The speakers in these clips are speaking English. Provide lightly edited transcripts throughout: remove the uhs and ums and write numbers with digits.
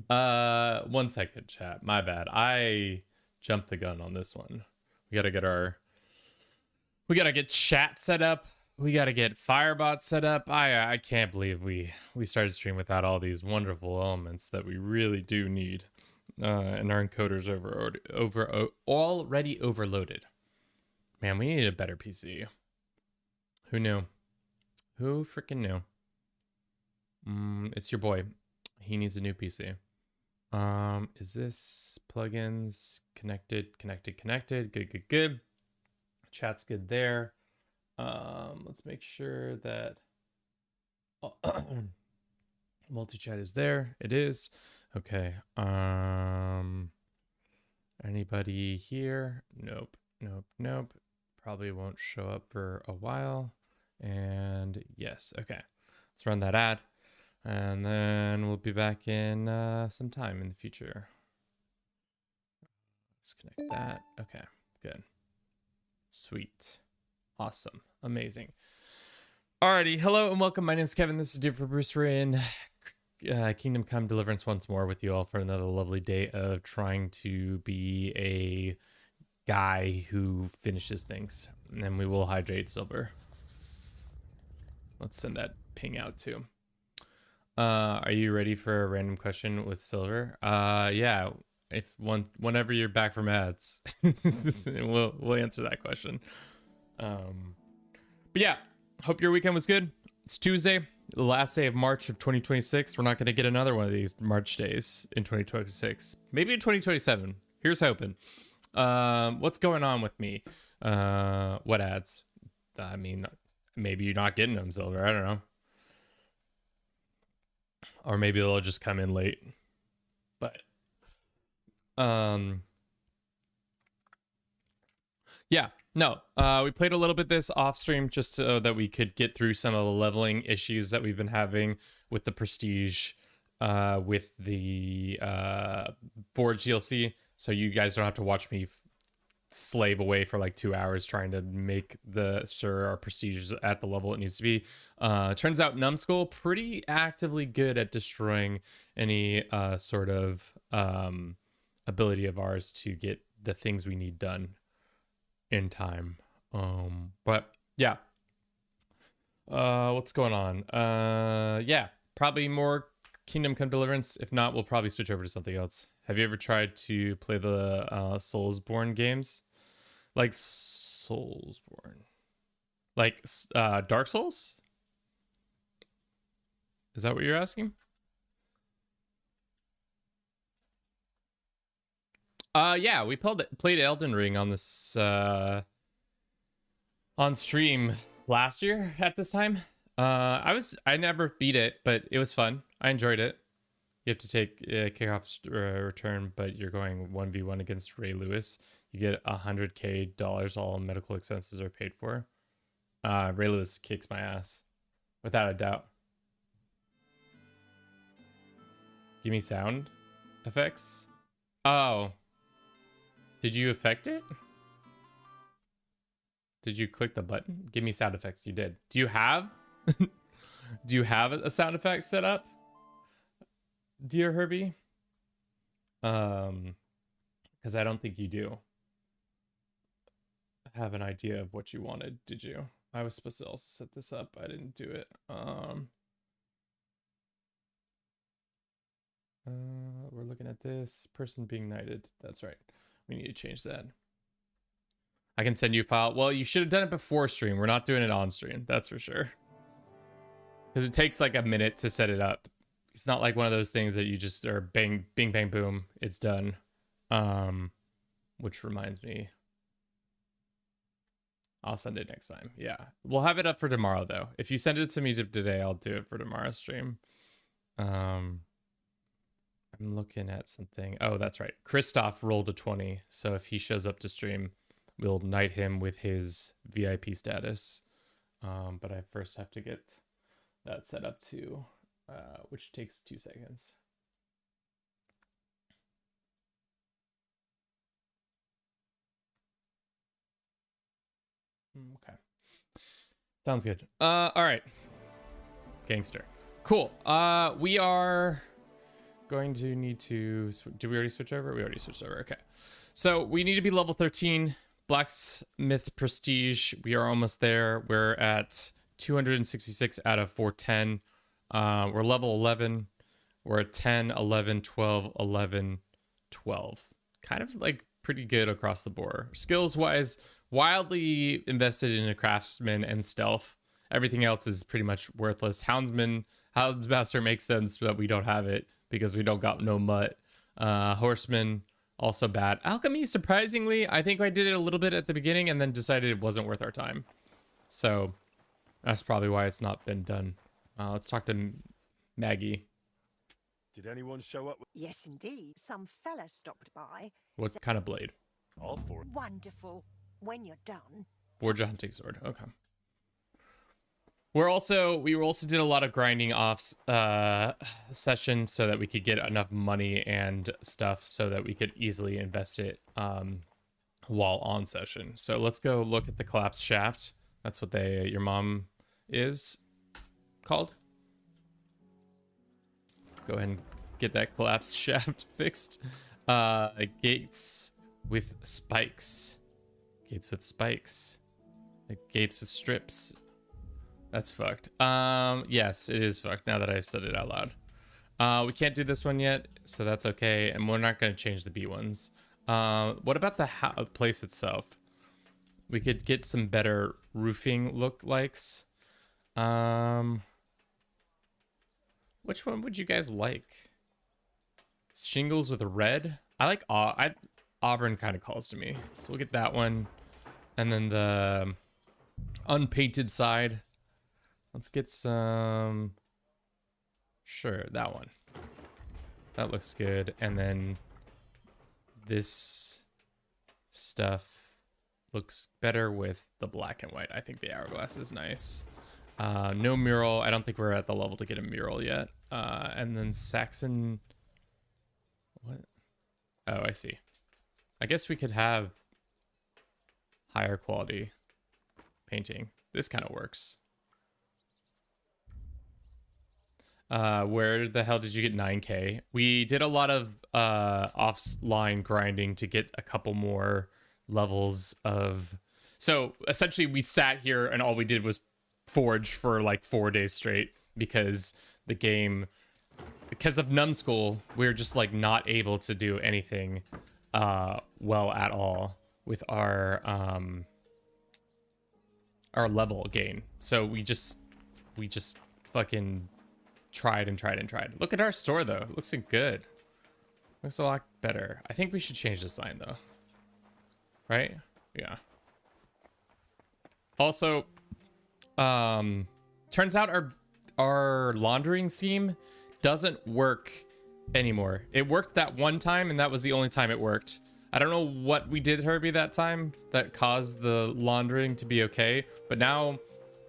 One second, chat. My bad. I jumped the gun on this one. We gotta get chat set up. We gotta get Firebot set up. I can't believe we started stream without all these wonderful elements that we really do need. And our encoder's already overloaded. Man, we need a better PC. Who knew? Who freaking knew? It's your boy. He needs a new PC. Is this plugins connected? Good. Chat's good there. Let's make sure that multi-chat is there. It is. Okay. Anybody here? Nope. Probably won't show up for a while. And yes. Okay. Let's run that ad. And then we'll be back in some time in the future. Disconnect that. Okay, good. Sweet. Awesome. Amazing. Alrighty. Hello and welcome. My name is Kevin. This is Dude for Bruce. We're in Kingdom Come Deliverance once more with you all for another lovely day of trying to be a guy who finishes things. And then we will hydrate Silver. Let's send that ping out too. Are you ready for a random question with Silver? Yeah. Whenever you're back from ads, we'll answer that question. But yeah, hope your weekend was good. It's Tuesday, the last day of March of 2026. We're not going to get another one of these March days in 2026. Maybe in 2027. Here's hoping. What's going on with me? What ads? I mean, maybe you're not getting them, Silver. I don't know. Or maybe they'll just come in late. But yeah, no. We played a little bit this off stream just so that we could get through some of the leveling issues that we've been having with the prestige, with the Forge DLC. So you guys don't have to watch me slave away for like 2 hours trying to make sure our prestige is at the level it needs to be. Turns out Numbskull pretty actively good at destroying any sort of ability of ours to get the things we need done in time. But yeah, what's going on? Yeah, probably more Kingdom Come Deliverance. If not, we'll probably switch over to something else. Have you ever tried to play the Soulsborne games? Like Soulsborne? Like Dark Souls? Is that what you're asking? Yeah, we played Elden Ring on this on stream last year at this time. I never beat it, but it was fun. I enjoyed it. You have to take kickoff return, but you're going 1v1 against Ray Lewis. You get $100K. All medical expenses are paid for. Ray Lewis kicks my ass, without a doubt. Give me sound effects. Oh, did you affect it? Did you click the button? Give me sound effects. You did. Do you have? Do you have a sound effect set up, dear Herbie? Because I don't think you do. I have an idea of what you wanted. Did you? I was supposed to also set this up. I didn't do it. We're looking at this person being knighted. That's right. We need to change that. I can send you a file. Well, you should have done it before stream. We're not doing it on stream. That's for sure. Because it takes like a minute to set it up. It's not like one of those things that you just are bang, bing, bang, boom. It's done. Which reminds me, I'll send it next time. Yeah, we'll have it up for tomorrow though. If you send it to me today, I'll do it for tomorrow's stream. I'm looking at something. Oh, that's right. Christoph rolled a 20. So if he shows up to stream, we'll knight him with his VIP status. But I first have to get that set up too, which takes 2 seconds. Okay. Sounds good. All right. Gangster. Cool. We are going to need to... Did we already switch over? We already switched over. Okay. So we need to be level 13. Blacksmith Prestige. We are almost there. We're at 266 out of 410. We're level 11. We're at 10, 11, 12, 11, 12. Kind of like pretty good across the board. Skills wise, wildly invested in a craftsman and stealth. Everything else is pretty much worthless. Houndsmaster makes sense, but we don't have it because we don't got no mutt. Horseman, also bad. Alchemy, surprisingly, I think I did it a little bit at the beginning and then decided it wasn't worth our time. So that's probably why it's not been done. Let's talk to Maggie. Did anyone show up? Yes, indeed. Some fella stopped by. What kind of blade? All for it. Wonderful. When you're done. Forge a hunting sword. Okay. We also did a lot of grinding off sessions so that we could get enough money and stuff so that we could easily invest it while on session. So let's go look at the collapsed shaft. That's what your mom is called. Go ahead and get that collapsed shaft fixed. Gates with spikes. Gates with spikes. Gates with strips. That's fucked. Yes, it is fucked now that I've said it out loud. We can't do this one yet, so that's okay. And we're not going to change the B ones. What about the place itself? We could get some better roofing look-likes. Which one would you guys like? Shingles with red? I like Auburn kind of calls to me. So we'll get that one. And then the unpainted side. Let's get some... Sure, that one. That looks good. And then this stuff looks better with the black and white. I think the hourglass is nice. No mural. I don't think we're at the level to get a mural yet. And then Saxon... What? Oh, I see. I guess we could have higher quality painting. This kind of works. Where the hell did you get 9K? We did a lot of offline grinding to get a couple more levels of... So essentially we sat here and all we did was forge for like 4 days straight because the game, because of numbskull, we're just like not able to do anything well at all with our level gain. So we just fucking tried and tried and tried. Look at our store though. It looks good. Looks a lot better. I think we should change the sign though. Right? Yeah. Also, turns out our laundering scheme doesn't work anymore. It worked that one time and that was the only time it worked. I don't know what we did, Herbie, that time that caused the laundering to be okay, but now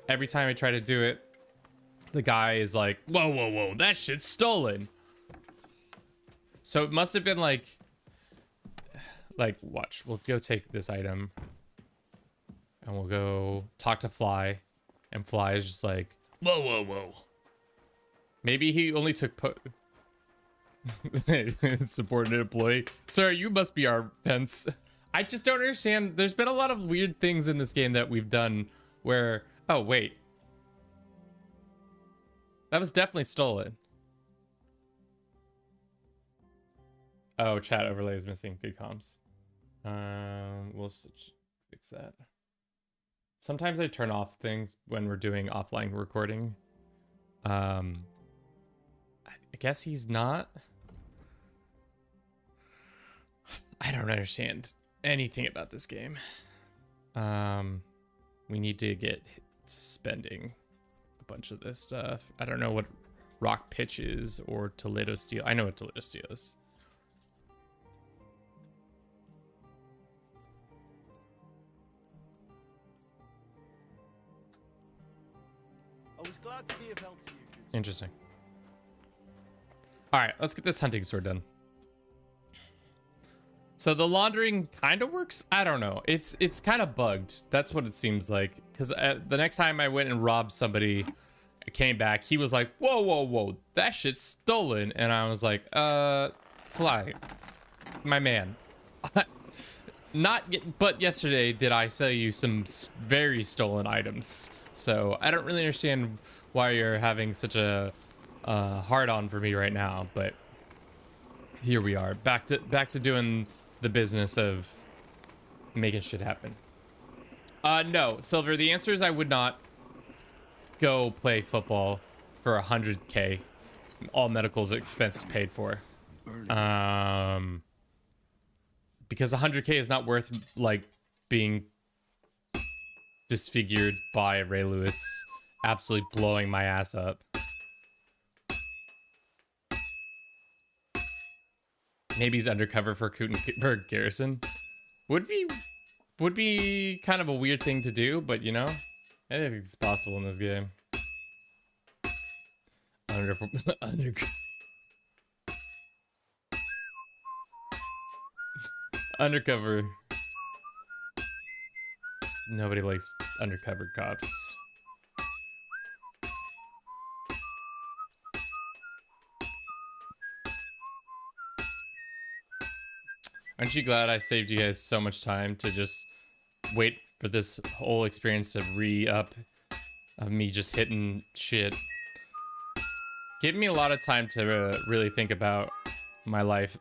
every time I try to do it, the guy is like, whoa, whoa, whoa, that shit's stolen. So it must have been like, watch, we'll go take this item and we'll go talk to Fly, and Fly is just like, whoa, whoa, whoa. Maybe he only took subordinate employee. Sir, you must be our fence. I just don't understand. There's been a lot of weird things in this game that we've done where, oh, wait. That was definitely stolen. Oh, chat overlay is missing. Good comms. We'll fix that. Sometimes I turn off things when we're doing offline recording. I guess he's not. I don't understand anything about this game. We need to get spending a bunch of this stuff. I don't know what rock pitch is or Toledo steel. I know what Toledo steel is. I was glad to be of help to you. Interesting. All right, let's get this hunting sword done. So the laundering kind of works. I don't know. It's kind of bugged. That's what it seems like. Because the next time I went and robbed somebody I came back. He was like, whoa, whoa, whoa, that shit's stolen. And I was like, Fly, my man. But yesterday did I sell you some very stolen items. So I don't really understand why you're having such a hard on for me right now. But here we are, back to doing the business of making shit happen. No, Silver, the answer is I would not go play football for 100K, all medicals expense paid for. Because 100K is not worth like being disfigured by Ray Lewis absolutely blowing my ass up. Maybe he's undercover for Kuttenberg Garrison. Would be kind of a weird thing to do, but you know, I think it's possible in this game. Undercover. Nobody likes undercover cops. Aren't you glad I saved you guys so much time to just wait for this whole experience to re-up of me just hitting shit? Gave me a lot of time to really think about my life,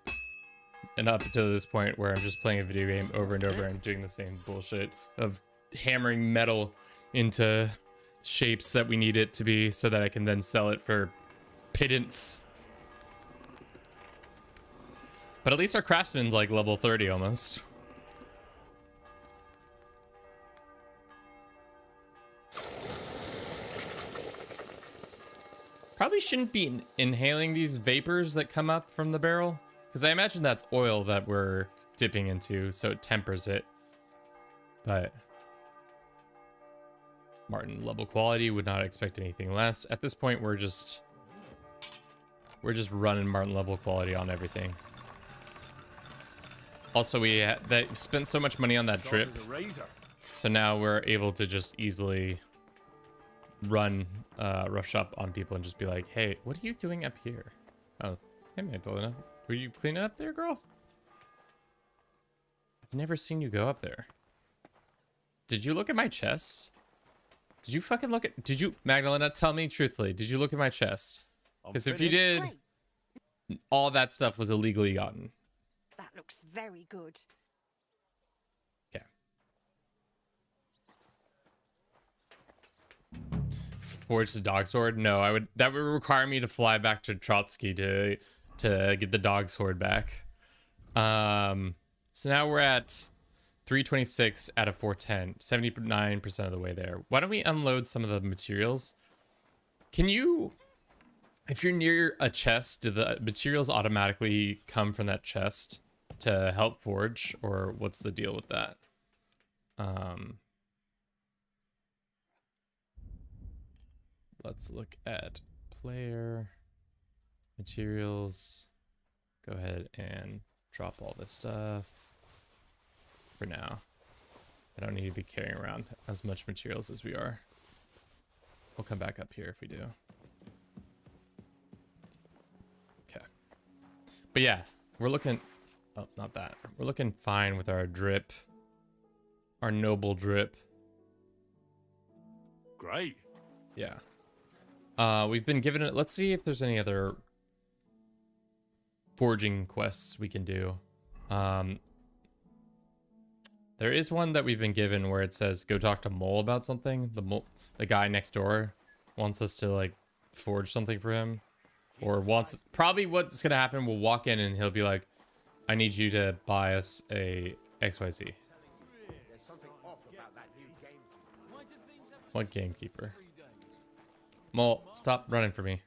and up to this point where I'm just playing a video game over and over and doing the same bullshit of hammering metal into shapes that we need it to be so that I can then sell it for pittance. But at least our craftsman's like level 30 almost. Probably shouldn't be inhaling these vapors that come up from the barrel, because I imagine that's oil that we're dipping into, so it tempers it. But Martin level quality, would not expect anything less. At this point, we're just running Martin level quality on everything. Also, we spent so much money on that drip, so now we're able to just easily run rough shop on people and just be like, hey, what are you doing up here? Oh, hey Magdalena, were you cleaning up there, girl? I've never seen you go up there. Did you look at my chest? Did you fucking look at, did you, Magdalena, tell me truthfully, did you look at my chest? Because if you did, all that stuff was illegally gotten. That looks very good. Okay. Forge the dog sword? No, that would require me to fly back to Trotsky to get the dog sword back. So now we're at 326 out of 410, 79% of the way there. Why don't we unload some of the materials? Can you, if you're near a chest, do the materials automatically come from that chest to help forge, or what's the deal with that? Let's look at player materials. Go ahead and drop all this stuff for now. I don't need to be carrying around as much materials as we are. We'll come back up here if we do. Okay. But yeah, we're looking, oh, not that. We're looking fine with our drip, our noble drip. Great. Yeah. We've been given it. Let's see if there's any other forging quests we can do. There is one that we've been given where it says go talk to Mole about something. The guy next door wants us to like forge something for him, or wants, probably what's gonna happen, we'll walk in and he'll be like, I need you to buy us a XYZ. What gamekeeper? Mole, stop running for me.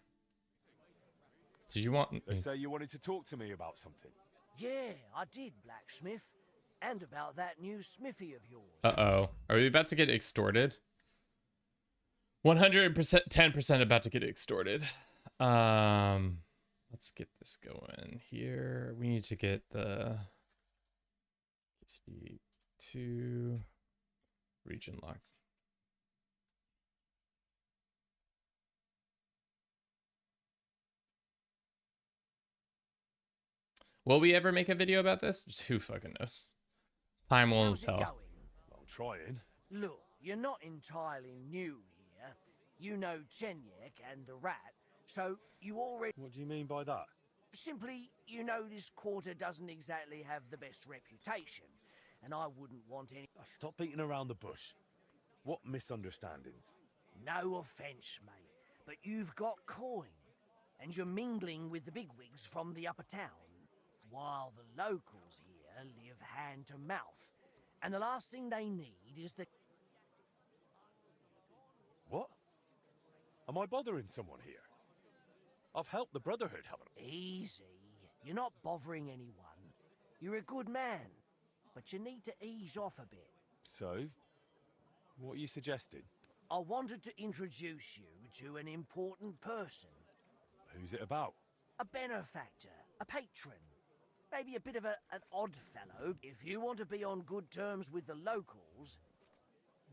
Did you want me? They say you wanted to talk to me about something. Yeah, I did, blacksmith. And about that new smithy of yours. Uh-oh. Are we about to get extorted? 100%, 10% about to get extorted. Let's get this going here. We need to get the KCB2 region lock. Will we ever make a video about this? Who fucking knows? Time will How's it tell. going? I'm trying. Look, you're not entirely new here. You know Chenyek and the rat, so you already... What do you mean by that? Simply, you know this quarter doesn't exactly have the best reputation, and I wouldn't want any... Stop beating around the bush. What misunderstandings? No offence, mate, but you've got coin, and you're mingling with the bigwigs from the upper town, while the locals here live hand to mouth, and the last thing they need is the... What? Am I bothering someone here? I've helped the Brotherhood, haven't I? Easy. You're not bothering anyone. You're a good man, but you need to ease off a bit. So, what are you suggesting? I wanted to introduce you to an important person. Who's it about? A benefactor, a patron. Maybe a bit of an odd fellow. If you want to be on good terms with the locals...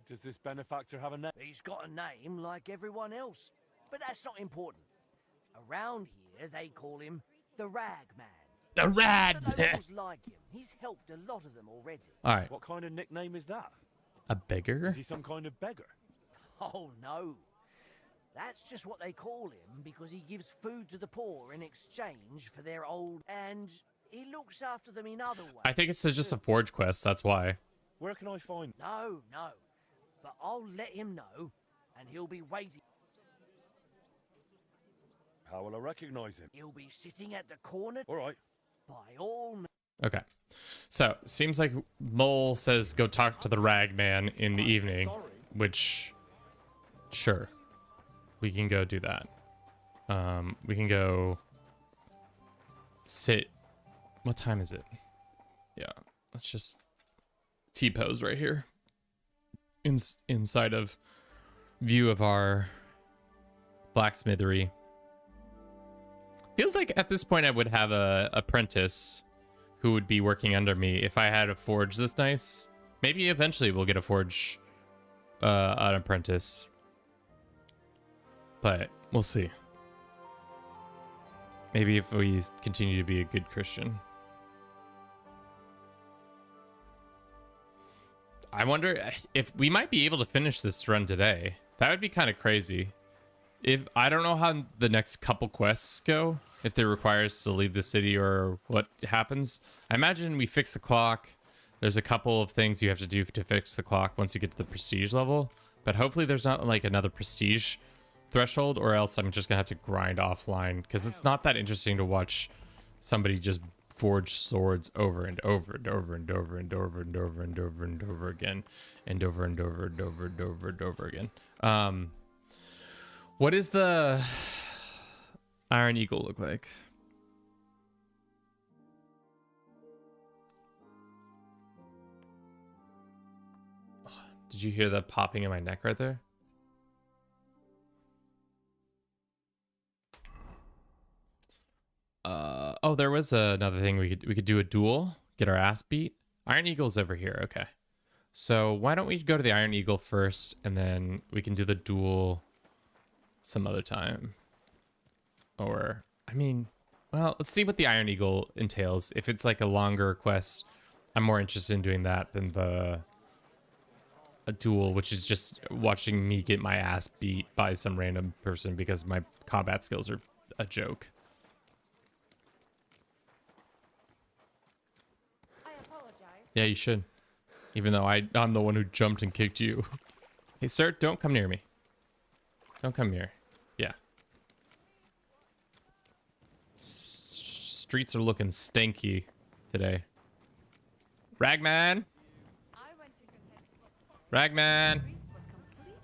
Does this benefactor have a name? He's got a name like everyone else, but that's not important. Around here, they call him the Rag Man. The Rag The Man. locals like him. He's helped a lot of them already. All right. What kind of nickname is that? A beggar? Is he some kind of beggar? Oh, no. That's just what they call him because he gives food to the poor in exchange for their old... And he looks after them in other ways. I think it's just a forge quest. That's why. Where can I find... No. But I'll let him know, and he'll be waiting. How will I recognize him? He'll be sitting at the corner All right. by all means. Okay. So, seems like Mole says go talk to the Rag Man in the evening, which, sure, we can go do that. We can go sit. What time is it? Yeah, let's just T-pose right here. Inside of view of our blacksmithery. Feels like at this point I would have a apprentice who would be working under me if I had a forge this nice. Maybe eventually we'll get a forge, an apprentice. But we'll see. Maybe if we continue to be a good Christian. I wonder if we might be able to finish this run today. That would be kind of crazy. If I don't know how the next couple quests go, if they require us to leave the city or what happens. I imagine we fix the clock. There's a couple of things you have to do to fix the clock once you get to the prestige level. But hopefully there's not like another prestige threshold, or else I'm just gonna have to grind offline because it's not that interesting to watch somebody just forge swords over and over and over and over and over and over and over and over again and over and over and over and over and over again. What does the Iron Eagle look like? Did you hear that popping in my neck right there? Oh, there was another thing we could do a duel, get our ass beat. Iron Eagle's over here. Okay. So why don't we go to the Iron Eagle first, and then we can do the duel some other time. Or, I mean, well, let's see what the Iron Eagle entails. If it's like a longer quest, I'm more interested in doing that than a duel, which is just watching me get my ass beat by some random person because my combat skills are a joke. Yeah, you should. Even though I'm the one who jumped and kicked you. Hey, sir, don't come near me. Don't come here. Yeah. Streets are looking stanky today. Ragman! Ragman!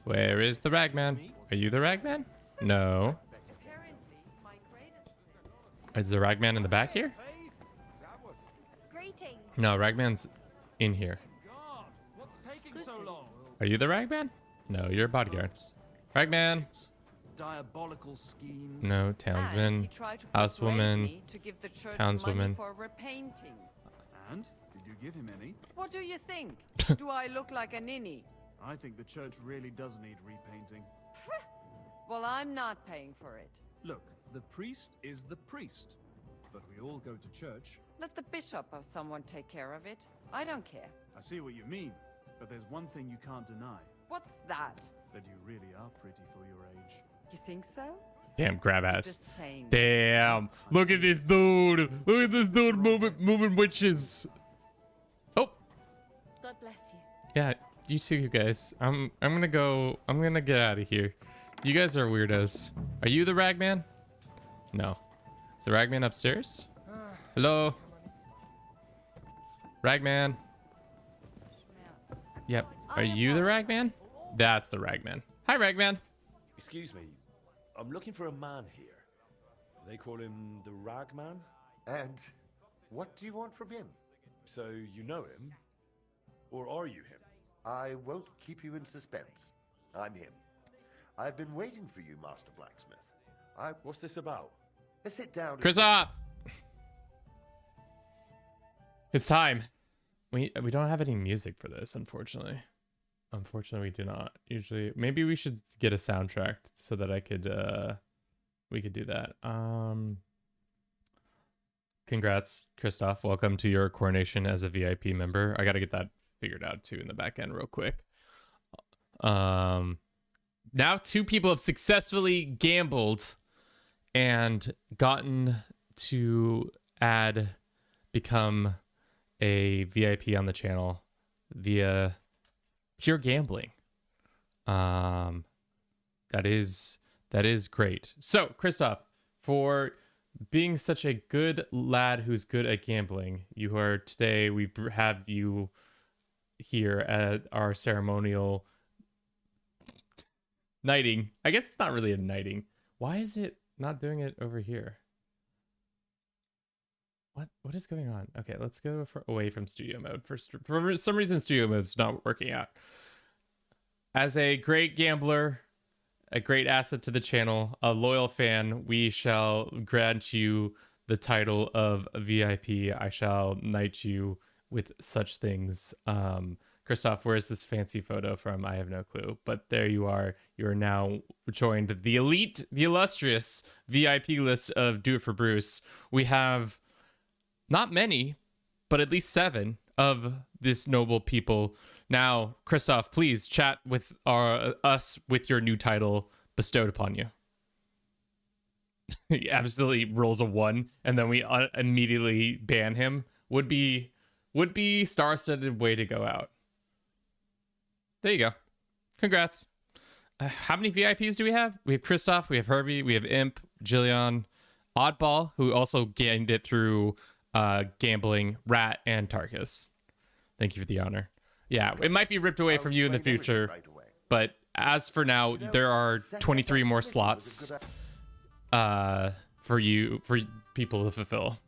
Where is the Ragman? Are you the Ragman? No. Is the Ragman in the back here? No, Ragman's in here. Are you the Ragman? No, you're a bodyguard. Ragman! Diabolical schemes. No, townsman, housewoman, townswoman. For repainting. And did you give him any? What do you think? Do I look like a ninny? I think the church really does need repainting. Well, I'm not paying for it. Look, the priest is the priest. but we all go to church. Let the bishop or someone take care of it. I don't care. I see what you mean, but there's one thing you can't deny. What's that? That you really are pretty for your age. You think so? Damn, grab ass. Just saying. Damn. Look at this dude. Look at this dude moving witches. Oh. God bless you. Yeah, you too, you guys. I'm gonna get out of here. You guys are weirdos. Are you the ragman? No. Is the ragman upstairs? Hello? Ragman? Yep. Are you the ragman? That's the ragman. Hi, ragman. Excuse me. I'm looking for a man here. They call him the Ragman? And what do you want from him? So you know him? Or are you him? I won't keep you in suspense. I'm him. I've been waiting for you, Master Blacksmith. What's this about? Sit down. Kristoff! It's time. We don't have any music for this, unfortunately. Unfortunately, we do not. Usually, maybe we should get a soundtrack so that we could do that. Congrats, Kristoff. Welcome to your coronation as a VIP member. I got to get that figured out too in the back end real quick. Now 2 people have successfully gambled and gotten to become a VIP on the channel via pure gambling. That is great. So, Kristoff, for being such a good lad who's good at gambling, we have you here at our ceremonial knighting. I guess it's not really a knighting. Why is it not doing it over here? What is going on? Okay, let's go away from studio mode. For some reason, studio mode's not working out. As a great gambler, a great asset to the channel, a loyal fan, we shall grant you the title of VIP. I shall knight you with such things. Kristoff, where is this fancy photo from? I have no clue. But there you are. You are now joined the elite, the illustrious VIP list of Do It For Bruce. We have not many, but at least 7 of this noble people. Now, Kristoff, please chat with us with your new title bestowed upon you. He absolutely rolls a 1, and then we immediately ban him. Would be star-studded way to go out. There you go. Congrats. How many VIPs do we have? We have Kristoff, we have Herbie, we have Imp, Jillian, Oddball, who also gained it through gambling, Rat, and Tarkus. Thank you for the honor. Yeah, it might be ripped away from you in the future, but as for now, there are 23 more slots for people to fulfill.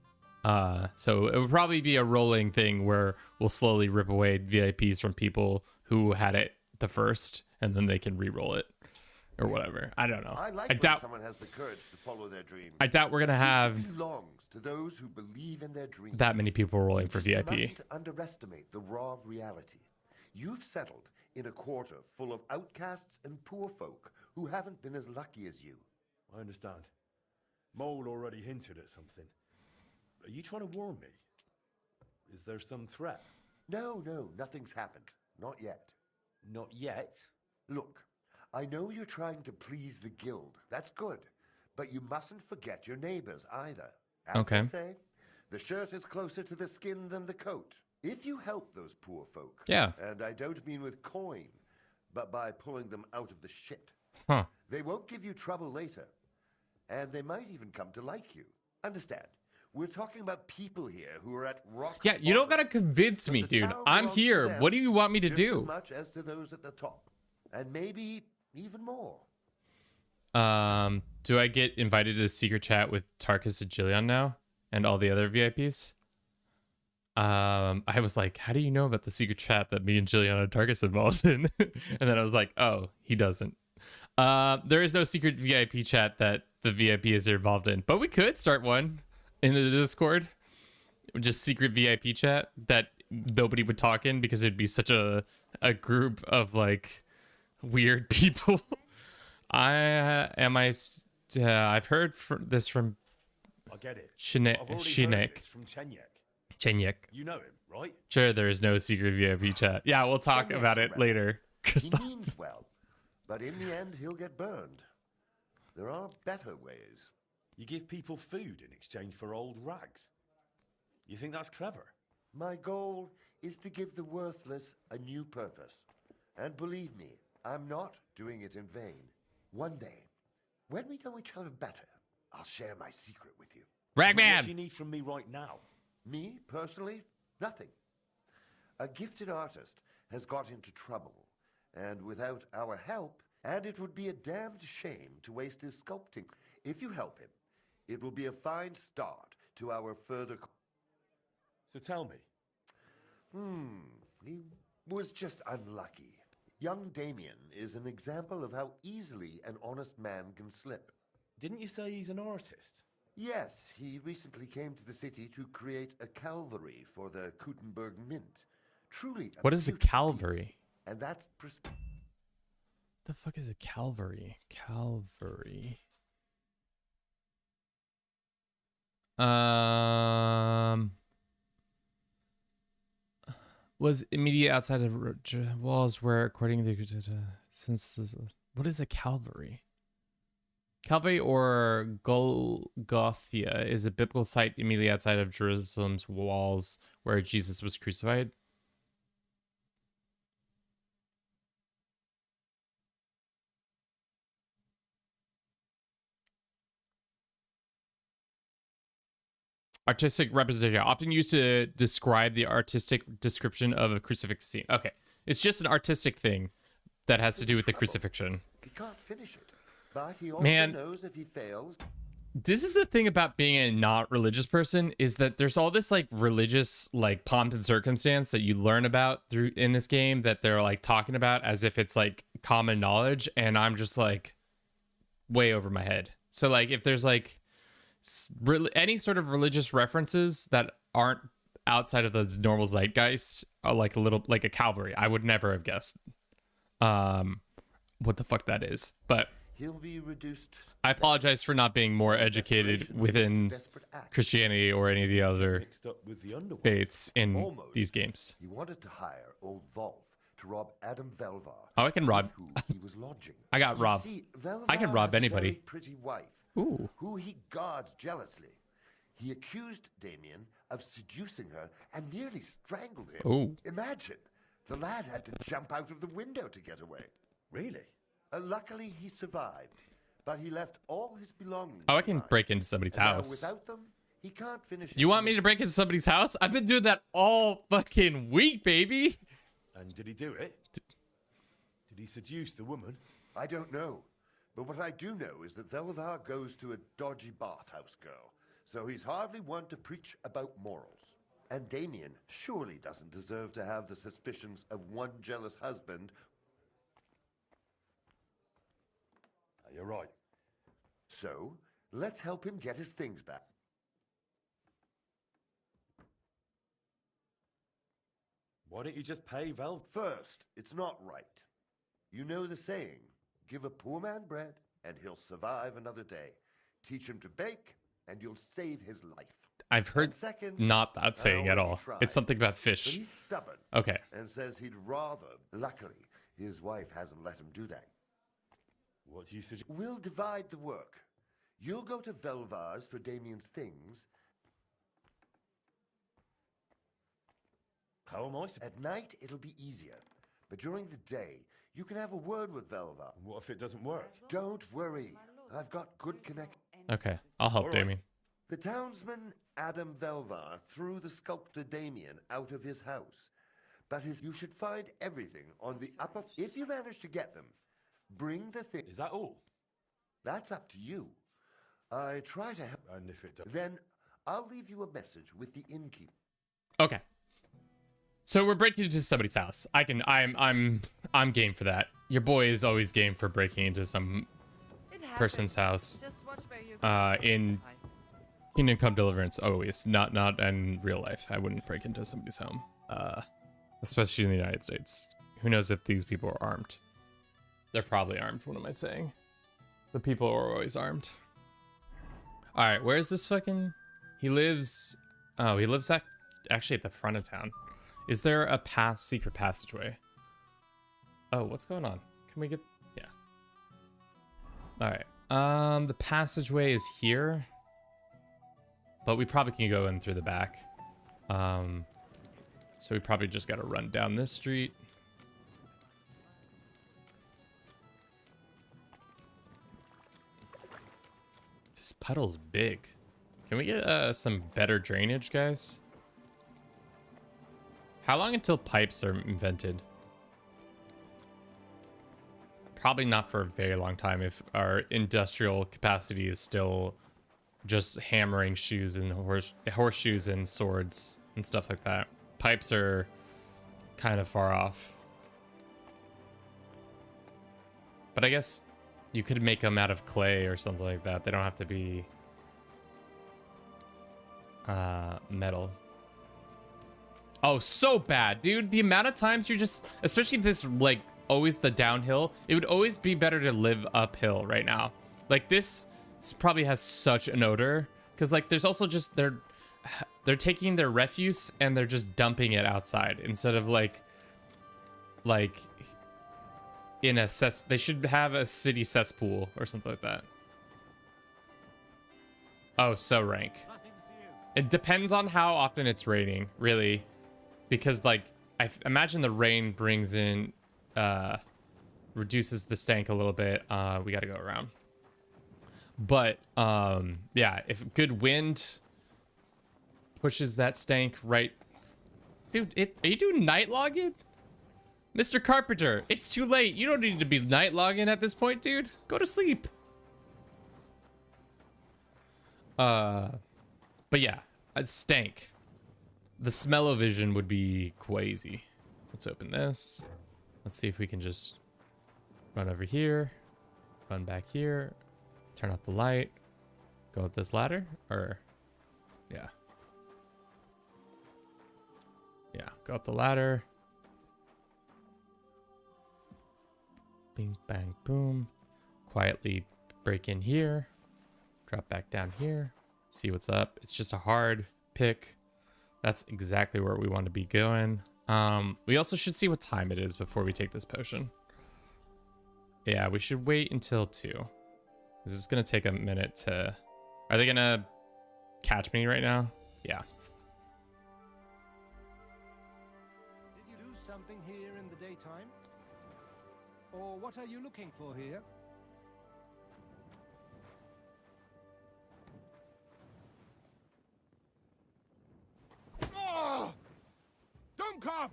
So it would probably be a rolling thing where we'll slowly rip away VIPs from people who had it the first, and then they can re-roll it or whatever. I don't know. I doubt someone has the courage to follow their dreams. I doubt we're gonna have belongs to those who believe in their dreams. that many people rolling for You VIP. mustn't underestimate the raw reality. You've settled in a quarter full of outcasts and poor folk who haven't been as lucky as you. I understand. Mole already hinted at something. Are you trying to warn me? Is there some threat? No, nothing's happened. Not yet. Not yet? Look, I know you're trying to please the guild. That's good. But you mustn't forget your neighbors either. As Okay. they say, the shirt is closer to the skin than the coat. If you help those poor folk, Yeah. and I don't mean with coin, but by pulling them out of the shit, Huh. they won't give you trouble later. And they might even come to like you. Understand? We're talking about people here who are at rock Yeah, you don't bottom. gotta convince So me, the dude. town I'm belongs to here. them What do you want me to just do? as much as to those at the top. And maybe even more. Do I get invited to the secret chat with Tarkus and Jillian now and all the other VIPs? I was like, how do you know about the secret chat that me and Jillian and Tarkus are involved in? And then I was like, oh, he doesn't. There is no secret VIP chat that the VIPs are involved in, but we could start one in the Discord. Just secret VIP chat that nobody would talk in because it'd be such a group of like weird people. I've heard this from I get it. Shinek. I've already heard Shinek. this from Chenyek. Chenyek. You know him, right? Sure, there is no secret VIP chat. Yeah, we'll talk Chenyek's about a it rebel. later. He Christoph. means well, but in the end, he'll get burned. There are better ways. You give people food in exchange for old rags. You think that's clever? My goal is to give the worthless a new purpose. And believe me, I'm not doing it in vain. One day, when we know each other better, I'll share my secret with you. What do you Ragman! need from me right now? Me, personally, nothing. A gifted artist has got into trouble, and without our help, and it would be a damned shame to waste his sculpting. If you help him, it will be a fine start to our further... So tell me. He was just unlucky. Young Damien is an example of how easily an honest man can slip. Didn't you say he's an artist? Yes, he recently came to the city to create a calvary for the Kuttenberg mint. Truly What is a beautiful Calvary? piece. And that's The fuck is a Calvary? Calvary. Was immediate outside of walls where, according to since this, what is a Calvary? Calvary or Golgotha is a biblical site immediately outside of Jerusalem's walls where Jesus was crucified. Artistic representation, often used to describe the artistic description of a crucifix scene. Okay, it's just an artistic thing that has to do with the crucifixion. he can't finish it. But he also Man. knows if he fails, This is the thing about being a not religious person, is that there's all this like religious like pomp and circumstance that you learn about through in this game that they're like talking about as if it's like common knowledge, and I'm just like way over my head. So like if there's like any sort of religious references that aren't outside of the normal zeitgeist, are like a little like a Calvary, I would never have guessed what the fuck that is. But he'll be reduced. I apologize for not being more educated within Desperate act. Christianity or any of the other Mixed up with the underworld. faiths in Almost. these games. He wanted to hire old Volf to rob Adam Velvar. Oh, I can rob. with who he was lodging. I got You robbed. see, Velvar I can rob has a anybody. very pretty wife, Ooh. who he guards jealously. He accused Damien of seducing her and nearly strangled him. Ooh. Imagine, the lad had to jump out of the window to get away. Really? Luckily, he survived, but he left all his belongings. Oh, I can behind. break into somebody's And now house. without them, he can't finish. You want me to break into somebody's house? I've been doing that all fucking week, baby. And did he do it? Did he seduce the woman? I don't know, but what I do know is that Velvar goes to a dodgy bathhouse girl, so he's hardly one to preach about morals. And Damien surely doesn't deserve to have the suspicions of one jealous husband. You're right. So, let's help him get his things back. Why don't you just pay Vel? First, it's not right. You know the saying, give a poor man bread and he'll survive another day. Teach him to bake and you'll save his life. I've heard And second, not that saying at already all. tried. It's something about But fish. he's stubborn. Okay. And says he'd rather. Luckily, his wife hasn't let him do that. What do you suggest? We'll divide the work. You'll go to Velvar's for Damien's things. How am I supposed? At night, it'll be easier. But during the day, you can have a word with Velvar. What if it doesn't work? Don't worry. I've got good connect. Okay. I'll help All right. Damien. The townsman Adam Velvar threw the sculptor Damien out of his house. But you should find everything on the upper... If you manage to get them, bring the thing... Is that all? That's up to you. I try to help. And if it does, Then I'll leave you a message with the innkeeper. Okay. So we're breaking into somebody's house. I'm game for that. Your boy is always game for breaking into some person's house. Just watch where you In Kingdom Come Deliverance, always. Not in real life. I wouldn't break into somebody's home. Especially in the United States. Who knows if these people are armed? They're probably armed, what am I saying? The people are always armed. All right, where's this fucking? He lives. Oh, he lives actually at the front of town. Is there a secret passageway? Oh, what's going on? Can we get? Yeah. All right. The passageway is here, but we probably can go in through the back. So we probably just got to run down this street. This puddle's big. Can we get some better drainage, guys? How long until pipes are invented? Probably not for a very long time if our industrial capacity is still just hammering shoes and horseshoes and swords and stuff like that. Pipes are kind of far off. But I guess you could make them out of clay or something like that. They don't have to be metal. Oh, so bad, dude. The amount of times you're just, especially this, like, always the downhill. It would always be better to live uphill right now. Like, this probably has such an odor. Because, like, there's also just, they're taking their refuse and they're just dumping it outside instead of, like in a they should have a city cesspool or something like that. Oh, so rank. It depends on how often it's raining, really. Because, like, I imagine the rain brings in, reduces the stank a little bit. We got to go around. But, yeah, if good wind pushes that stank right... Dude, are you doing night logging? Mr. Carpenter, it's too late. You don't need to be night logging at this point, dude. Go to sleep. But yeah, it stank. The smell-o-vision would be crazy. Let's open this. Let's see if we can just run over here, run back here, turn off the light, go up this ladder, or yeah. Yeah, go up the ladder. Bing, bang, boom. Quietly break in here. Drop back down here. See what's up. It's just a hard pick. That's exactly where we want to be going. We also should see what time it is before we take this potion. Yeah, we should wait until 2. This is going to take a minute to... Are they going to catch me right now? Yeah. Did you lose something here in the daytime? Or what are you looking for here? Oh! Don't come!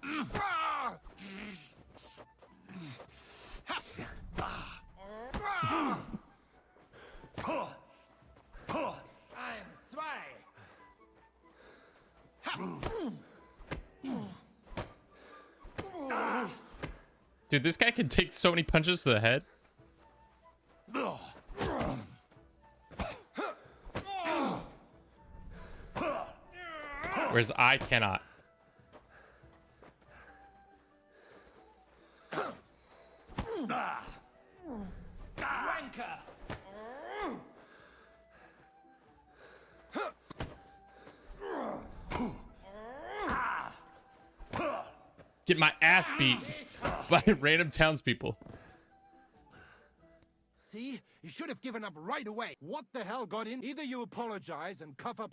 Ein, zwei! Dude, this guy can take so many punches to the head. Whereas I cannot. Wanker! Get my ass beat by random townspeople. See? You should have given up right away. What the hell got in? Either you apologize and cuff up...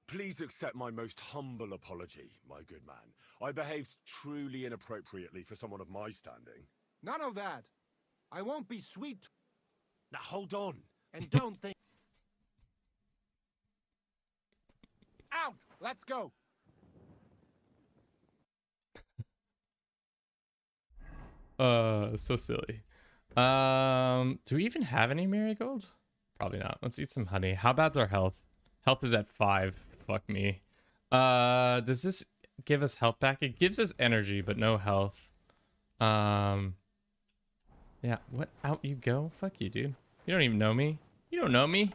Please accept my most humble apology, my good man. I behaved truly inappropriately for someone of my standing. None of that. I won't be sweet. Now hold on. And don't think... Out! Let's go! So silly. Do we even have any marigold? Probably not. Let's eat some honey. How bad's our health? Health is at 5. Fuck me. Does this give us health back? It gives us energy, but no health. Yeah, what? Out you go? Fuck you, dude. You don't even know me. You don't know me.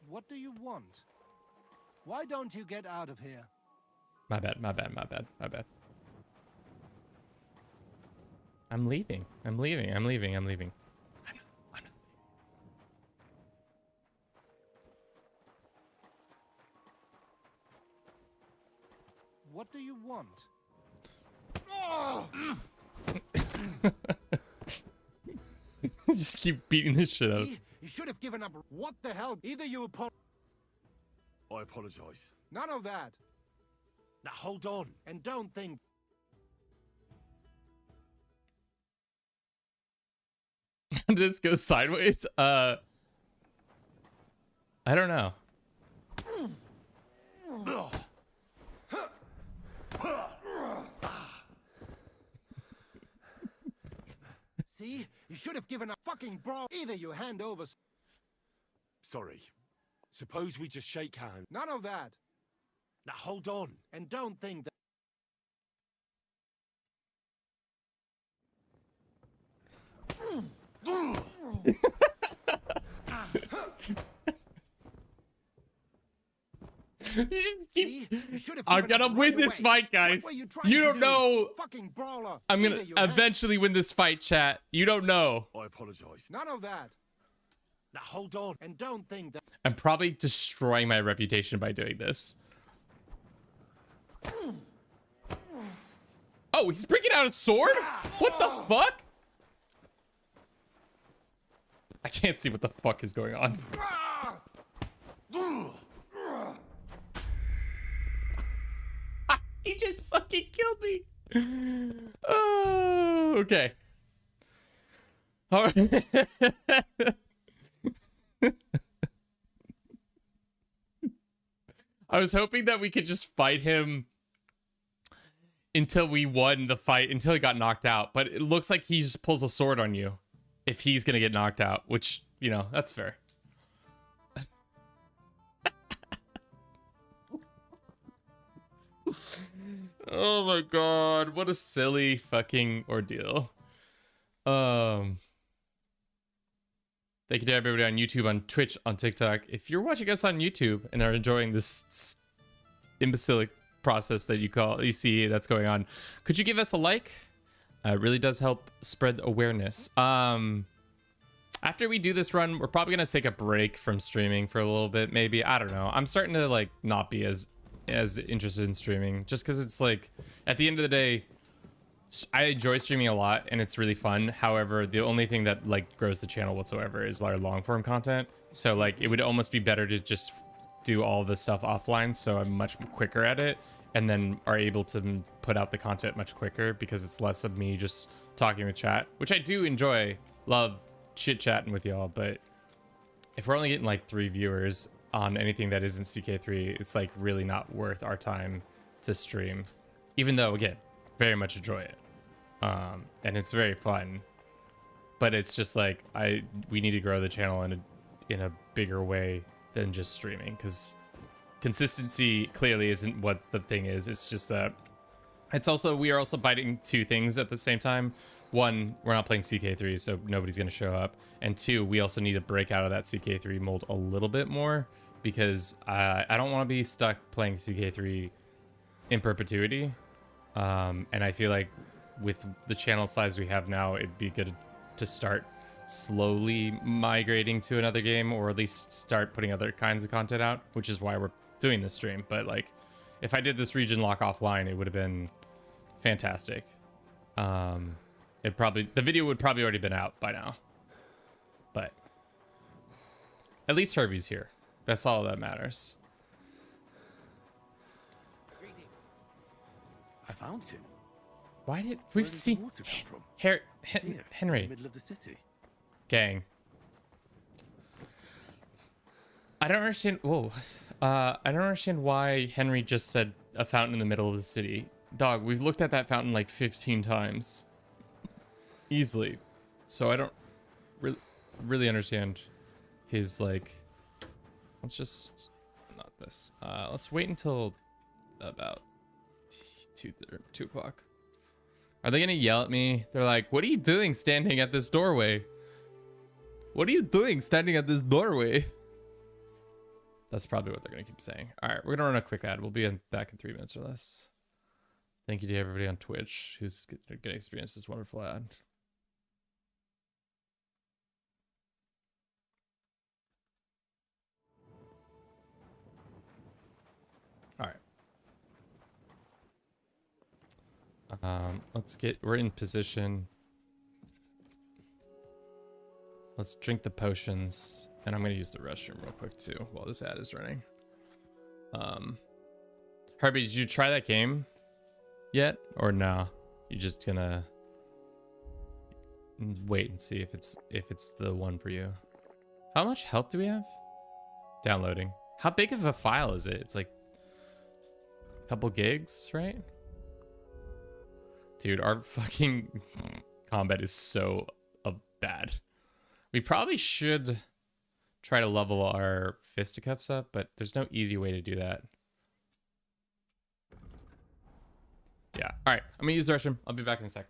What do you want? Why don't you get out of here? My bad, my bad, my bad, my bad. I'm leaving. I'm leaving. I'm leaving. I'm leaving. I'm not. What do you want? Just keep beating this shit up. You should have given up. What the hell? Either you I apologize. None of that. Now hold on. And don't think. This goes sideways. I don't know. See? You should have given a fucking brawl. Either you hand over. Sorry. Suppose we just shake hands. None of that. Now hold on. And don't think that. You I'm gonna win this fight, guys. You don't know. Fucking brawler. I'm gonna eventually win this fight, chat. You don't know. I apologize. None of that. Now hold on. And don't think that. I'm probably destroying my reputation by doing this. Oh, he's bringing out a sword? What the fuck? I can't see what the fuck is going on. He just fucking killed me. Oh, okay. All right. I was hoping that we could just fight him until we won the fight, until he got knocked out. But it looks like he just pulls a sword on you if he's going to get knocked out, which, you know, that's fair. Oh my god, what a silly fucking ordeal. Thank you to everybody on YouTube, on Twitch, on TikTok. If you're watching us on YouTube and are enjoying this imbecilic process that you see that's going on, could you give us a like? It really does help spread awareness. After we do this run, we're probably gonna take a break from streaming for a little bit, maybe. I don't know. I'm starting to like not be as interested in streaming, just because it's like, at the end of the day, I enjoy streaming a lot and it's really fun. However, the only thing that like grows the channel whatsoever is our long form content. So like it would almost be better to just do all this stuff offline, so I'm much quicker at it and then are able to put out the content much quicker, because it's less of me just talking with chat, which I do enjoy, love chit chatting with y'all. But if we're only getting like 3 viewers on anything that isn't CK3, it's like really not worth our time to stream, even though again, very much enjoy it. And it's very fun, but it's just like we need to grow the channel in a bigger way than just streaming, because consistency clearly isn't what the thing is. It's just that we are also fighting 2 things at the same time. 1, we're not playing CK3, so nobody's gonna show up, and 2, we also need to break out of that CK3 mold a little bit more, because I don't want to be stuck playing CK3 in perpetuity. And I feel like with the channel size we have now, it'd be good to start slowly migrating to another game, or at least start putting other kinds of content out, which is why we're doing this stream. But like, if I did this region lock offline, it would have been fantastic. The video would probably already been out by now, but at least Herbie's here. That's all that matters. A fountain. Why did we've seen water come from? Henry? In the middle of the city. Gang. I don't understand. Whoa. I don't understand why Henry just said a fountain in the middle of the city. Dog, we've looked at that fountain like 15 times. Easily. So I don't really understand his like. Let's just not this. Let's wait until about 2 o'clock. Are they gonna yell at me? They're like, "What are you doing standing at this doorway? What are you doing standing at this doorway?" That's probably what they're going to keep saying. All right, we're going to run a quick ad. We'll be back in 3 minutes or less. Thank you to everybody on Twitch who's going to experience this wonderful ad. All right. We're in position. Let's drink the potions. And I'm going to use the restroom real quick too while this ad is running. Herbie, did you try that game yet? Or no? You're just gonna wait and see if it's the one for you. How much health do we have? Downloading. How big of a file is it? It's like a couple gigs, right? Dude, our fucking combat is so bad. We probably should try to level our fisticuffs up, but there's no easy way to do that. Yeah. All right. I'm gonna use the restroom. I'll be back in a sec.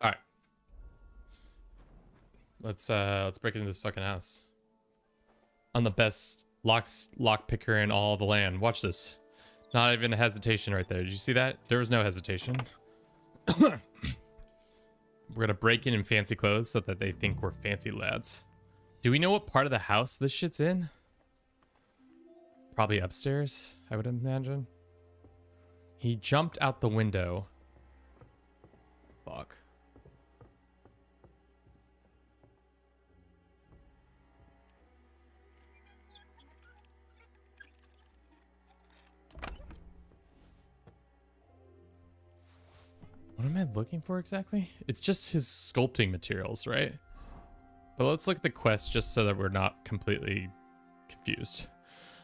All right. Let's break into this fucking house. I'm the best lock picker in all the land. Watch this. Not even a hesitation right there. Did you see that? There was no hesitation. We're gonna break in fancy clothes so that they think we're fancy lads. Do we know what part of the house this shit's in? Probably upstairs, I would imagine. He jumped out the window. Fuck. What am I looking for exactly? It's just his sculpting materials, right? But let's look at the quest just so that we're not completely confused.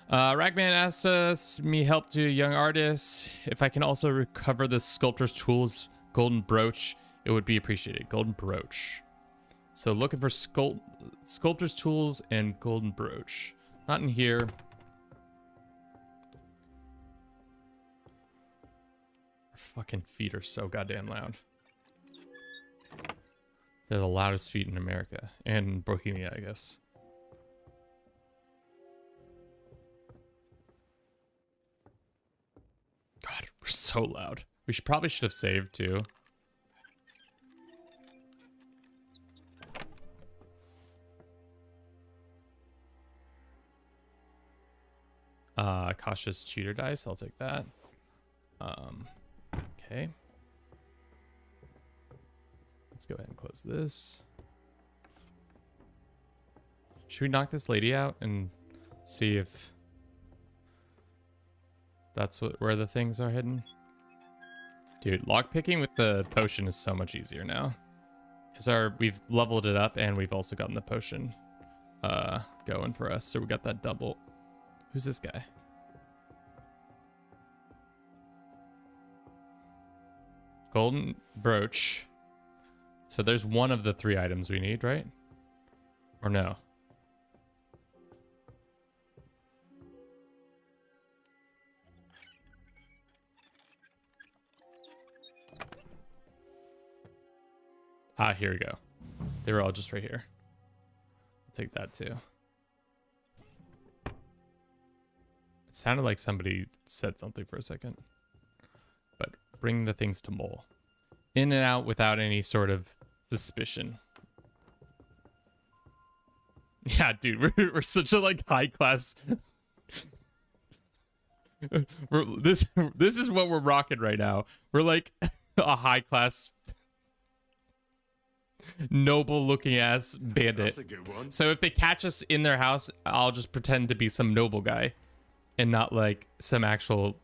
Ragman asked us, me help to a young artist. If I can also recover the sculptor's tools, golden brooch, it would be appreciated. Golden brooch. So looking for sculptor's tools and golden brooch. Not in here. Our fucking feet are so goddamn loud. They're the loudest feet in America. And Bohemia, I guess. God, we're so loud. We probably should have saved too. Cautious cheater dice. I'll take that. Okay. Let's go ahead and close this. Should we knock this lady out and see if that's where the things are hidden? Dude, lockpicking with the potion is so much easier now. Because we've leveled it up and we've also gotten the potion going for us. So we got that double. Who's this guy? Golden brooch. So there's one of the 3 items we need, right? Or no? Ah, here we go. They were all just right here. I'll take that too. It sounded like somebody said something for a second. But bring the things to Mole. In and out without any sort of suspicion. Yeah, dude, we're such a like high class. This is what we're rocking right now. We're like a high class, noble looking ass bandit. That's a good one. So if they catch us in their house, I'll just pretend to be some noble guy and not like some actual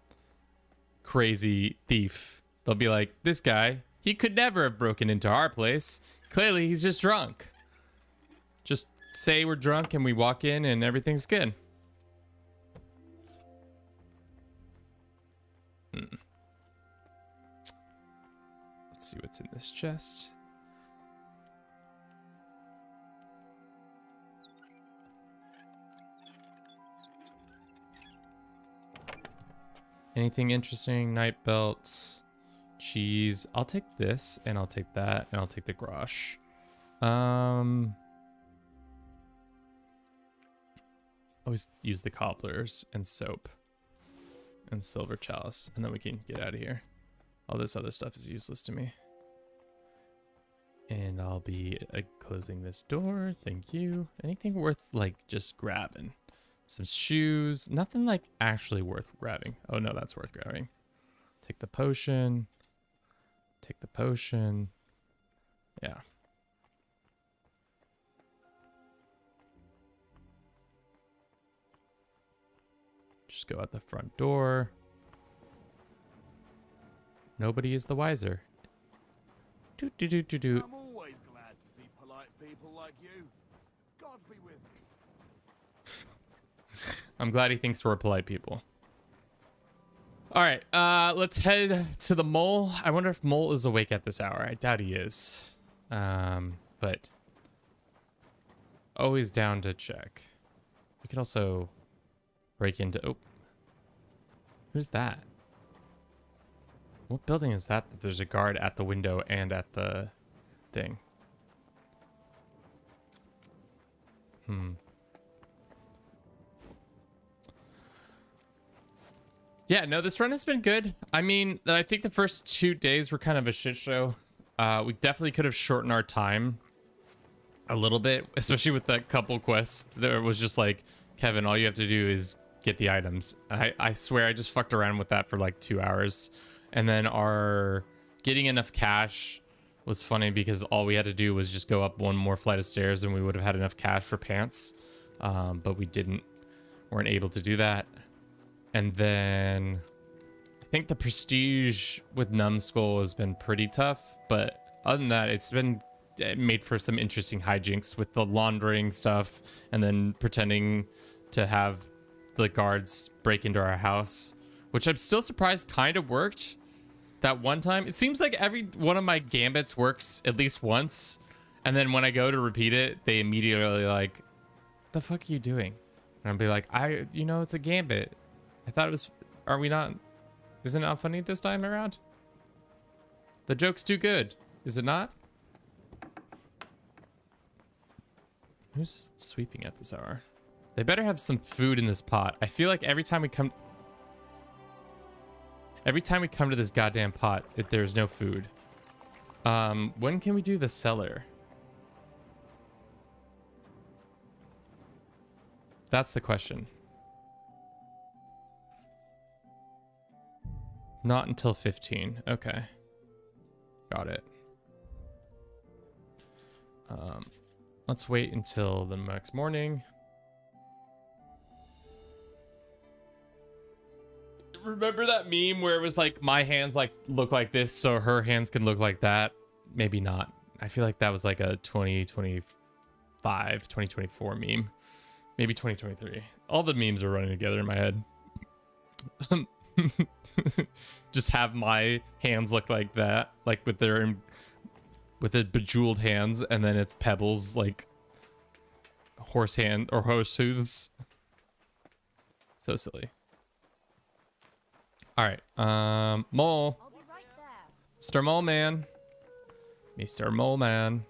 crazy thief. They'll be like, this guy, he could never have broken into our place. Clearly, he's just drunk. Just say we're drunk and we walk in and everything's good. Let's see what's in this chest. Anything interesting? Night belts, cheese. I'll take this and I'll take that and I'll take the grosh. Always use the cobblers and soap and silver chalice, and then we can get out of here. All this other stuff is useless to me. And I'll be closing this door. Thank you. Anything worth like just grabbing? Some shoes. Nothing like actually worth grabbing. Oh no, that's worth grabbing. Take the potion. Take the potion. Yeah. Just go out the front door. Nobody is the wiser. Do do do do do. I'm always glad to see polite people like you. God be with you. I'm glad he thinks we're polite people. All right, let's head to the mole. I wonder if Mole is awake at this hour. I doubt he is. But always down to check. We could also break into... Oh. Who's that? What building is that there's a guard at the window and at the thing? Yeah, no, this run has been good. I mean, I think the first 2 days were kind of a shit show. We definitely could have shortened our time a little bit, especially with that couple quests. There was just like, Kevin, all you have to do is get the items. I swear I just fucked around with that for like 2 hours. And then our getting enough cash was funny because all we had to do was just go up one more flight of stairs and we would have had enough cash for pants. But we weren't able to do that. And then I think the prestige with Numbskull has been pretty tough. But other than that, it's been made for some interesting hijinks with the laundering stuff and then pretending to have the guards break into our house, which I'm still surprised kind of worked that one time. It seems like every one of my gambits works at least once. And then when I go to repeat it, they immediately like, the fuck are you doing? And I'll be like, it's a gambit. I thought it was, isn't it not funny this time around? The joke's too good, is it not? Who's sweeping at this hour? They better have some food in this pot. I feel like every time we come to this goddamn pot, there's no food. When can we do the cellar? That's the question. Not until 15. Okay. Got it. Let's wait until the next morning. Remember that meme where it was like my hands like look like this so her hands can look like that? Maybe not. I feel like that was like a 2024 meme. Maybe 2023. All the memes are running together in my head. Just have my hands look like that, like with the bejeweled hands, and then it's Pebbles like horse hand or horse hooves. So silly. All right, Mole. I'll be right there. Mr. Mole Man. Mr. Mole Man.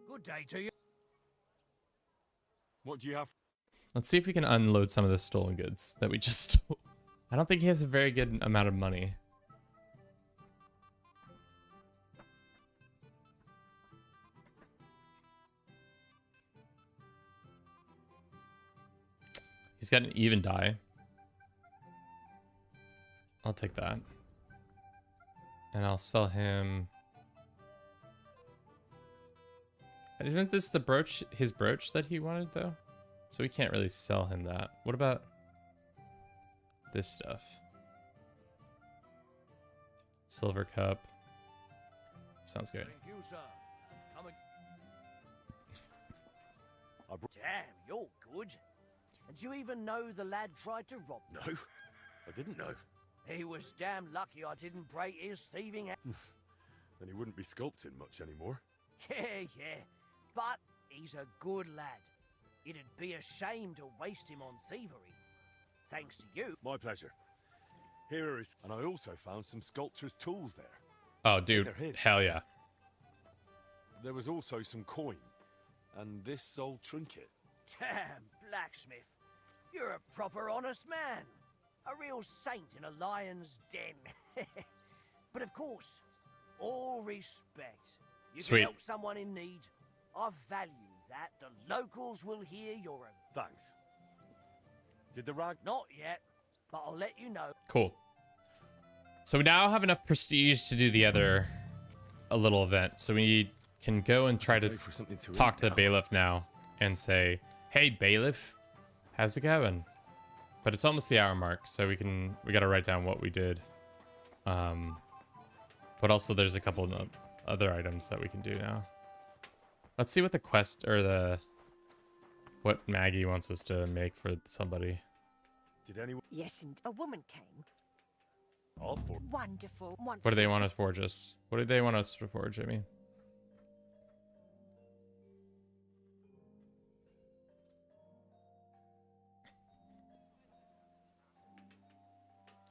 Good day to you. What do you have? Let's see if we can unload some of the stolen goods that we just stole. I don't think he has a very good amount of money. He's got an even die. I'll take that. And I'll sell him. Isn't this the brooch, his brooch that he wanted though? So we can't really sell him that. What about this stuff? Silver cup. Sounds good. Thank you, sir. Damn, you're good. And do you even know the lad tried to rob me? No, I didn't know. He was damn lucky I didn't break his thieving Then he wouldn't be sculpting much anymore. Yeah. But he's a good lad. It'd be a shame to waste him on thievery. Thanks to you. My pleasure. Here is, and I also found some sculptor's tools there. Oh, dude. They're his. Hell yeah. There was also some coin, and this old trinket. Damn, blacksmith. You're a proper honest man. A real saint in a lion's den. But of course, all respect. You Sweet. can help someone in need. I value that. The locals will hear you're a... Thanks. Did the rag? Not yet, but I'll let you know. Cool. So we now have enough prestige to do the other a little event. So we can go and try to Pay for something to talk eat to the now. bailiff now and say, hey, bailiff, how's it going? But it's almost the hour mark, so we got to write down what we did. But also there's a couple of other items that we can do now. Let's see what the quest or what Maggie wants us to make for somebody. Did anyone? Yes, and a woman came. All for. Wonderful. What do they want us to forge us? What do they want us to forge, Jimmy?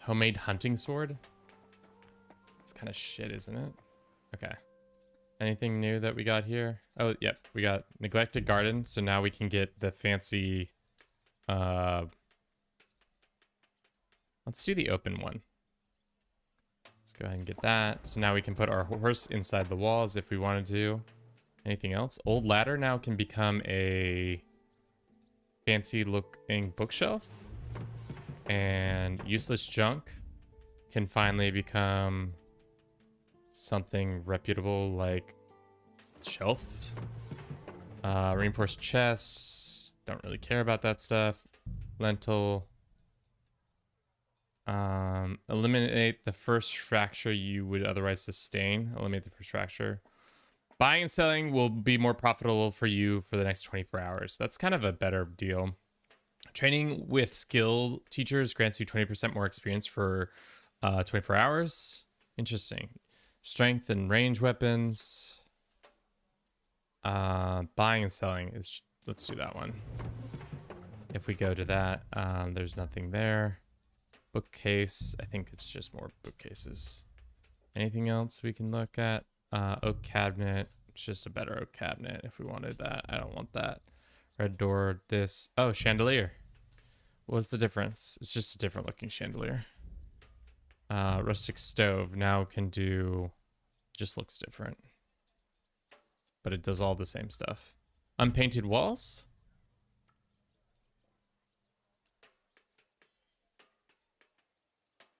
Homemade hunting sword? It's kind of shit, isn't it? Okay. Anything new that we got here? Oh, yep. We got neglected garden. So now we can get the fancy... Let's do the open one. Let's go ahead and get that. So now we can put our horse inside the walls if we wanted to. Anything else? Old ladder now can become a fancy looking bookshelf. And useless junk can finally become something reputable like shelf. Reinforced chests. Don't really care about that stuff. Lentil. Eliminate the first fracture you would otherwise sustain. Eliminate the first fracture. Buying and selling will be more profitable for you for the next 24 hours. That's kind of a better deal. Training with skill teachers grants you 20% more experience for 24 hours. Interesting. Strength and range weapons. Buying and selling is... Let's do that one. If we go to that, there's nothing there. Bookcase. I think it's just more bookcases. Anything else we can look at? Oak cabinet. It's just a better oak cabinet if we wanted that. I don't want that. Red door. This. Oh, chandelier. What's the difference? It's just a different looking chandelier. Rustic stove now can do... Just looks different. But it does all the same stuff. Unpainted walls?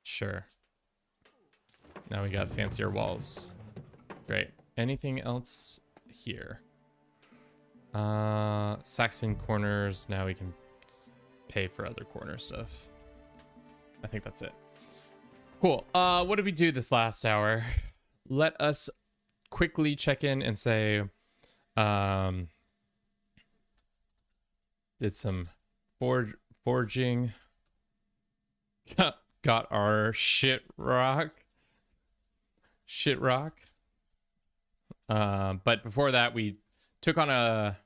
Sure. Now we got fancier walls. Great. Anything else here? Saxon corners. Now we can pay for other corner stuff. I think that's it. Cool. What did we do this last hour? Let us quickly check in and say, did some forging. Got our shit rock. But before that, we took on a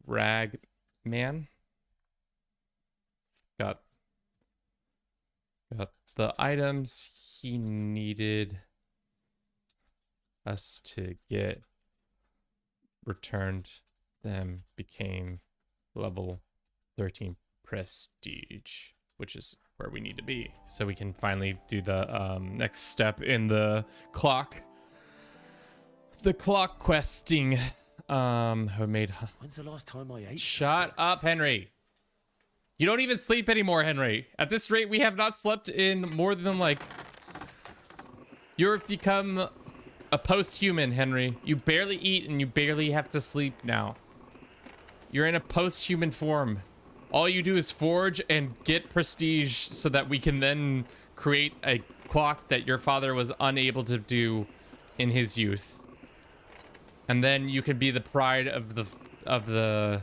rag man. Got the items he needed us to get returned. Them became level 13 prestige, which is where we need to be, so we can finally do the next step in the clock questing. Who made? When's the last time I ate? Shut up, Henry. You don't even sleep anymore, Henry. At this rate, we have not slept in more than like. You've become a post-human, Henry. You barely eat and you barely have to sleep now. You're in a post-human form. All you do is forge and get prestige so that we can then create a clock that your father was unable to do in his youth. And then you can be the pride of the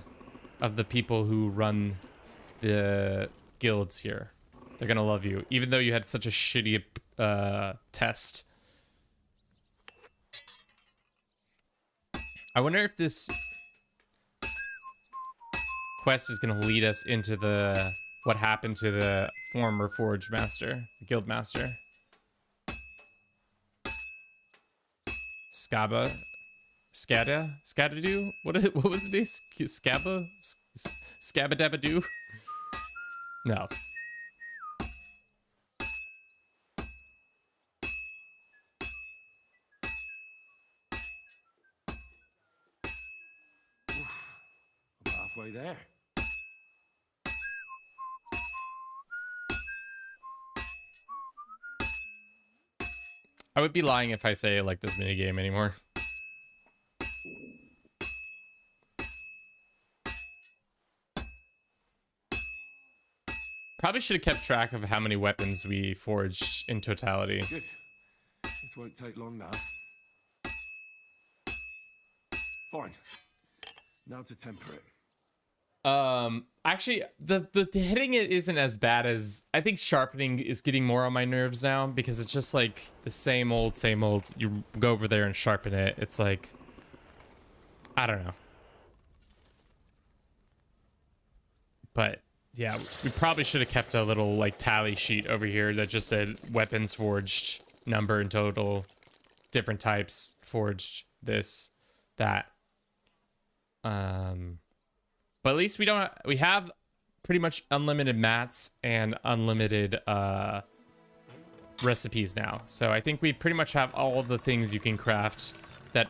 people who run the guilds here. They're gonna love you, even though you had such a shitty test. I wonder if this quest is going to lead us into what happened to the former forge master, the guild master. Scadadoo? What was his name? Scabadabadoo? No. I'm halfway there. I would be lying if I say I like this minigame anymore. Probably should have kept track of how many weapons we forged in totality. Good. This won't take long now. Fine. Now to temper it. Actually, the hitting it isn't as bad as I think. Sharpening is getting more on my nerves now because it's just like the same old. You go over there and sharpen it. It's like, I don't know. But yeah, we probably should have kept a little like tally sheet over here that just said weapons forged, number in total, different types forged, this, that. But at least we have pretty much unlimited mats and unlimited recipes now. So I think we pretty much have all of the things you can craft that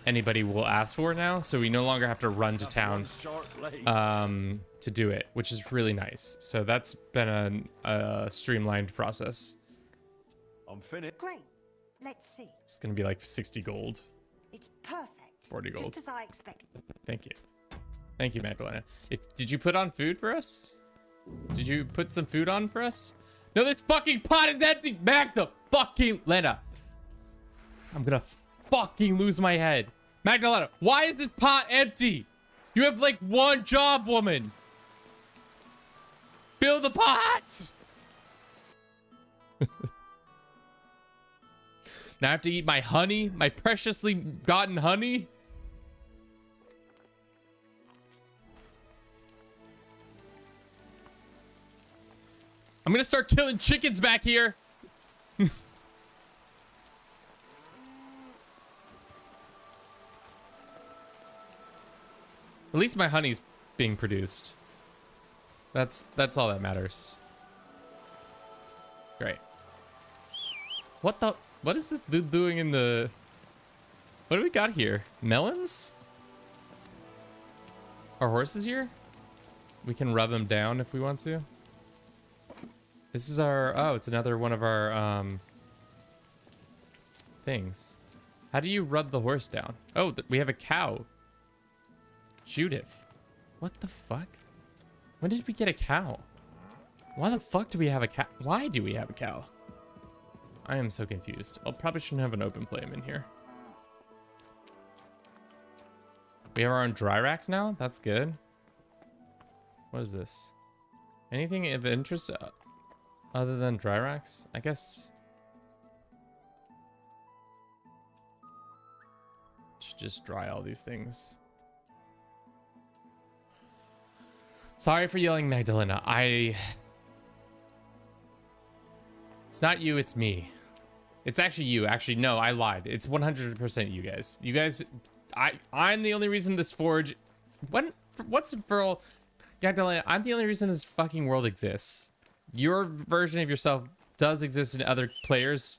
anybody will ask for now. So we no longer have to run to town to do it, which is really nice. So that's been a streamlined process. I'm finished. Great. Let's see. It's gonna be like 60 gold. It's perfect. 40 gold. Just as I expected. Thank you. Thank you, Magdalena. Did you put on food for us? Did you put some food on for us? No, this fucking pot is empty. Magda fucking Lena. I'm gonna fucking lose my head. Magdalena, why is this pot empty? You have like one job, woman. Fill the pot. Now I have to eat my honey, my preciously gotten honey. I'm gonna start killing chickens back here. At least my honey's being produced. That's all that matters. Great. What is this dude doing in the... What do we got here? Melons? Our horse is here? We can rub him down if we want to. This is our... Oh, it's another one of our things. How do you rub the horse down? Oh, we have a cow. Judith. What the fuck? When did we get a cow? Why the fuck do we have a cow? Why do we have a cow? I am so confused. I probably shouldn't have an open flame in here. We have our own dry racks now? That's good. What is this? Anything of interest other than dry racks? I guess... Should just dry all these things. Sorry for yelling, Magdalena. It's not you, it's me. It's actually you. Actually, no, I lied. It's 100% you guys. You guys... I'm the only reason this forge... What's for all... Magdalena, I'm the only reason this fucking world exists. Your version of yourself does exist in other players'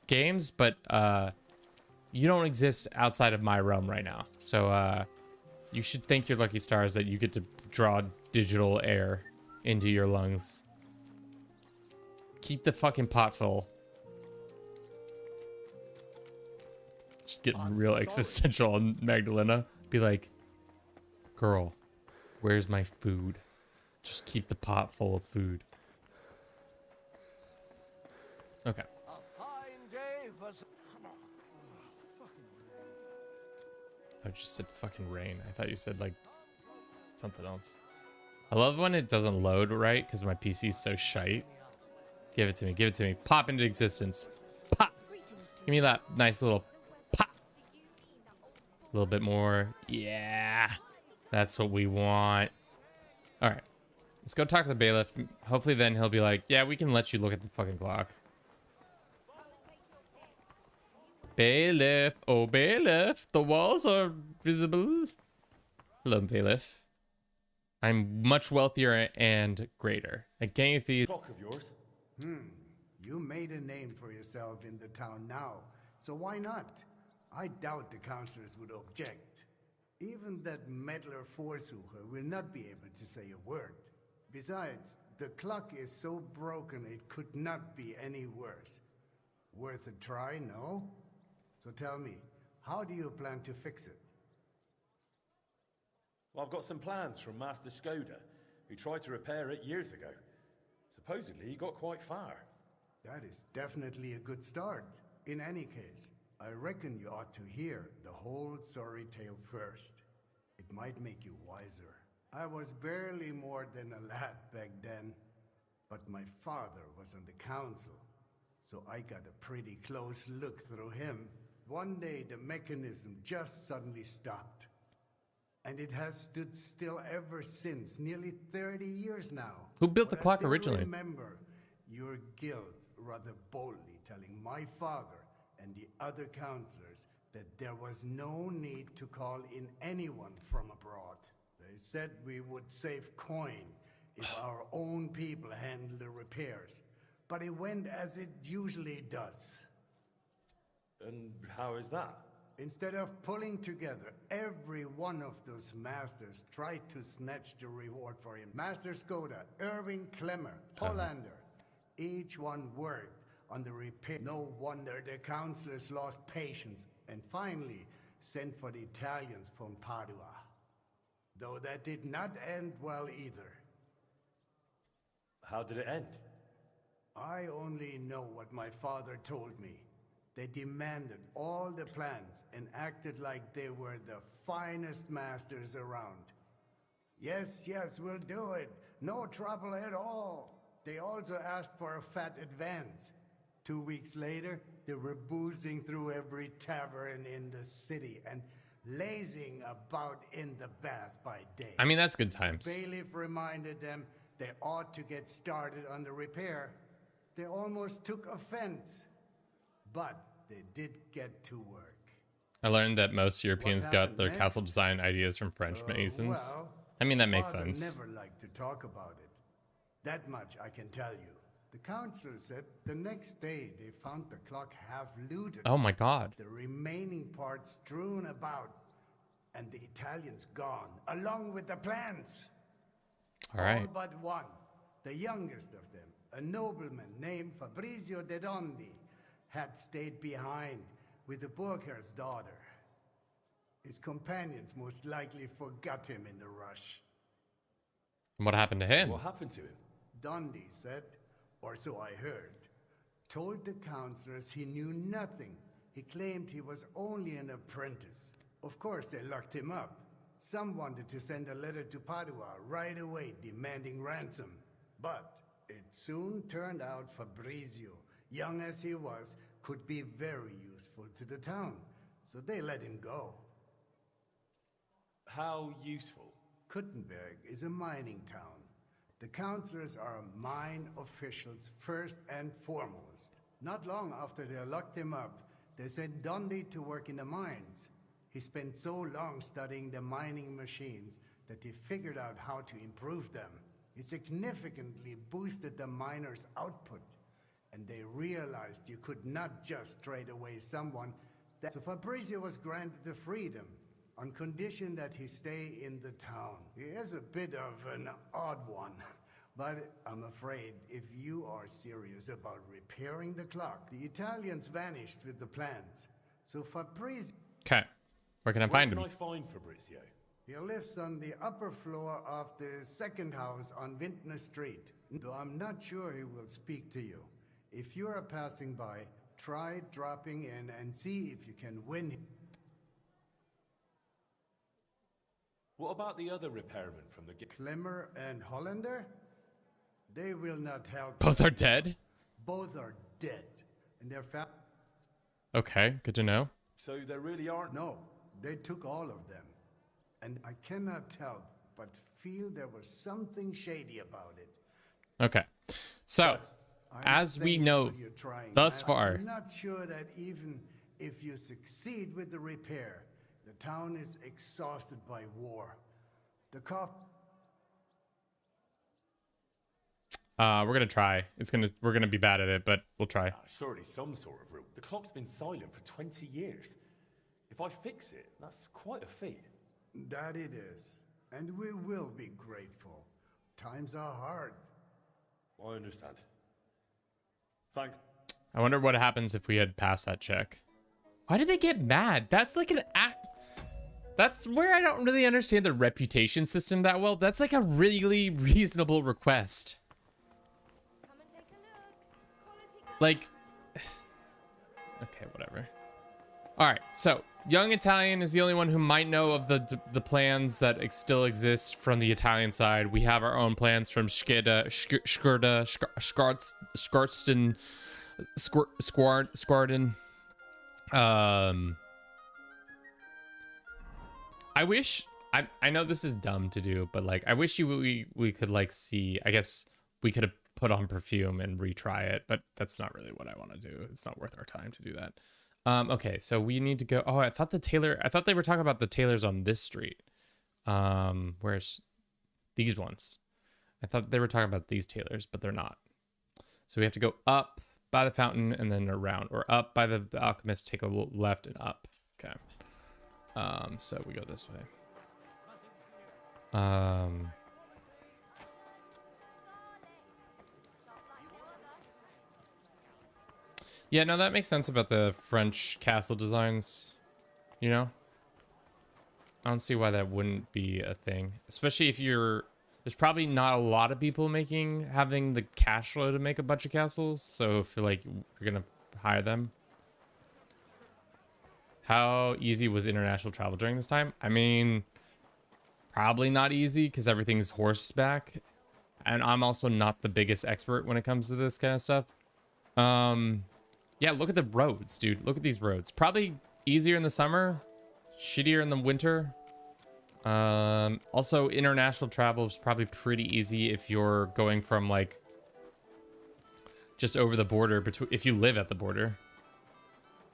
games, but you don't exist outside of my realm right now. So you should thank your lucky stars that you get to draw digital air into your lungs. Keep the fucking pot full. Just getting real existential on Magdalena. Be like, girl, where's my food? Just keep the pot full of food. Okay. A fine day for I just said fucking rain. I thought you said like something else. I love when it doesn't load right because my PC's so shite. Give it to me. Give it to me. Pop into existence. Pop. Give me that nice little pop. A little bit more. Yeah. That's what we want. All right. Let's go talk to the bailiff. Hopefully then he'll be like, yeah, we can let you look at the fucking clock. Bailiff. Oh, bailiff. The walls are visible. Hello, bailiff. I'm much wealthier and greater. A gang of thieves. Clock of yours. You made a name for yourself in the town now, so why not? I doubt the councillors would object. Even that meddler Vorsucher will not be able to say a word. Besides, the clock is so broken it could not be any worse. Worth a try, no? So tell me, how do you plan to fix it? Well, I've got some plans from Master Skoda, who tried to repair it years ago. Supposedly, he got quite far. That is definitely a good start. In any case, I reckon you ought to hear the whole sorry tale first. It might make you wiser. I was barely more than a lad back then, but my father was on the council, so I got a pretty close look through him. One day the mechanism just suddenly stopped. And it has stood still ever since, nearly 30 years now. Who built the But clock I still originally? remember your guild rather boldly telling my father and the other councillors that there was no need to call in anyone from abroad. They said we would save coin if our own people handled the repairs. But it went as it usually does. And how is that? Instead of pulling together, every one of those masters tried to snatch the reward for him. Master Skoda, Erwin Klemmer, Hollander, each one worked on the repair. No wonder the councillors lost patience and finally sent for the Italians from Padua. Though that did not end well either. How did it end? I only know what my father told me. They demanded all the plans and acted like they were the finest masters around. Yes, we'll do it. No trouble at all. They also asked for a fat advance. 2 weeks later, they were boozing through every tavern in the city and lazing about in the bath by day. I mean, that's good times. Bailiff reminded them they ought to get started on the repair. They almost took offense. But they did get to work. I learned that most Europeans got their castle design ideas from French masons. Well, I mean, that makes Father sense. never liked to talk about it. That much I can tell you. The councillor said the next day they found the clock half looted. Oh my god. The remaining parts strewn about, and the Italians gone, along with the plans. All right. All but one. The youngest of them, a nobleman named Fabrizio de Dondi, had stayed behind with the Burkhar's daughter. His companions most likely forgot him in the rush. And what happened to him? What happened to him? Dondi said, or so I heard, told the counselors he knew nothing. He claimed he was only an apprentice. Of course, they locked him up. Some wanted to send a letter to Padua right away demanding ransom. But it soon turned out Fabrizio, young as he was, could be very useful to the town. So they let him go. How useful? Kuttenberg is a mining town. The counselors are mine officials first and foremost. Not long after they locked him up, they sent Dondi to work in the mines. He spent so long studying the mining machines that he figured out how to improve them. He significantly boosted the miners' output, and they realized you could not just trade away someone. So Fabrizio was granted the freedom, on condition that he stay in the town. He is a bit of an odd one, but I'm afraid if you are serious about repairing the clock, the Italians vanished with the plans. So Fabrizio... Okay. Where can I find him? Where can I find Fabrizio? He lives on the upper floor of the second house on Vintner Street, though I'm not sure he will speak to you. If you are passing by, try dropping in and see if you can win him. What about the other repairmen from the... Klemmer and Hollander? They will not help. Both are dead? Both are dead. And their Okay, good to know. So there really aren't... No, they took all of them. And I cannot help but feel there was something shady about it. Okay. So, as we know thus far... I'm not sure that even if you succeed with the repair, the town is exhausted by war. The we're gonna try. We're gonna be bad at it, but we'll try. Surely some sort of rule. The clock's been silent for 20 years. If I fix it, that's quite a feat. That it is. And we will be grateful. Times are hard. I understand. Thanks. I wonder what happens if we had passed that check. Why did they get mad? That's like an act. That's where I don't really understand the reputation system that well. That's like a really reasonable request. Come and take a look. Quality Like, okay, whatever. All right, so young Italian is the only one who might know of the plans that still exist from the Italian side. We have our own plans from Skarden, Squarden. I wish I know this is dumb to do, but like I wish we could like see. I guess we could have put on perfume and retry it, but that's not really what I want to do. It's not worth our time to do that. Okay, so we need to go. Oh, I thought they were talking about the tailors on this street. Where's these ones? I thought they were talking about these tailors, but they're not. So we have to go up by the fountain and then around, or up by the alchemist, take a left and up. Okay. So we go this way. Yeah, no, that makes sense about the French castle designs, you know? I don't see why that wouldn't be a thing, especially if there's probably not a lot of people having the cash flow to make a bunch of castles. So if you're gonna hire them. How easy was international travel during this time? I mean, probably not easy because everything's horseback. And I'm also not the biggest expert when it comes to this kind of stuff. Yeah, look at the roads, dude. Look at these roads. Probably easier in the summer, shittier in the winter. Also, international travel is probably pretty easy if you're going from like just over the border if you live at the border.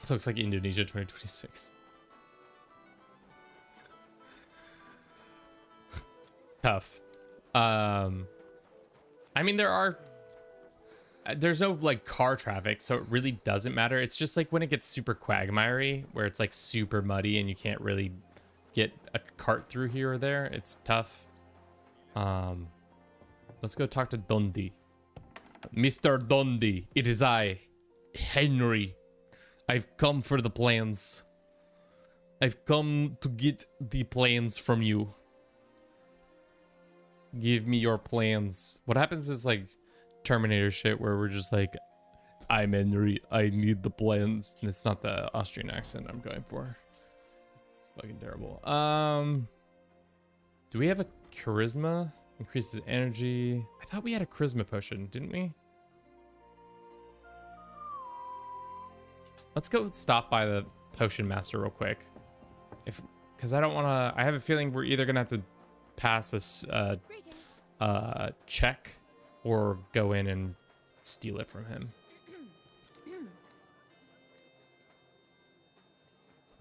It looks like Indonesia 2026. Tough. I mean, there's no like car traffic, so it really doesn't matter. It's just like when it gets super quagmiry, where it's like super muddy and you can't really get a cart through here or there. It's tough. Let's go talk to Dundee. Mr. Dundee, it is I, Henry. I've come for the plans. I've come to get the plans from you. Give me your plans. What happens is like Terminator shit where we're just like, I'm Henry, I need the plans. And it's not the Austrian accent I'm going for. It's fucking terrible. Do we have a charisma? Increases energy. I thought we had a charisma potion, didn't we? Let's go stop by the potion master real quick. Because I don't want to... I have a feeling we're either going to have to pass this check or go in and steal it from him.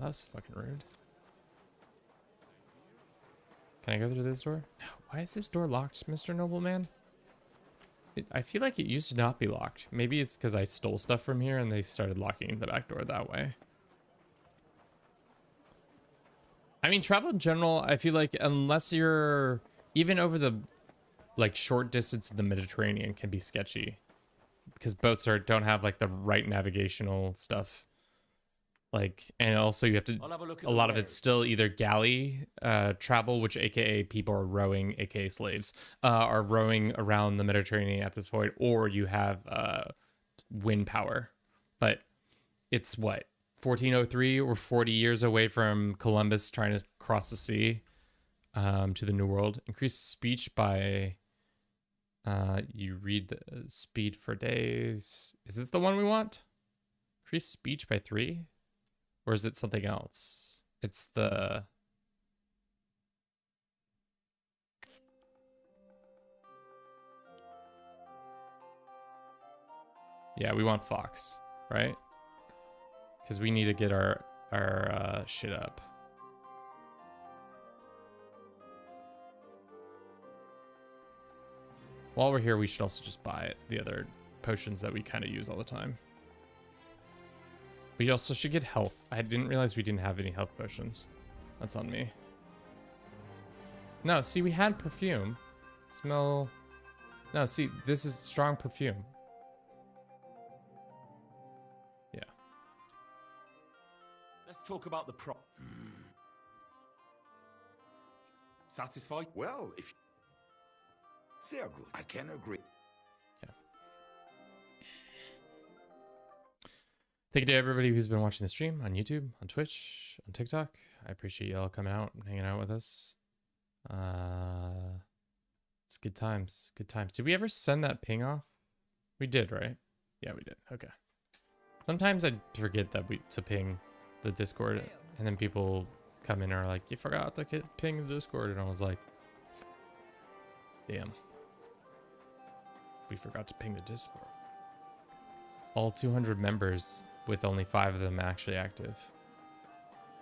That was fucking rude. Can I go through this door? No. Why is this door locked, Mr. Nobleman? I feel like it used to not be locked. Maybe it's because I stole stuff from here and they started locking the back door that way. I mean, travel in general, I feel like unless you're even over the like short distance in the Mediterranean can be sketchy because boats don't have like the right navigational stuff. Like, and also you have to, a lot of it's still either galley travel, which aka people are rowing, aka slaves, are rowing around the Mediterranean at this point, or you have wind power. But it's what, 1403 or 40 years away from Columbus trying to cross the sea to the New World. Increase speech by, you read the speed for days. Is this the one we want? Increase speech by 3? Or is it something else? It's the... Yeah, we want Fox, right? Because we need to get our shit up. While we're here, we should also just buy the other potions that we kind of use all the time. We also should get health. I didn't realize we didn't have any health potions. That's on me. No, see, we had perfume. Smell... No, see, this is strong perfume. Yeah. Let's talk about the Satisfied? Well, if... Sehr good. I can agree. Thank you to everybody who's been watching the stream on YouTube, on Twitch, on TikTok. I appreciate y'all coming out and hanging out with us. It's good times. Good times. Did we ever send that ping off? We did, right? Yeah, we did. Okay. Sometimes I forget that to ping the Discord, and then people come in and are like, you forgot to ping the Discord. And I was like, damn. We forgot to ping the Discord. All 200 members with only 5 of them actually active.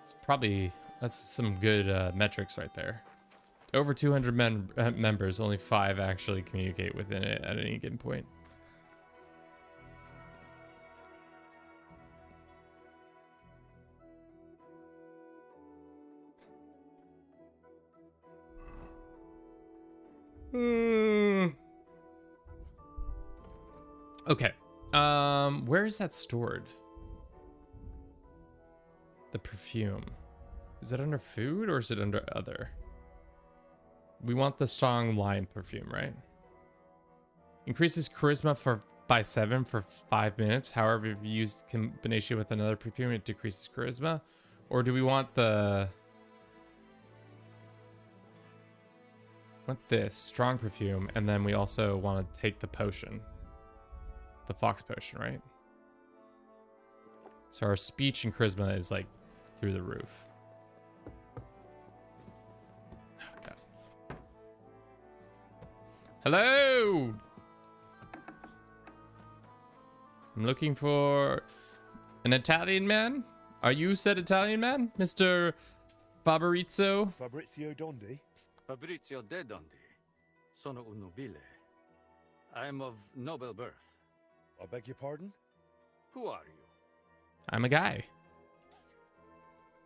It's probably, that's some good metrics right there. Over 200 members, only 5 actually communicate within it at any given point. Okay. Where is that stored? The perfume. Is it under food or is it under other? We want the strong lime perfume, right? Increases charisma by 7 for 5 minutes. However, if you use combination with another perfume, it decreases charisma. Or do we want this strong perfume, and then we also want to take the potion. The fox potion, right? So our speech and charisma is like through the roof. Oh, God. Hello! I'm looking for an Italian man. Are you said Italian man? Mr. Fabrizio? Fabrizio Dondi? Fabrizio de Dondi. Sono un nobile. I am of noble birth. I beg your pardon? Who are you? I'm a guy.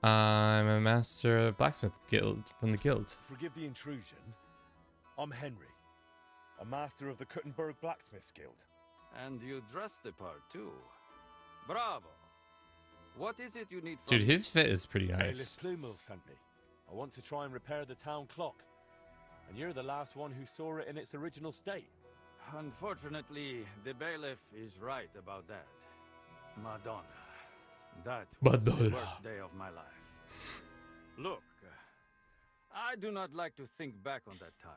I'm a master blacksmith guild from the guild. Forgive the intrusion. I'm Henry. A master of the Kuttenberg Blacksmiths Guild. And you dress the part too. Bravo. What is it you need from Dude, me? his fit is pretty nice. Bailiff Plumel sent me. I want to try and repair the town clock. And you're the last one who saw it in its original state. Unfortunately, the bailiff is right about that. Madonna. That was the Madonna. worst day of my life. Look, I do not like to think back on that time.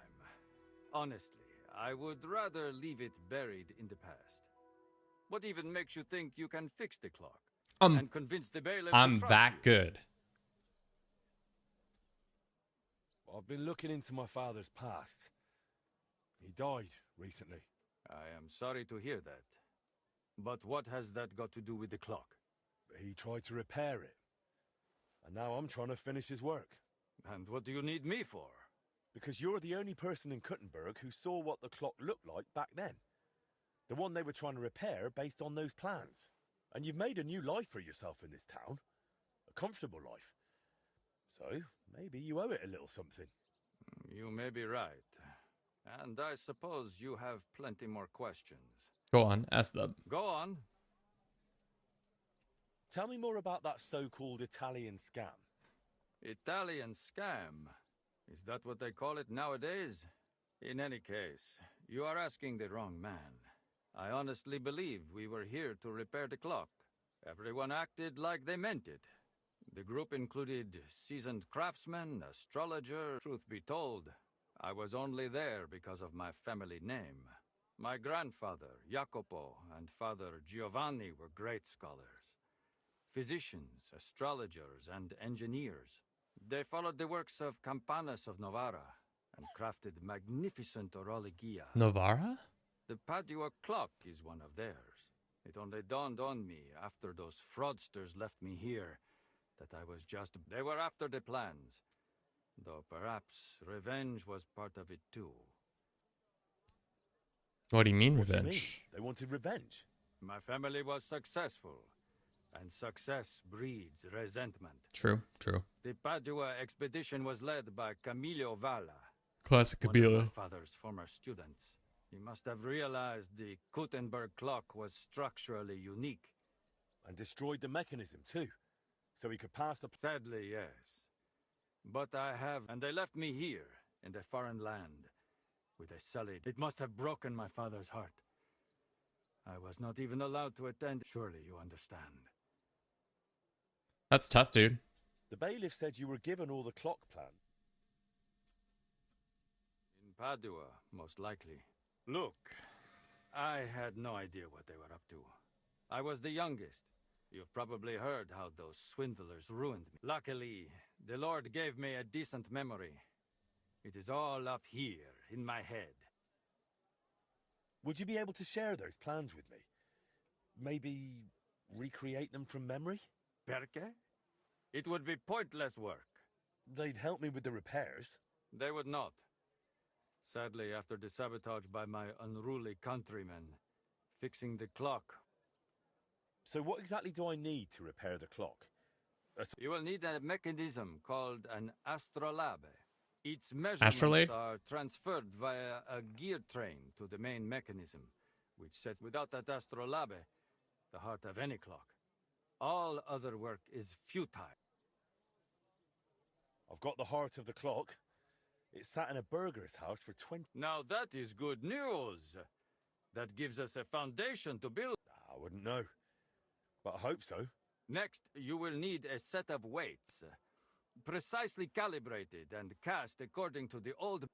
Honestly, I would rather leave it buried in the past. What even makes you think you can fix the clock? And convince the bailiff to I'm trust that you? good. I've been looking into my father's past. He died recently. I am sorry to hear that. But what has that got to do with the clock? He tried to repair it. And now I'm trying to finish his work. And what do you need me for? Because you're the only person in Kuttenberg who saw what the clock looked like back then. The one they were trying to repair based on those plans. And you've made a new life for yourself in this town. A comfortable life. So, maybe you owe it a little something. You may be right. And I suppose you have plenty more questions. Go on, ask them. Go on. Tell me more about that so-called Italian scam. Italian scam? Is that what they call it nowadays? In any case, you are asking the wrong man. I honestly believe we were here to repair the clock. Everyone acted like they meant it. The group included seasoned craftsmen, astrologer. Truth be told, I was only there because of my family name. My grandfather, Jacopo, and father Giovanni were great scholars. Physicians, astrologers, and engineers. They followed the works of Campanus of Novara and crafted magnificent orologia. Novara? The Padua clock is one of theirs. It only dawned on me after those fraudsters left me here that I was just... They were after the plans. Though perhaps revenge was part of it too. What do you mean, What do you revenge? mean? They wanted revenge. My family was successful, and success breeds resentment. True, true. The Padua expedition was led by Camillo Valla, Classic one of my Kabila. father's former students. He must have realized the Kuttenberg clock was structurally unique. And destroyed the mechanism too. So he could pass the... Sadly, yes. But I have... And they left me here, in a foreign land, with a sullied... It must have broken my father's heart. I was not even allowed to attend. Surely you understand. That's tough, dude. The bailiff said you were given all the clock plan. In Padua, most likely. Look, I had no idea what they were up to. I was the youngest. You've probably heard how those swindlers ruined me. Luckily, the Lord gave me a decent memory. It is all up here, in my head. Would you be able to share those plans with me? Maybe recreate them from memory? Perché? It would be pointless work. They'd help me with the repairs. They would not. Sadly, after the sabotage by my unruly countrymen, fixing the clock... So what exactly do I need to repair the clock? You will need a mechanism called an astrolabe. Its Astrolabe? measurements are transferred via a gear train to the main mechanism, which sets without that astrolabe, the heart of any clock. All other work is futile. I've got the heart of the clock. It sat in a burger's house for 20... Now that is good news. That gives us a foundation to build. I wouldn't know. But I hope so. Next, you will need a set of weights, precisely calibrated and cast according to the old...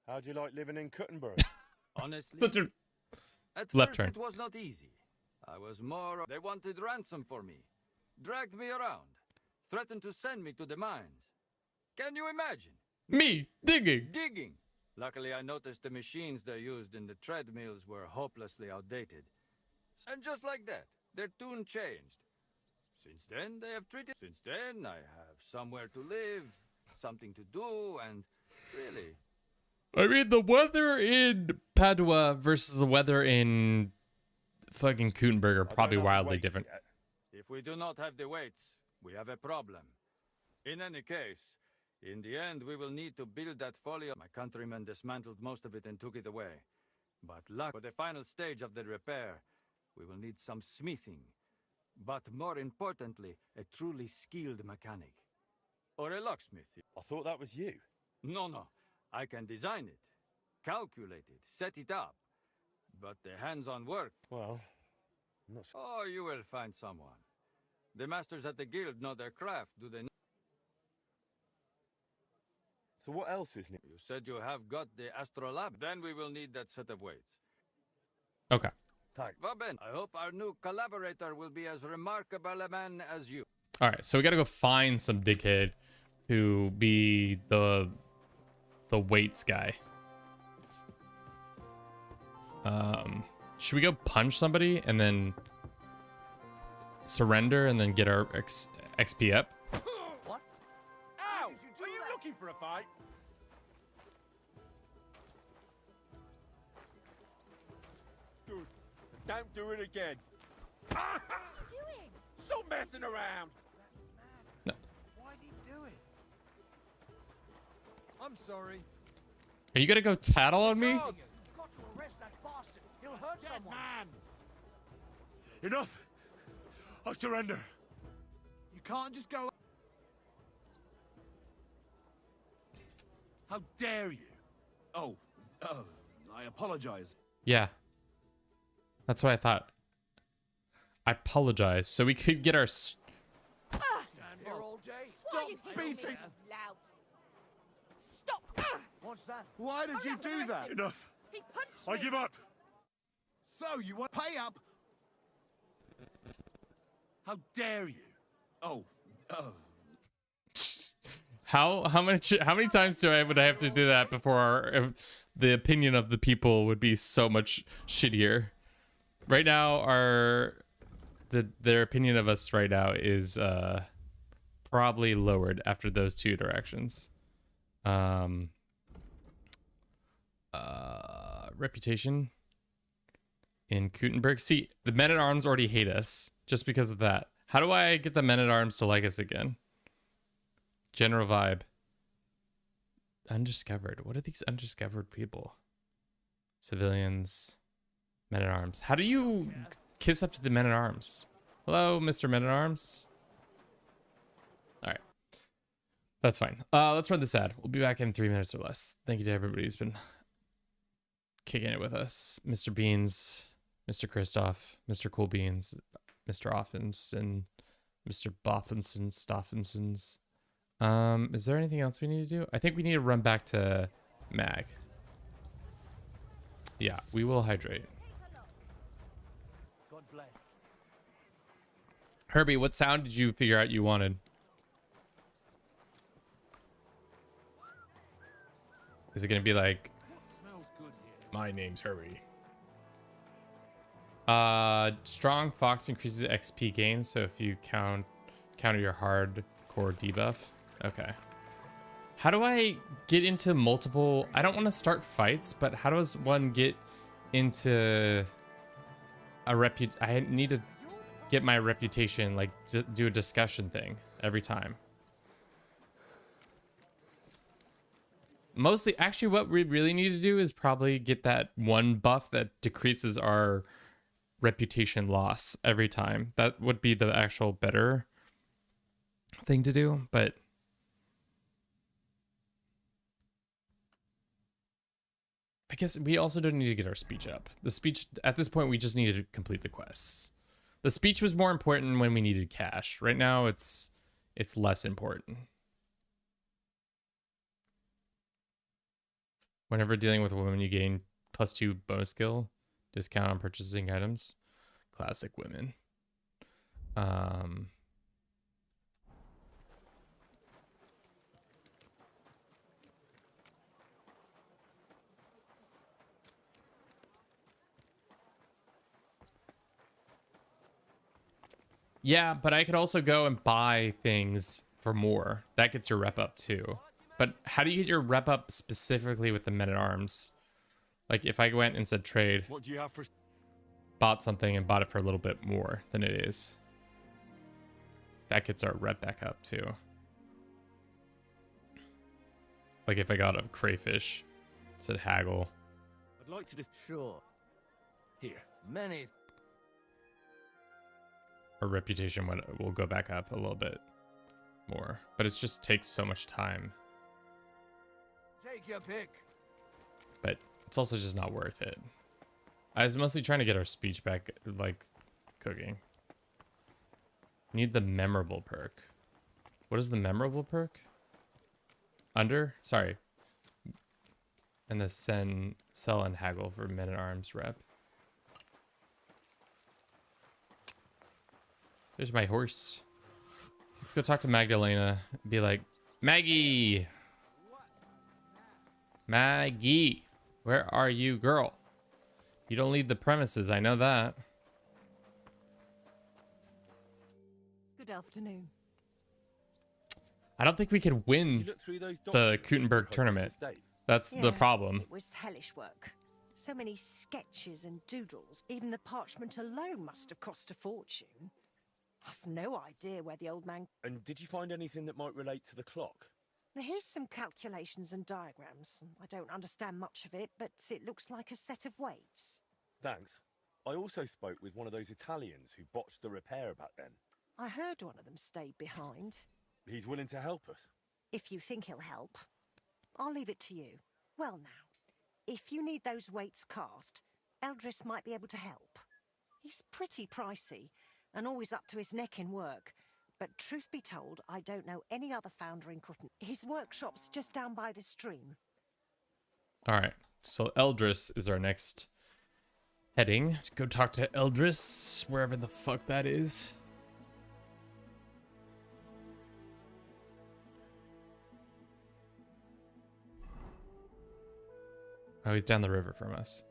How'd you like living in Kuttenberg? Honestly, Such a at left first turn. it was not easy. I was more... They wanted ransom for me, dragged me around, threatened to send me to the mines. Can you imagine? Me digging. Digging! Luckily, I noticed the machines they used in the treadmills were hopelessly outdated. And just like that, their tune changed. Since then, they have treated... Since then, I have somewhere to live, something to do, and really... I mean, the weather in Padua versus the weather in fucking Kuttenberg are probably wildly different. If we do not have the weights, we have a problem. In any case, In the end, we will need to build that folio. My countrymen dismantled most of it and took it away. But luck for the final stage of the repair, we will need some smithing. But more importantly, a truly skilled mechanic. Or a locksmith. I thought that was you. No, no. I can design it, calculate it, set it up. But the hands-on work... Well, I'm not sure. Oh, you will find someone. The masters at the guild know their craft, do they not? So what else is new? You said you have got the astrolabe. Then we will need that set of weights. Okay. Thanks. Vaben, I hope our new collaborator will be as remarkable a man as you. All right, so we gotta go find some dickhead to be the weights guy. Should we go punch somebody and then surrender and then get our XP up? What? Ow! Are you looking for a fight? Good. Don't do it again. What are you doing? Stop messing around. No. Why'd he do it? I'm sorry. Are you gonna go tattle on me? Got to arrest that bastard. He'll hurt someone. Man. Enough. I surrender. You can't just go. How dare you? Oh, I apologize. Yeah. That's what I thought. I apologize. So we could get our... Stand here all day. Stop beating. Loud. Stop. What's that? Why did you do that? Enough. He punched I me. give up. So you want pay up? How dare you? Oh. How many times would I have to do that before the opinion of the people would be so much shittier? Right now, their opinion of us right now is probably lowered after those two interactions. Reputation in Kuttenberg. See, the men-at-arms already hate us just because of that. How do I get the men-at-arms to like us again? General vibe. Undiscovered. What are these undiscovered people? Civilians. Men-at-arms. How do you kiss up to the men-at-arms? Hello, Mr. Men-at-arms. Alright. That's fine. Let's run this ad. We'll be back in 3 minutes or less. Thank you to everybody who's been kicking it with us. Mr. Beans, Mr. Christoph, Mr. Cool Beans, Mr. Offenson, Mr. Boffinson, Stoffinsons. Is there anything else we need to do? I think we need to run back to Mag. Yeah, we will hydrate. God bless. Herbie, what sound did you figure out you wanted? Is it gonna be like, my name's Herbie? Strong Fox increases XP gains, so if you counter your hardcore debuff. Okay. How do I get into multiple... I don't want to start fights, but how does one get into a I need to get my reputation, like do a discussion thing every time. Mostly, actually, what we really need to do is probably get that one buff that decreases our reputation loss every time. That would be the actual better thing to do, but I guess we also don't need to get our speech up. The speech, at this point, we just needed to complete the quests. The speech was more important when we needed cash. Right now, it's less important. Whenever dealing with a woman, you gain +2 bonus skill, discount on purchasing items. Classic women. Yeah, but I could also go and buy things for more. That gets your rep up too. But how do you get your rep up specifically with the men-at-arms? Like if I went and said trade, What do you have for... bought something and bought it for a little bit more than it is. That gets our rep back up too. Like if I got a crayfish, it said haggle. I'd like to just... Sure. Here. Many. Our reputation will go back up a little bit more, but it just takes so much time. Take your pick. But it's also just not worth it. I was mostly trying to get our speech back, like cooking. Need the memorable perk. What is the memorable perk? Under? Sorry. And the sell and haggle for men at arms rep. There's my horse. Let's go talk to Magdalena. Be like, Maggie! Maggie! Where are you, girl? You don't leave the premises, I know that. Good afternoon. I don't think we could win the Kuttenberg tournament. That's the problem. It was hellish work. So many sketches and doodles. Even the parchment alone must have cost a fortune. I've no idea where the old man... And did you find anything that might relate to the clock? Here's some calculations and diagrams. I don't understand much of it, but it looks like a set of weights. Thanks. I also spoke with one of those Italians who botched the repair back then. I heard one of them stayed behind. He's willing to help us. If you think he'll help, I'll leave it to you. Well now, if you need those weights cast, Eldris might be able to help. He's pretty pricey, and always up to his neck in work. But truth be told, I don't know any other founder in Kuttenberg. His workshop's just down by the stream. Alright, so Eldris is our next heading. To go talk to Eldris, wherever the fuck that is. Oh, he's down the river from us.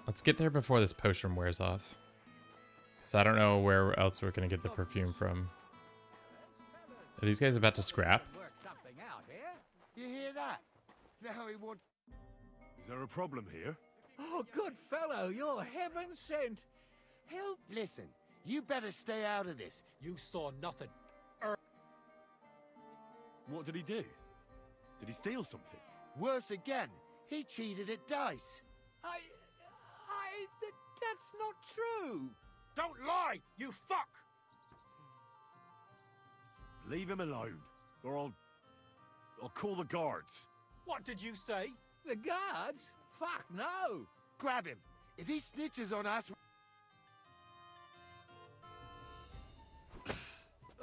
Let's get there before this potion wears off. Because I don't know where else we're going to get the perfume from. Are these guys about to scrap? You hear that? Now he wants... Is there a problem here? Oh, good fellow, you're heaven sent. Help. Listen, you better stay out of this. You saw nothing. What did he do? Did he steal something? Worse again, he cheated at dice. That's not true. Don't lie, you fuck! Leave him alone, or I'll call the guards. What did you say? The guards? Fuck no! Grab him. If he snitches on us...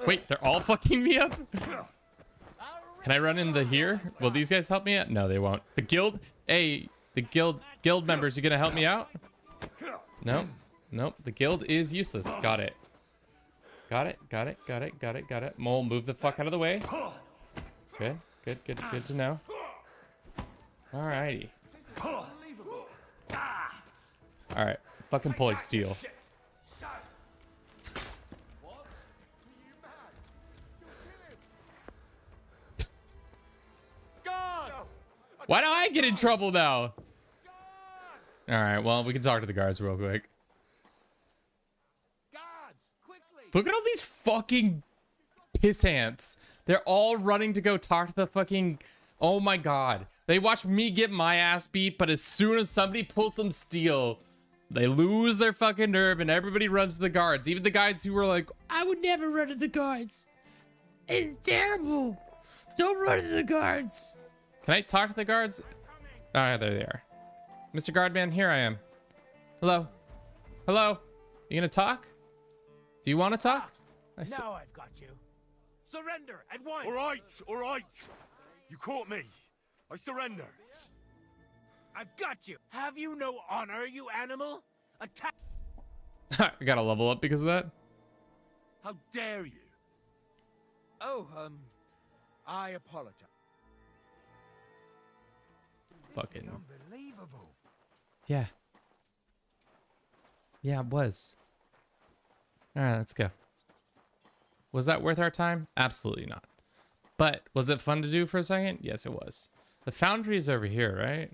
Wait, they're all fucking me up? Can I run in the here? Will these guys help me out? No, they won't. The guild? Hey, the guild members, you gonna help me out? No. Nope. The guild is useless. Got it. Got it. Got it. Got it. Got it. Got it. Mole, move the fuck out of the way. Good. Good. Good. Good to know. Alrighty. Alright. Fucking pull like steel. Why do I get in trouble now? Alright, well, we can talk to the guards real quick. Look at all these fucking piss ants. They're all running to go talk to the fucking... Oh my god. They watch me get my ass beat, but as soon as somebody pulls some steel, they lose their fucking nerve and everybody runs to the guards. Even the guys who were like, I would never run to the guards. It's terrible. Don't run to the guards. Can I talk to the guards? Ah, there they are. Mr. Guardman, here I am. Hello. Hello. You gonna talk? Do you want to talk? Now I've got you. Surrender at once. All right. You caught me. I surrender. I've got you. Have you no honor, you animal? Attack. I gotta level up because of that. How dare you? Oh, I apologize. Fucking. Unbelievable. Yeah. Yeah, it was. All right, let's go. Was that worth our time? Absolutely not. But was it fun to do for a second? Yes, it was. The foundry is over here, right?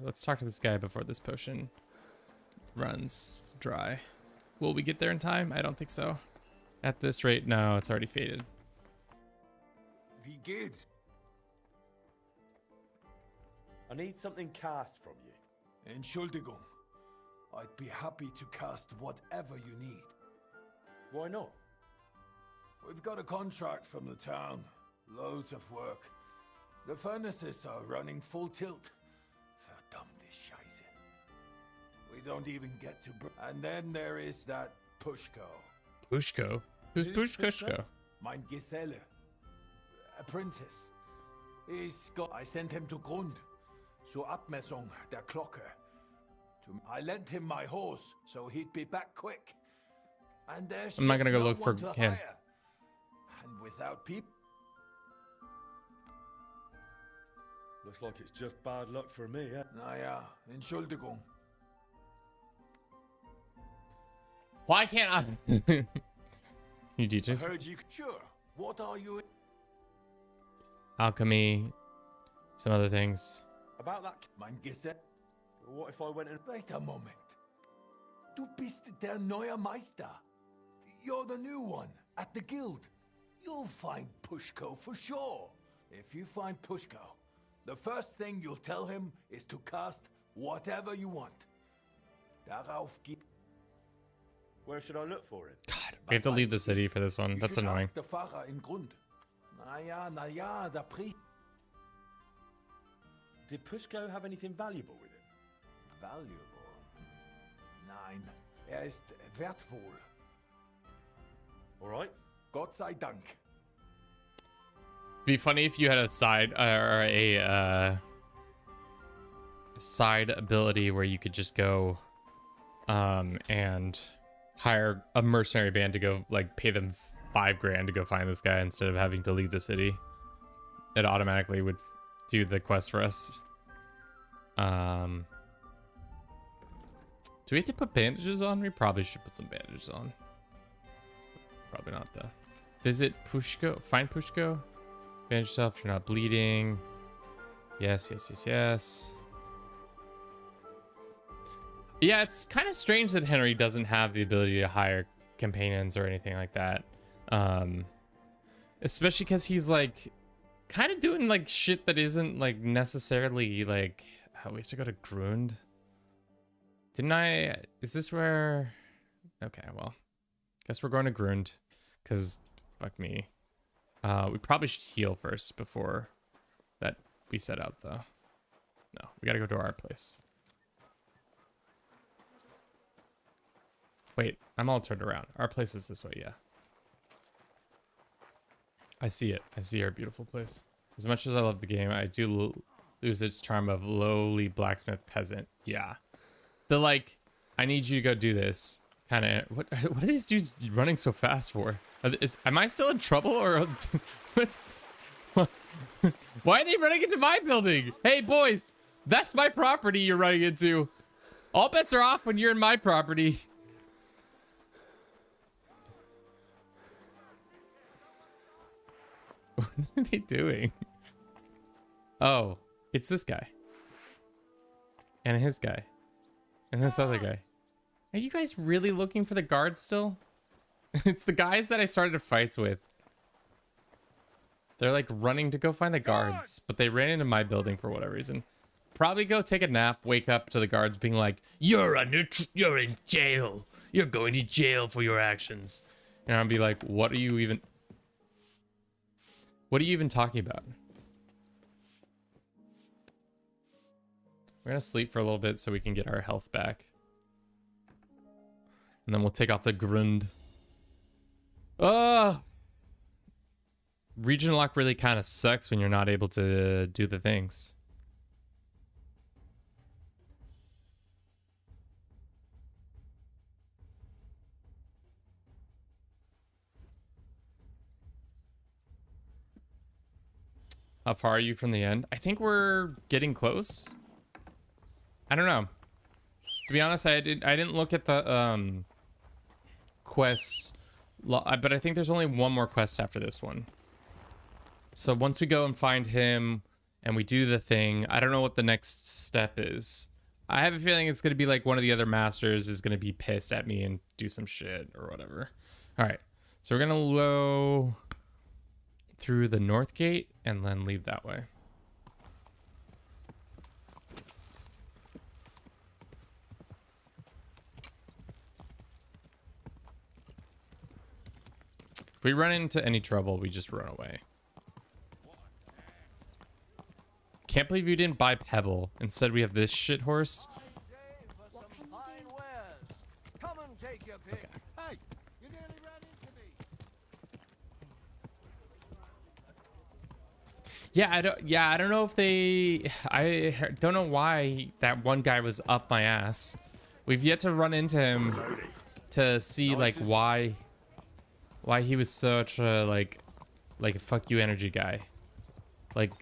Let's talk to this guy before this potion runs dry. Will we get there in time? I don't think so. At this rate, no, it's already faded. Wie geht's? I need something cast from you. Entschuldigung. I'd be happy to cast whatever you need. Why not? We've got a contract from the town. Loads of work. The furnaces are running full tilt. Verdammte Scheiße. We don't even get to... And then there is that Pushko. Pushko? Who's Pushko? Mein Geselle. Apprentice. I sent him to Grund. Zur Abmessung der Glocke. I lent him my horse, so he'd be back quick. And there's I'm not gonna go look for him. Hire. And without people... Looks like it's just bad luck for me, eh? Naja, Entschuldigung. Why can't I? You teach us? I heard you... Sure. What are you... Alchemy. Some other things. About that... Mein Geselle... What if I went and... Wait a moment. Du bist der neue Meister. You're the new one at the guild. You'll find Pushko for sure. If you find Pushko, the first thing you'll tell him is to cast whatever you want. Darauf gibt... Where should I look for it? God, we have to leave the city for this one. That's annoying. The Pfarrer in Grund. Naja, der Priester. Did Pushko have anything valuable with it? Valuable? Nein, ist wertvoll. All right. Gott sei Dank. Be funny if you had a side or a side ability where you could just go and hire a mercenary band to go like pay them $5,000 to go find this guy instead of having to leave the city. It automatically would do the quest for us. Do we have to put bandages on? We probably should put some bandages on. Probably not though. Visit Pushko. Find Pushko. Bandage yourself if you're not bleeding. Yes, yes, yes, yes. Yeah, it's kind of strange that Henry doesn't have the ability to hire companions or anything like that. Especially because he's like kind of doing like shit that isn't like necessarily like... Oh, we have to go to Grund. Didn't I... Is this where... Okay, well. Guess we're going to Grund. Because, fuck me. We probably should heal first before that we set out, though. No, we gotta go to our place. Wait, I'm all turned around. Our place is this way, yeah. I see it. I see our beautiful place. As much as I love the game, I do lose its charm of lowly blacksmith peasant. Yeah. The like, I need you to go do this. Kind of, what are these dudes running so fast for? Am I still in trouble or why are they running into my building? Hey boys, that's my property you're running into. All bets are off when you're in my property. What are they doing? Oh, it's this guy. And his guy. And this other guy. Are you guys really looking for the guards still? It's the guys that I started fights with. They're like running to go find the guards, but they ran into my building for whatever reason. Probably go take a nap, wake up to the guards being like, you're in jail. You're going to jail for your actions. And I'll be like, what are you even talking about? We're gonna sleep for a little bit so we can get our health back. And then we'll take off the Grund. Region lock really kind of sucks when you're not able to do the things. How far are you from the end? I think we're getting close. I don't know. To be honest, I didn't look at the quests, but I think there's only one more quest after this one. So once we go and find him and we do the thing, I don't know what the next step is. I have a feeling it's going to be like one of the other masters is going to be pissed at me and do some shit or whatever. All right. So we're going to go through the north gate and then leave that way. If we run into any trouble, we just run away. Can't believe you didn't buy Pebble. Instead, we have this shit horse. Okay. Hey, you nearly ran into me. Yeah, I don't know if they. I don't know why that one guy was up my ass. We've yet to run into him to see like why he was such a like a fuck you energy guy. Like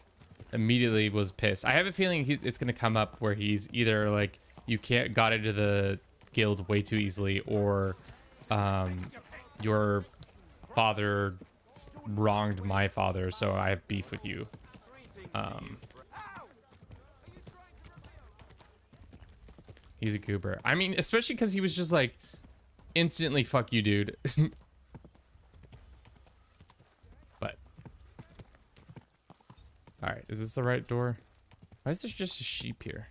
immediately was pissed. I have a feeling it's gonna come up where he's either like you got into the guild way too easily, or your father wronged my father, so I have beef with you. He's a goober. I mean, especially because he was just like instantly fuck you, dude. But all right, is this the right door? Why is there just a sheep here?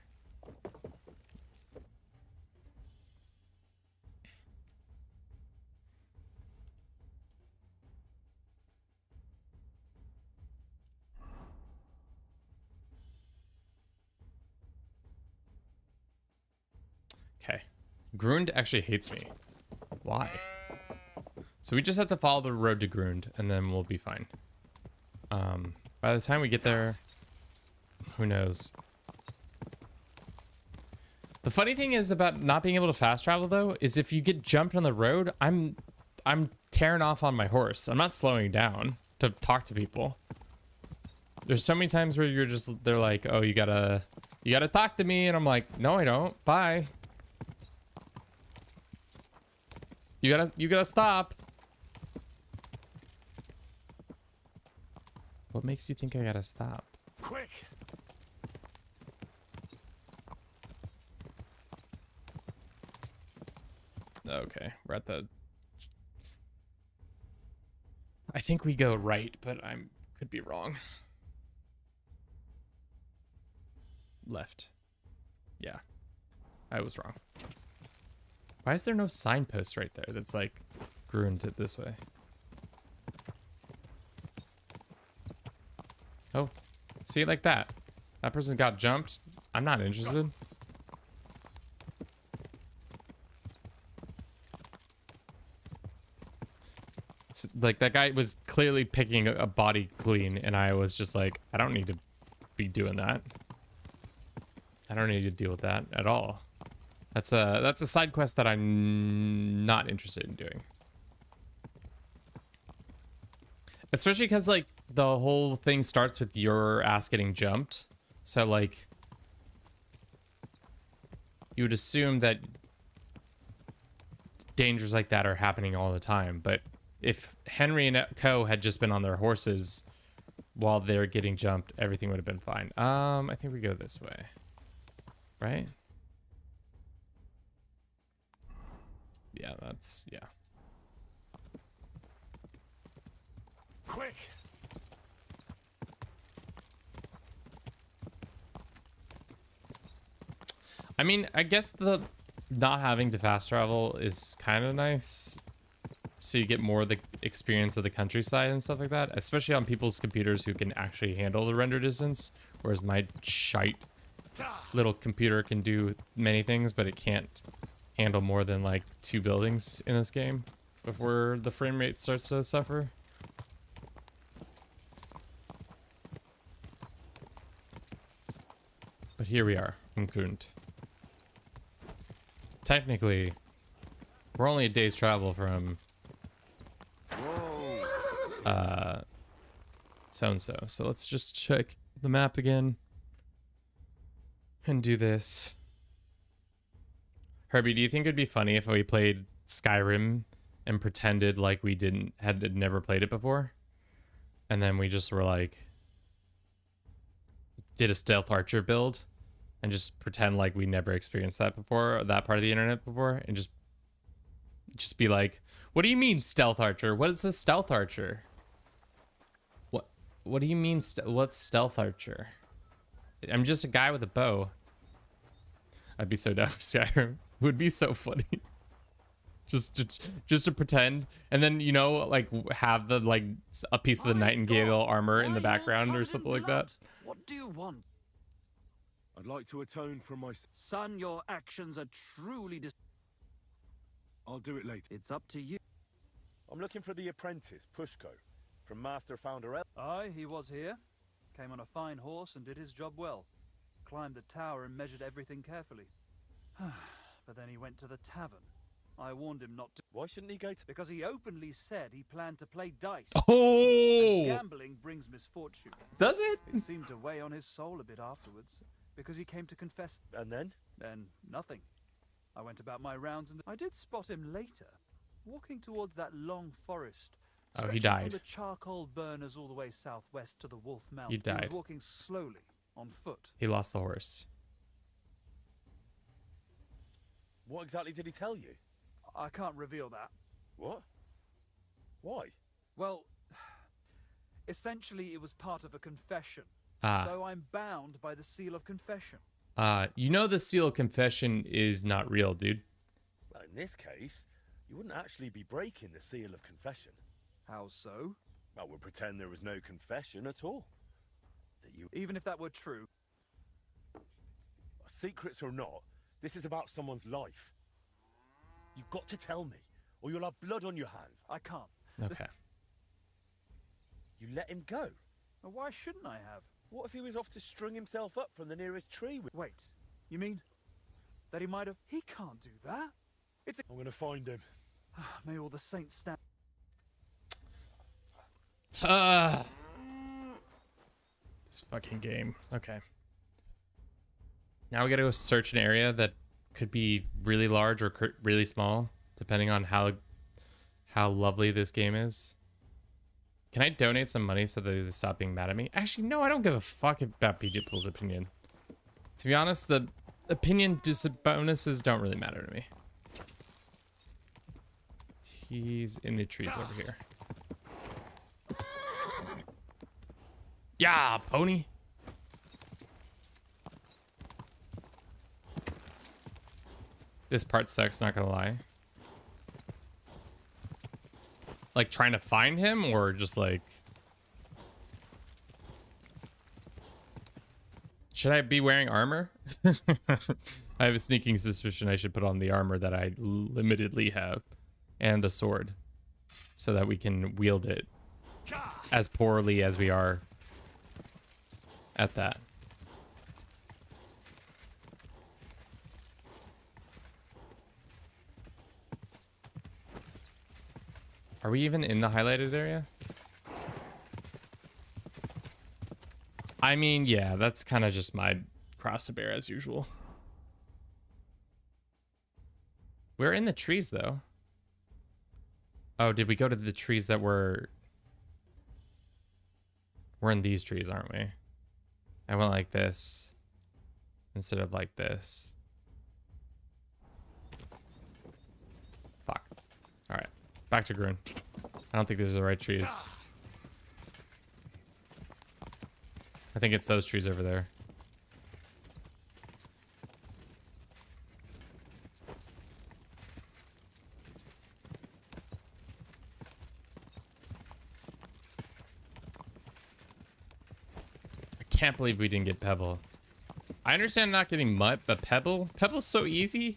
Okay. Grund actually hates me. Why? So we just have to follow the road to Grund and then we'll be fine. By the time we get there, who knows? The funny thing is about not being able to fast travel though, is if you get jumped on the road, I'm tearing off on my horse. I'm not slowing down to talk to people. There's so many times where they're like, oh, you gotta talk to me, and I'm like, no, I don't. Bye. You gotta stop. What makes you think I gotta stop? Quick! Okay, we're at the... I think we go right, but I could be wrong. Left. Yeah, I was wrong. Why is there no signpost right there that's like Grund it this way? Oh, see it like that. That person got jumped. I'm not interested. It's like that guy was clearly picking a body clean, and I was just like, I don't need to be doing that. I don't need to deal with that at all. That's a side quest that I'm not interested in doing. Especially because like the whole thing starts with your ass getting jumped. So like you would assume that dangers like that are happening all the time. But if Henry and Co had just been on their horses while they're getting jumped, everything would have been fine. I think we go this way. Right? Yeah, yeah. Quick! I mean, I guess the not having to fast travel is kind of nice. So you get more of the experience of the countryside and stuff like that, especially on people's computers who can actually handle the render distance, whereas my shite little computer can do many things, but it can't handle more than like 2 buildings in this game before the frame rate starts to suffer. But here we are in Grund. Technically, we're only a day's travel from so-and-so. So let's just check the map again and do this. Herbie, do you think it'd be funny if we played Skyrim and pretended like we had never played it before. And then we just were like, did a stealth archer build and just pretend like we never experienced that before, or that part of the internet before, and just be like, what do you mean stealth archer? What is a stealth archer? What do you mean what's stealth archer? I'm just a guy with a bow. I'd be so down for Skyrim. It would be so funny. just to pretend, and then, you know, like have the like a piece of the nightingale armor in the background or something like that. What do you want? I'd like to atone for my... Son, your actions are truly I'll do it later. It's up to you. I'm looking for the apprentice, Pushko, from Master Founder Aye, he was here. Came on a fine horse and did his job well. Climbed the tower and measured everything carefully. But then he went to the tavern. I warned him not to. Why shouldn't he go to... Because he openly said he planned to play dice. Oh! And gambling brings misfortune. Does it? It seemed to weigh on his soul a bit afterwards, because he came to confess. And then? Then nothing. I went about my rounds and I did spot him later, walking towards that long forest. Oh, he stretching died. From the charcoal burners all the way southwest to the Wolf Mountain. He died. He was walking slowly, on foot. He lost the horse. What exactly did he tell you? I can't reveal that. What? Why? Well, essentially it was part of a confession. Ah. So I'm bound by the seal of confession. You know the seal of confession is not real, dude. Well, in this case, you wouldn't actually be breaking the seal of confession. How so? Well, we'll pretend there was no confession at all. That you... Even if that were true. Secrets or not, this is about someone's life. You've got to tell me, or you'll have blood on your hands. I can't. Okay. You let him go. Well, why shouldn't I have? What if he was off to string himself up from the nearest tree? Wait, you mean that he might have... He can't do that. I'm gonna find him. May all the saints stand... This fucking game. Okay. Now we gotta go search an area that could be really large or really small, depending on how lovely this game is. Can I donate some money so that they stop being mad at me? Actually, no, I don't give a fuck about people's opinion. To be honest, the opinion bonuses don't really matter to me. He's in the trees over here. Yeah, pony. This part sucks, not gonna lie. Like trying to find him, or just like... Should I be wearing armor? I have a sneaking suspicion I should put on the armor that I limitedly have. And a sword. So that we can wield it as poorly as we are at that. Are we even in the highlighted area? I mean, yeah, that's kind of just my cross to bear as usual. We're in the trees, though. Oh, did we go to the trees that were... We're in these trees, aren't we? I went like this instead of like this. Fuck. All right. Back to Grun. I don't think these are the right trees. I think it's those trees over there. I can't believe we didn't get Pebble. I understand not getting Mutt, but Pebble? Pebble's so easy.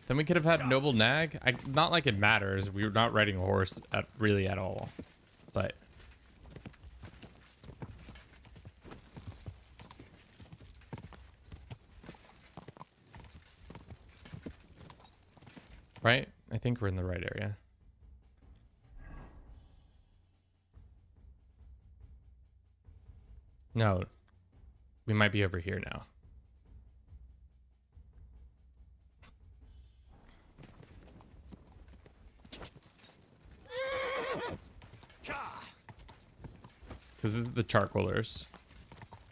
Then we could have had Noble Nag. Not like it matters. We were not riding a horse really at all. But... Right? I think we're in the right area. No. We might be over here now. This is the charcoalers.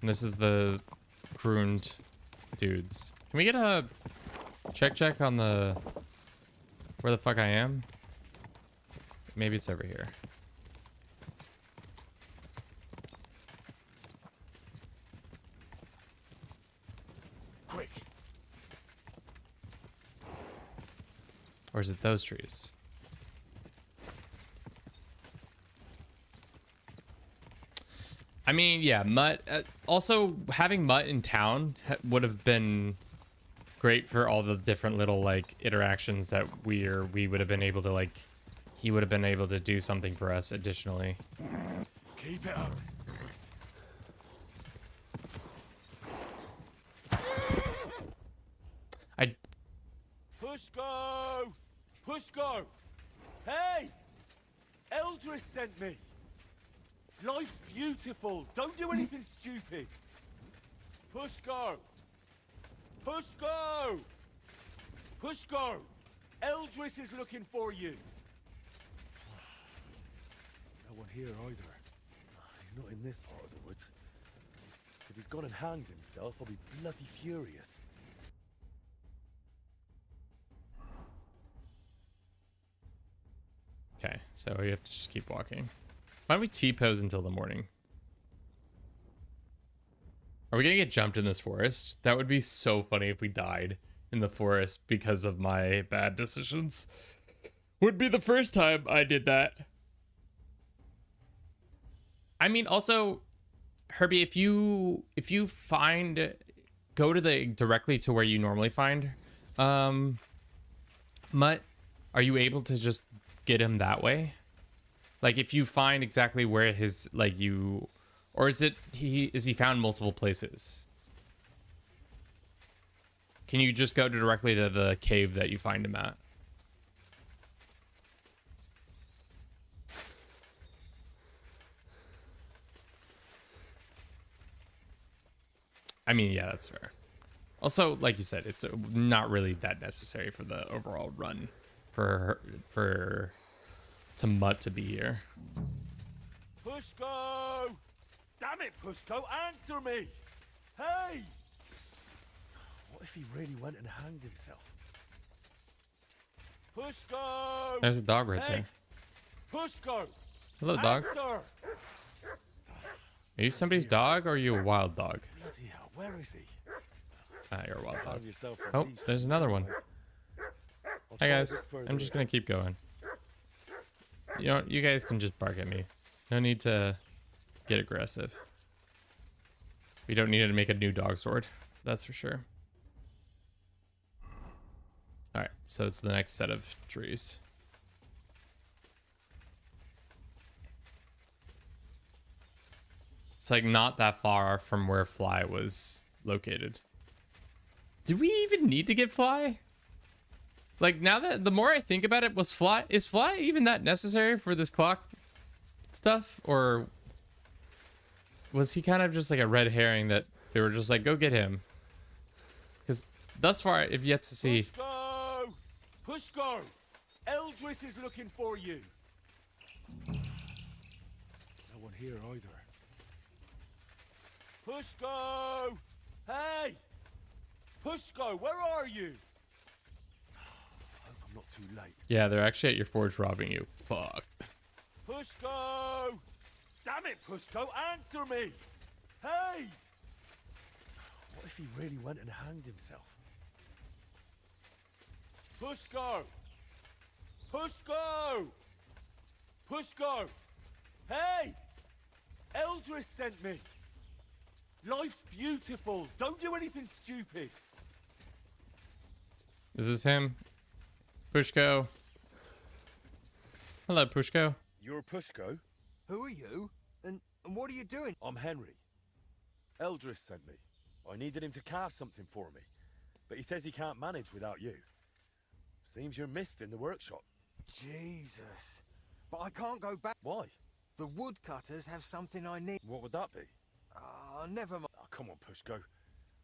And this is the crooned dudes. Can we get a check on the... where the fuck I am? Maybe it's over here. Quick. Or is it those trees? I mean, yeah, Mutt. Also, having Mutt in town would have been great for all the different little like interactions that we would have been able to like. He would have been able to do something for us additionally. Keep it up. Pushko! Pushko! Hey! Eldris sent me. Life's beautiful. Don't do anything stupid. Pushko! Pushko! Pushko! Eldris is looking for you. No one here either. He's not in this part of the woods. If he's gone and hanged himself, I'll be bloody furious. Okay, so we have to just keep walking. Why don't we T-pose until the morning? Are we gonna get jumped in this forest? That would be so funny if we died in the forest because of my bad decisions. Would be the first time I did that. I mean, also, Herbie, if you find, go to the directly to where you normally find Mutt, are you able to just get him that way? Like if you find exactly where his like you, or is he found multiple places? Can you just go directly to the cave that you find him at? I mean, yeah, that's fair. Also, like you said, it's not really that necessary for the overall run to Mutt to be here. Pushko! Damn it, Pushko, answer me! Hey! What if he really went and hanged himself? Pushko! There's a dog right there. Pushko! Hello, dog. Answer! Are you somebody's dog or are you a wild dog? Bloody hell, where is he? Ah, you're a wild dog. Found yourself a Oh, beast. there's another one. I'll Hi try a guys, bit further I'm just in. gonna keep going. You know, you guys can just bark at me. No need to get aggressive. We don't need to make a new dog sword, that's for sure. All right, so it's the next set of trees. It's like not that far from where Fly was located. Do we even need to get Fly? Like now that the more I think about it, is Fly even that necessary for this clock stuff? Or was he kind of just like a red herring that they were just like, go get him? Because thus far, I've yet to see. Pushko! Pushko! Eldris is looking for you. No one here either. Pushko! Hey! Pushko, where are you? I hope I'm not too late. Yeah, they're actually at your forge robbing you. Fuck. Pushko! Damn it, Pushko, answer me! Hey! What if he really went and hanged himself? Pushko! Pushko! Pushko! Hey! Eldris sent me! Life's beautiful. Don't do anything stupid. Is this him? Pushko. Hello, Pushko. You're Pushko? Who are you? And what are you doing? I'm Henry. Eldris sent me. I needed him to cast something for me, but he says he can't manage without you. Seems you're missed in the workshop. Jesus. But I can't go back. Why? The woodcutters have something I need. What would that be? Never mind. Oh, come on, Pushko.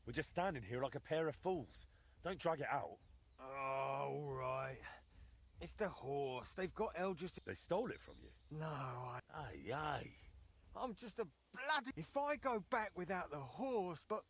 We're just standing here like a pair of fools. Don't drag it out. All right. It's the horse. They've got Eldris. They stole it from you? No, Aye, aye. I'm just a bloody... If I go back without the horse, but...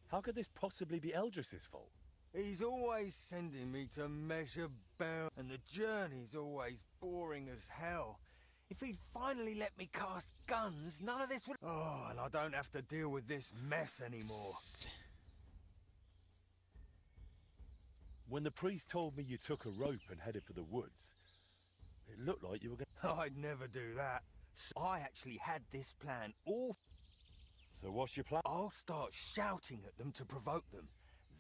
How could this possibly be Eldris's fault? He's always sending me to measure bell, and the journey's always boring as hell. If he'd finally let me cast guns, none of this would... Oh, and I don't have to deal with this mess anymore. When the priest told me you took a rope and headed for the woods, it looked like you were going... I'd never do that. I actually had this plan all... So what's your plan? I'll start shouting at them to provoke them.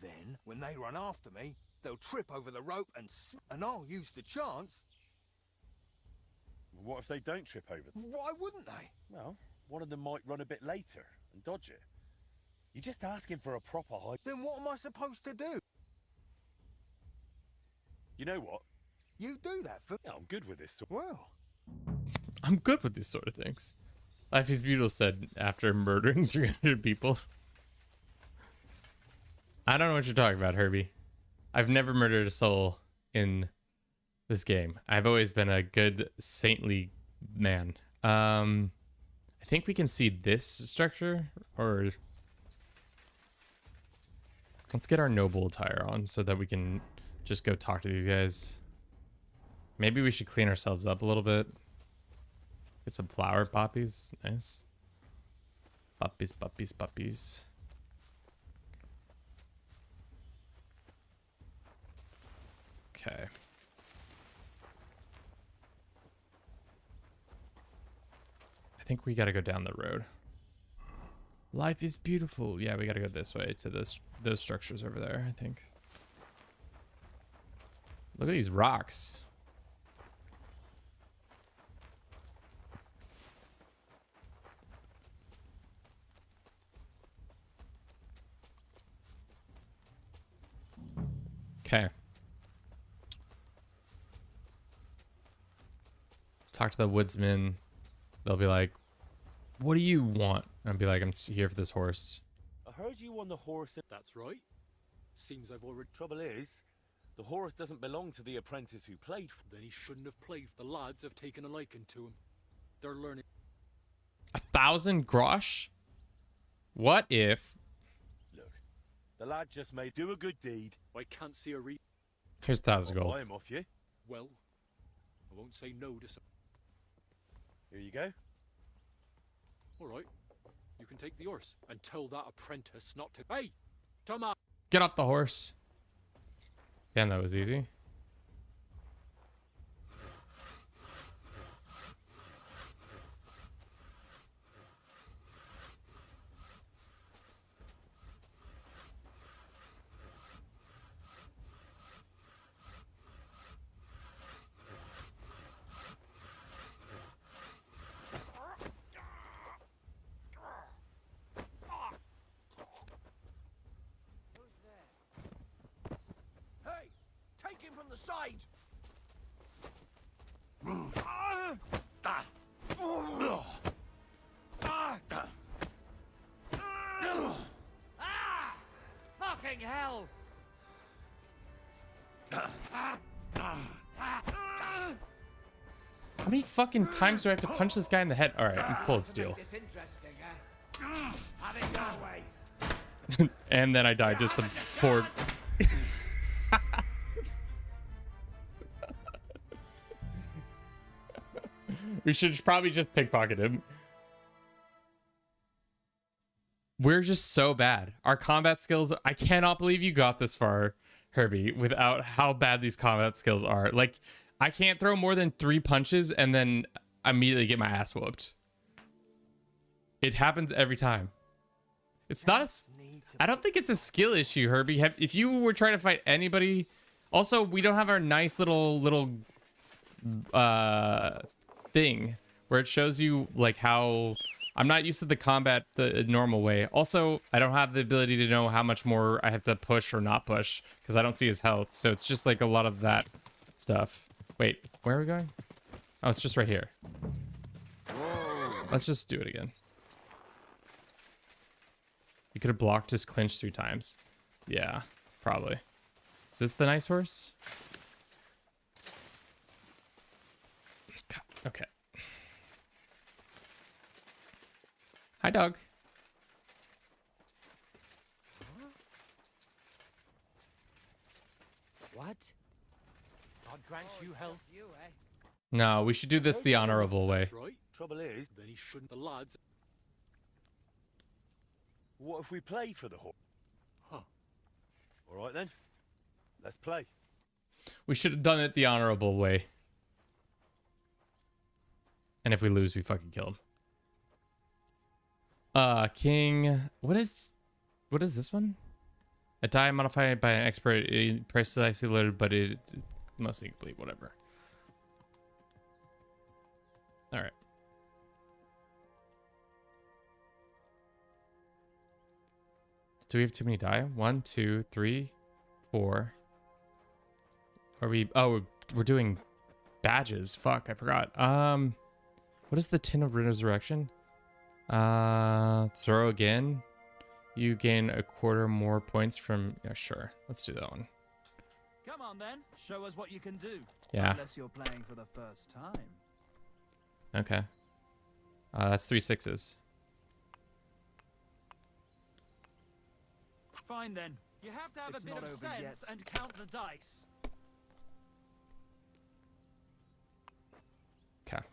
Then, when they run after me, they'll trip over the rope and I'll use the chance... What if they don't trip over them? Why wouldn't they? Well, one of them might run a bit later and dodge it. You're just asking for a proper hide. Then what am I supposed to do? You know what? You do that for... Yeah, I'm good with this. Well... I'm good with these sort of things. Life is Beautiful said after murdering 300 people. I don't know what you're talking about, Herbie. I've never murdered a soul in this game. I've always been a good, saintly man. I think we can see this structure, or... Let's get our noble attire on so that we can just go talk to these guys. Maybe we should clean ourselves up a little bit. Get some flower poppies. Nice. Puppies, puppies, puppies. Okay. I think we gotta go down the road. Life is beautiful. Yeah, we gotta go this way to those structures over there, I think. Look at these rocks. Okay. Talk to the woodsman. They'll be like, what do you want? I'll be like, I'm here for this horse. I heard you on the horse. That's right. Seems I've already... Trouble is, the horse doesn't belong to the apprentice who played for... Then he shouldn't have played. The lads have taken a liking to him. They're learning... 1,000 grosh? What if... Look, the lad just may do a good deed. I can't see a re... Here's 1,000 gold. Buy him off you. Well, I won't say no to some... Here you go. All right. You can take the horse and tell that apprentice not to... Hey! Thomas! Get off the horse. Damn, that was easy. From the side. Fucking hell! How many fucking times do I have to punch this guy in the head? All right, I'm pulling steel. And then I died just some poor... We should probably just pickpocket him. We're just so bad. Our combat skills, I cannot believe you got this far, Herbie, without how bad these combat skills are. Like, I can't throw more than 3 punches and then immediately get my ass whooped. It happens every time. It's not a... I don't think it's a skill issue, Herbie. If you were trying to fight anybody... Also, we don't have our nice little thing where it shows you like how I'm not used to the combat the normal way. Also, I don't have the ability to know how much more I have to push or not push because I don't see his health. So it's just like a lot of that stuff. Wait, where are we going? Oh, it's just right here. Let's just do it again. You could have blocked his clinch 3 times. Yeah, probably. Is this the nice horse? God Okay. Hi, dog. What? God grants you health. No, we should do this the honorable way. That's right. Trouble is, Then he shouldn't. The lads. what if we play for the horse? Huh. All right then, let's play. We should have done it the honorable way. And if we lose, we fucking kill him. King. What is this one? A die modified by an expert, precisely loaded, but it mostly complete. Whatever. All right. Do we have too many die? 1, 2, 3, 4. Are we? Oh, we're doing badges. Fuck, I forgot. What is the Tin of Resurrection? Throw again. You gain a quarter more points from. Yeah, sure. Let's do that one. Come on then, show us what you can do. Yeah. Unless you're playing for the first time. Okay. That's 3 6s. Fine then. You have to have It's a bit not of over sense yet. and count the dice. Okay.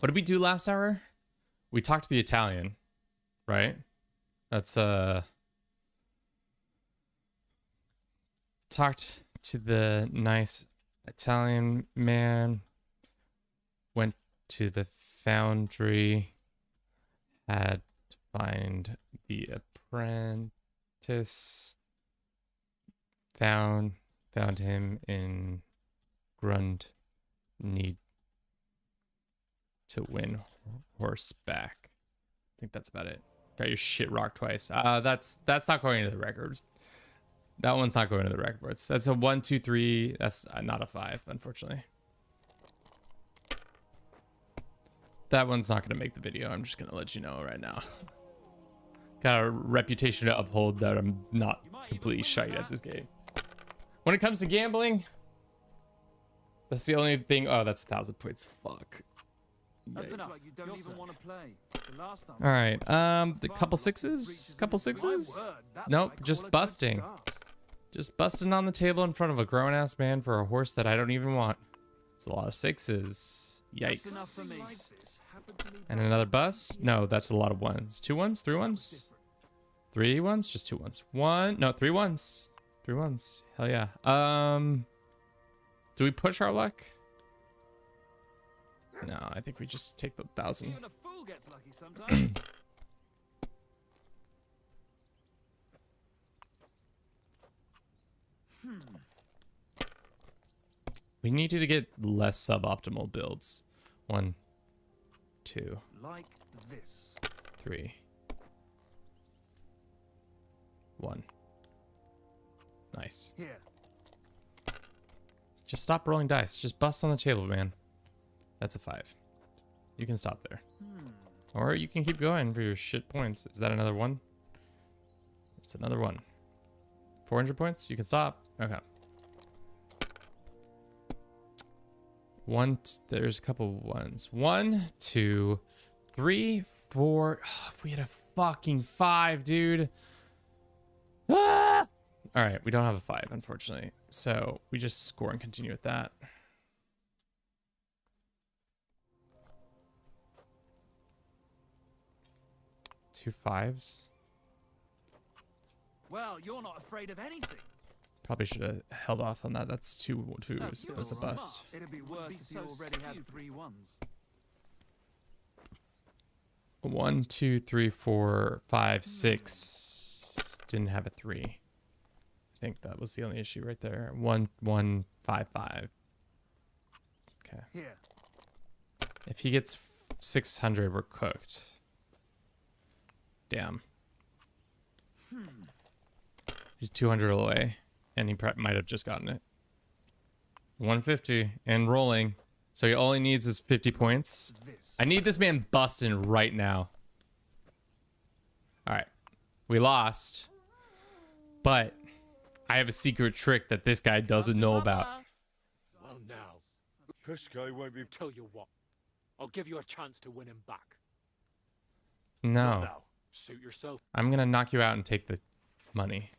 What did we do last hour? We talked to the Italian, right? That's talked to the nice Italian man, went to the foundry, had to find the apprentice, found him in Grund, need to win horseback. I think that's about it. Got your shit rocked twice. That's not going into the records. That one's not going to the records. That's a 1, 2, 3. That's not a 5, unfortunately. That one's not going to make the video. I'm just going to let you know right now. Got a reputation to uphold that I'm not completely shite at this game. When it comes to gambling, that's the only thing. Oh, that's 1,000 points. Fuck. That's enough. You don't even want to play. The last time. All right. The couple sixes. Couple sixes. Nope. Just busting. Just busting on the table in front of a grown-ass man for a horse that I don't even want. It's a lot of sixes. Yikes. And another bust? No, that's a lot of ones. 2 ones? 3 ones? 3 ones? Just 2 ones. 1. No, 3 ones. 3 ones. Hell yeah. Do we push our luck? No, I think we just take the 1,000. Even a fool gets lucky sometimes. We needed to get less suboptimal builds. 1, 2, Like this. 3, 1. Nice. Here. Just stop rolling dice. Just bust on the table, man. That's a 5. You can stop there. Or you can keep going for your shit points. Is that another 1? It's another 1. 400 points? You can stop. Okay. There's a couple ones. 1, 2, 3, 4. Oh, if we had a fucking 5, dude. Ah! All right, we don't have a 5, unfortunately. So we just score and continue with that. Two 5s. Well, you're not afraid of anything. Probably should have held off on that. That's 2 2s. That's a bust. It'd be worse if you already had 3 ones. 1, 2, 3, 4, 5, 6. Didn't have a 3. I think that was the only issue right there. 1, 1, 5, 5. Okay. Here. If he gets 600, we're cooked. Damn. He's 200 away, and he might have just gotten it. 150 and rolling. So he only needs his 50 points. I need this man busting right now. All right. We lost. But I have a secret trick that this guy doesn't know about. Well, now, Pushko won't be... Tell you what, I'll give you a chance to win him back. No. now. Suit yourself. I'm gonna knock you out and take the money.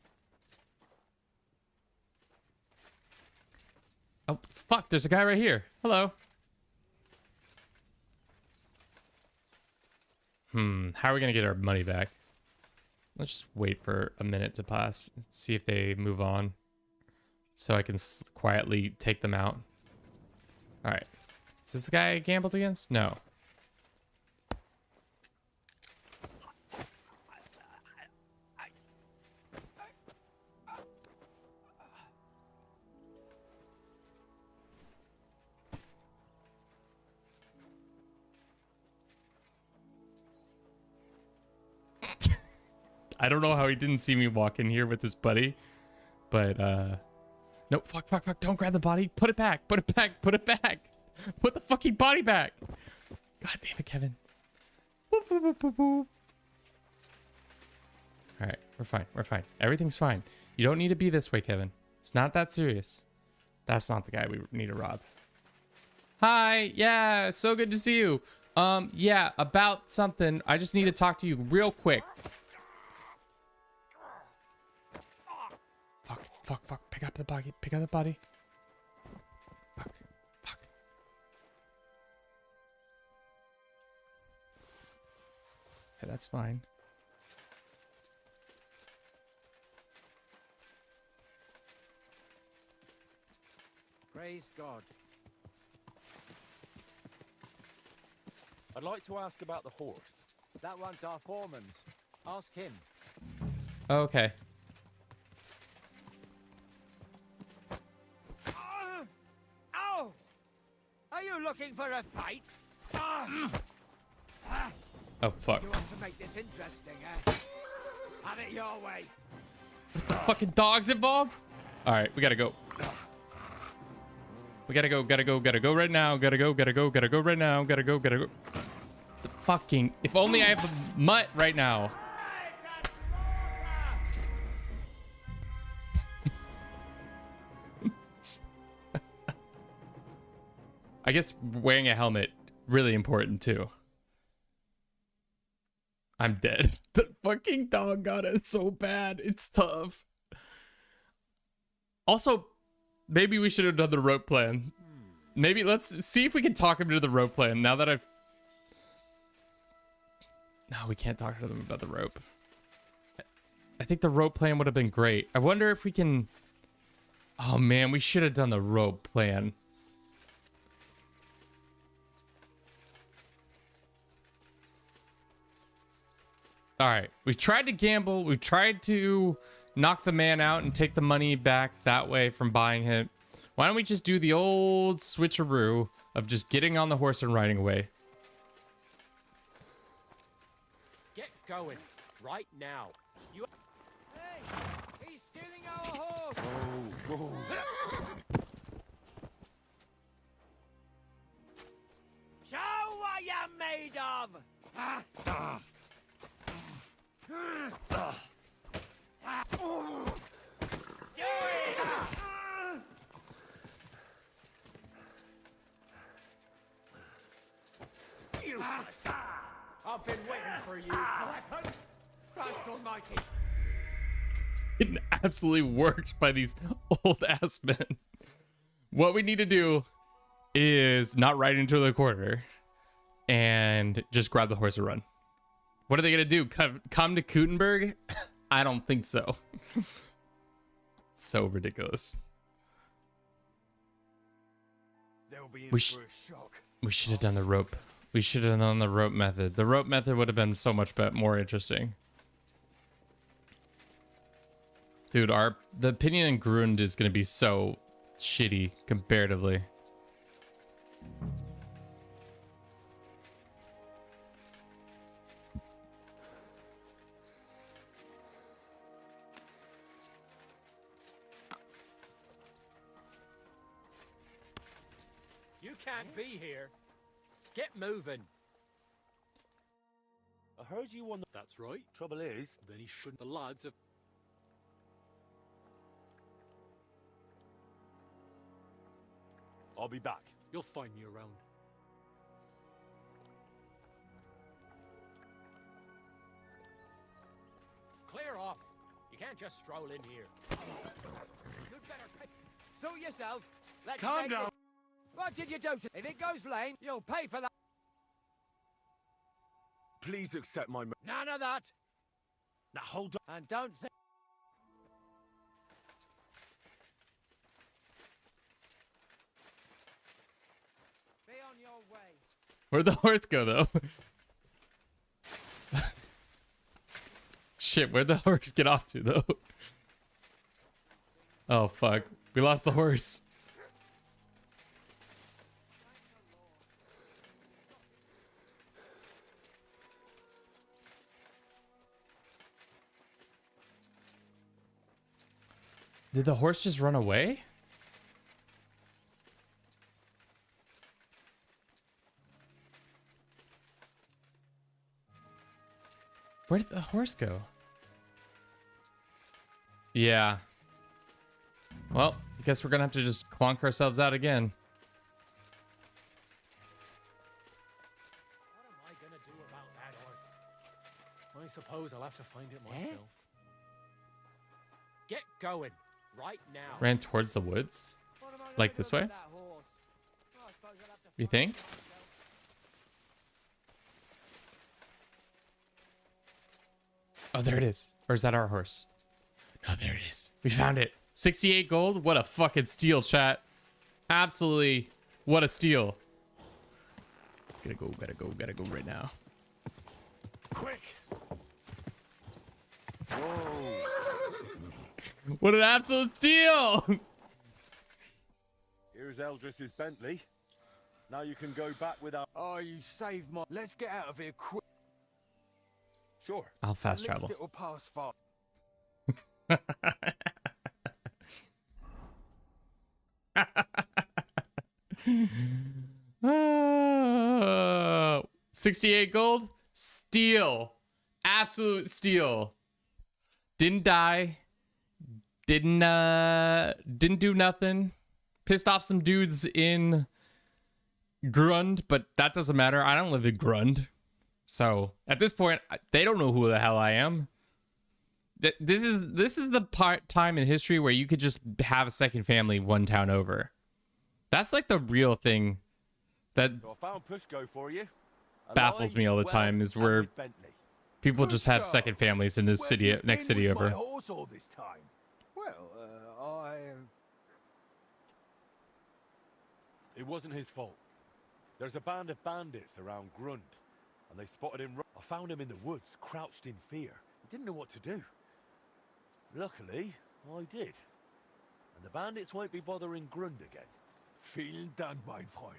Oh, fuck, there's a guy right here. Hello. How are we gonna get our money back? Let's just wait for a minute to pass. Let's see if they move on. So I can quietly take them out. Alright. Is this the guy I gambled against? No. I don't know how he didn't see me walk in here with his buddy, but no, fuck, don't grab the body. Put it back, put it back. Put the fucking body back. God damn it, Kevin. Boop, boop, boop, boop, boop. All right, we're fine. Everything's fine. You don't need to be this way, Kevin. It's not that serious. That's not the guy we need to rob. Hi, yeah, so good to see you. Yeah, about something. I just need to talk to you real quick. Fuck. Pick up the body. Fuck. Okay, that's fine. Praise God. I'd like to ask about the horse. That one's our foreman's. Ask him. Okay. Ow! Are you looking for a fight? Oh, fuck. You want to make this interesting, eh? Have it your way. Fucking dogs involved? All right, we gotta go. We gotta go right now. Gotta go right now. Gotta go. The fucking, if only I have a mutt right now. I guess wearing a helmet, really important too. I'm dead. The fucking dog got it so bad. It's tough. Also, maybe we should have done the rope plan. Maybe let's see if we can talk him to the rope plan now that I've... No, we can't talk to them about the rope. I think the rope plan would have been great. I wonder if we can... Oh man, we should have done the rope plan. All right, we tried to gamble. We tried to knock the man out and take the money back that way from buying him. Why don't we just do the old switcheroo of just getting on the horse and riding away? Get going right now. You. Hey, he's stealing our horse. Whoa. Show what you're made of. I've been waiting for you. Christ almighty. It absolutely works by these old ass men. What we need to do is not ride into the corner and just grab the horse and run. What are they gonna do? Come to Kuttenberg? I don't think so. So ridiculous. We should have done the rope. We should have done the rope method. The rope method would have been so much more interesting. Dude, the opinion in Grund is gonna be so shitty comparatively. You can't be here. Get moving. I heard you on the... That's right. Trouble is... Then he shouldn't. The lads have... I'll be back. You'll find me around. Clear off. You can't just stroll in here. You'd better suit yourself. Let's Calm take down. this. What did you do? If it goes lame, you'll pay for that. Please accept my... None of that. Now hold on. And don't say... Be on your way. Where'd the horse go, though? Shit, where'd the horse get off to, though? Oh, fuck. We lost the horse. Did the horse just run away? Where did the horse go? Yeah. Well, I guess we're gonna have to just clonk ourselves out again. What am I gonna do about that horse? I suppose I'll have to find it myself. Get going, right now. Ran towards the woods? Like this way? You think? Oh, there it is. Or is that our horse? No, there it is. We found it. 68 gold? What a fucking steal, chat. Absolutely. What a steal. Gotta go right now. Quick! Whoa! What an absolute steal! Here's Eldris's Bentley. Now you can go back without... Oh, you saved my... Let's get out of here quick. Sure. I'll fast At least travel. It'll pass fast. Uh, 68 gold? Steal. Absolute steal. Didn't die. Didn't do nothing. Pissed off some dudes in Grund, but that doesn't matter. I don't live in Grund. So at this point, they don't know who the hell I am. This is the time in history where you could just have a second family one town over. That's like the real thing that So I found Pushko for you. baffles me all the time is where people just have second families in the city, next city over. Horse all this time. Well, It wasn't his fault. There's a band of bandits around Grund, and they spotted him. I found him in the woods, crouched in fear. He didn't know what to do. Luckily, I did. And the bandits won't be bothering Grund again. Vielen Dank, mein Freund.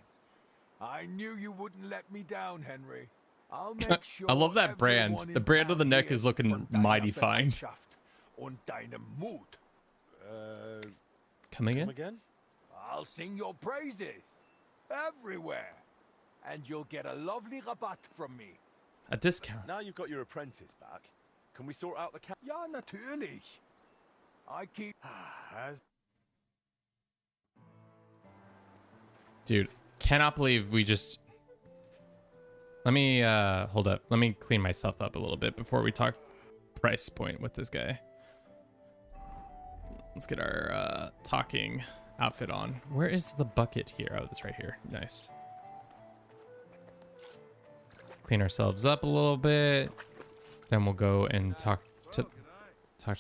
I knew you wouldn't let me down, Henry. I'll make sure I love that brand. everyone The in brand on the town neck hears is looking von deiner mighty fine. Bereitschaft und deinem Mut. Come again? Come again? I'll sing your praises everywhere, and you'll get a lovely rabatt from me. A discount. Now you've got your apprentice back. Can we sort out the cat? Ja, natürlich. I keep as Dude, cannot believe we just... Let me, hold up. Let me clean myself up a little bit before we talk price point with this guy. Let's get our, talking outfit on. Where is the bucket here? Oh, it's right here. Nice. Clean ourselves up a little bit. Then we'll go and talk to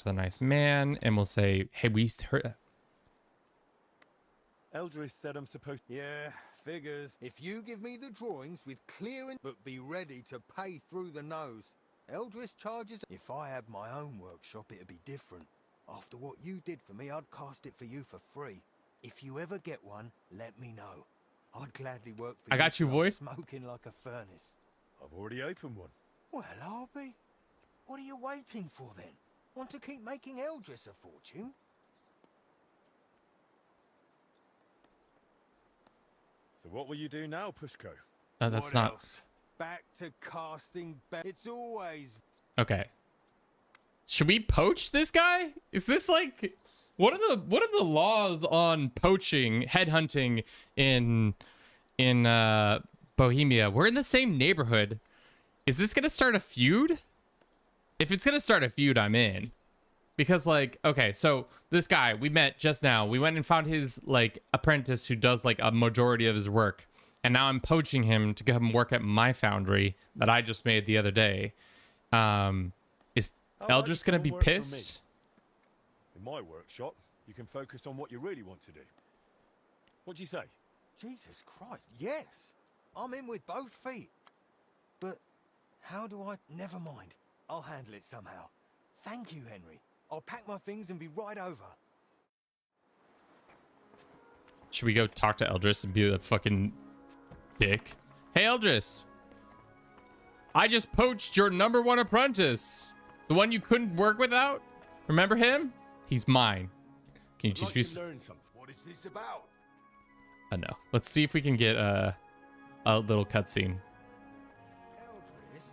the nice man, and we'll say, hey, we heard... Eldris said I'm supposed... yeah, figures. If you give me the drawings with clearing, but be ready to pay through the nose. Eldris charges... If I had my own workshop, it'd be different. After what you did for me, I'd cast it for you for free. If you ever get one, let me know. I'd gladly work for you. I got you, till boy. I'm smoking like a furnace. I've already opened one. Well, I'll be. What are you waiting for then? Want to keep making Eldris a fortune? So what will you do now, Pushko? No, that's What not... else? Back to casting. It's always. Okay. Should we poach this guy? Is this like... What are the laws on poaching, headhunting in in Bohemia. We're in the same neighborhood. Is this gonna start a feud? If it's gonna start a feud, I'm in. Because like, okay, so this guy we met just now, we went and found his like apprentice who does like a majority of his work. And now I'm poaching him to come work at my foundry that I just made the other day. Is Eldris gonna be pissed? In my workshop, you can focus on what you really want to do. What do you say? Jesus Christ, yes. I'm in with both feet. But how do I... Never mind. I'll handle it somehow. Thank you, Henry. I'll pack my things and be right over. Should we go talk to Eldris and be the fucking dick? Hey, Eldris. I just poached your #1 apprentice. The one you couldn't work without? Remember him? He's mine. Can you teach me Learn something. What is this about? No. Let's see if we can get a little cutscene. Eldris?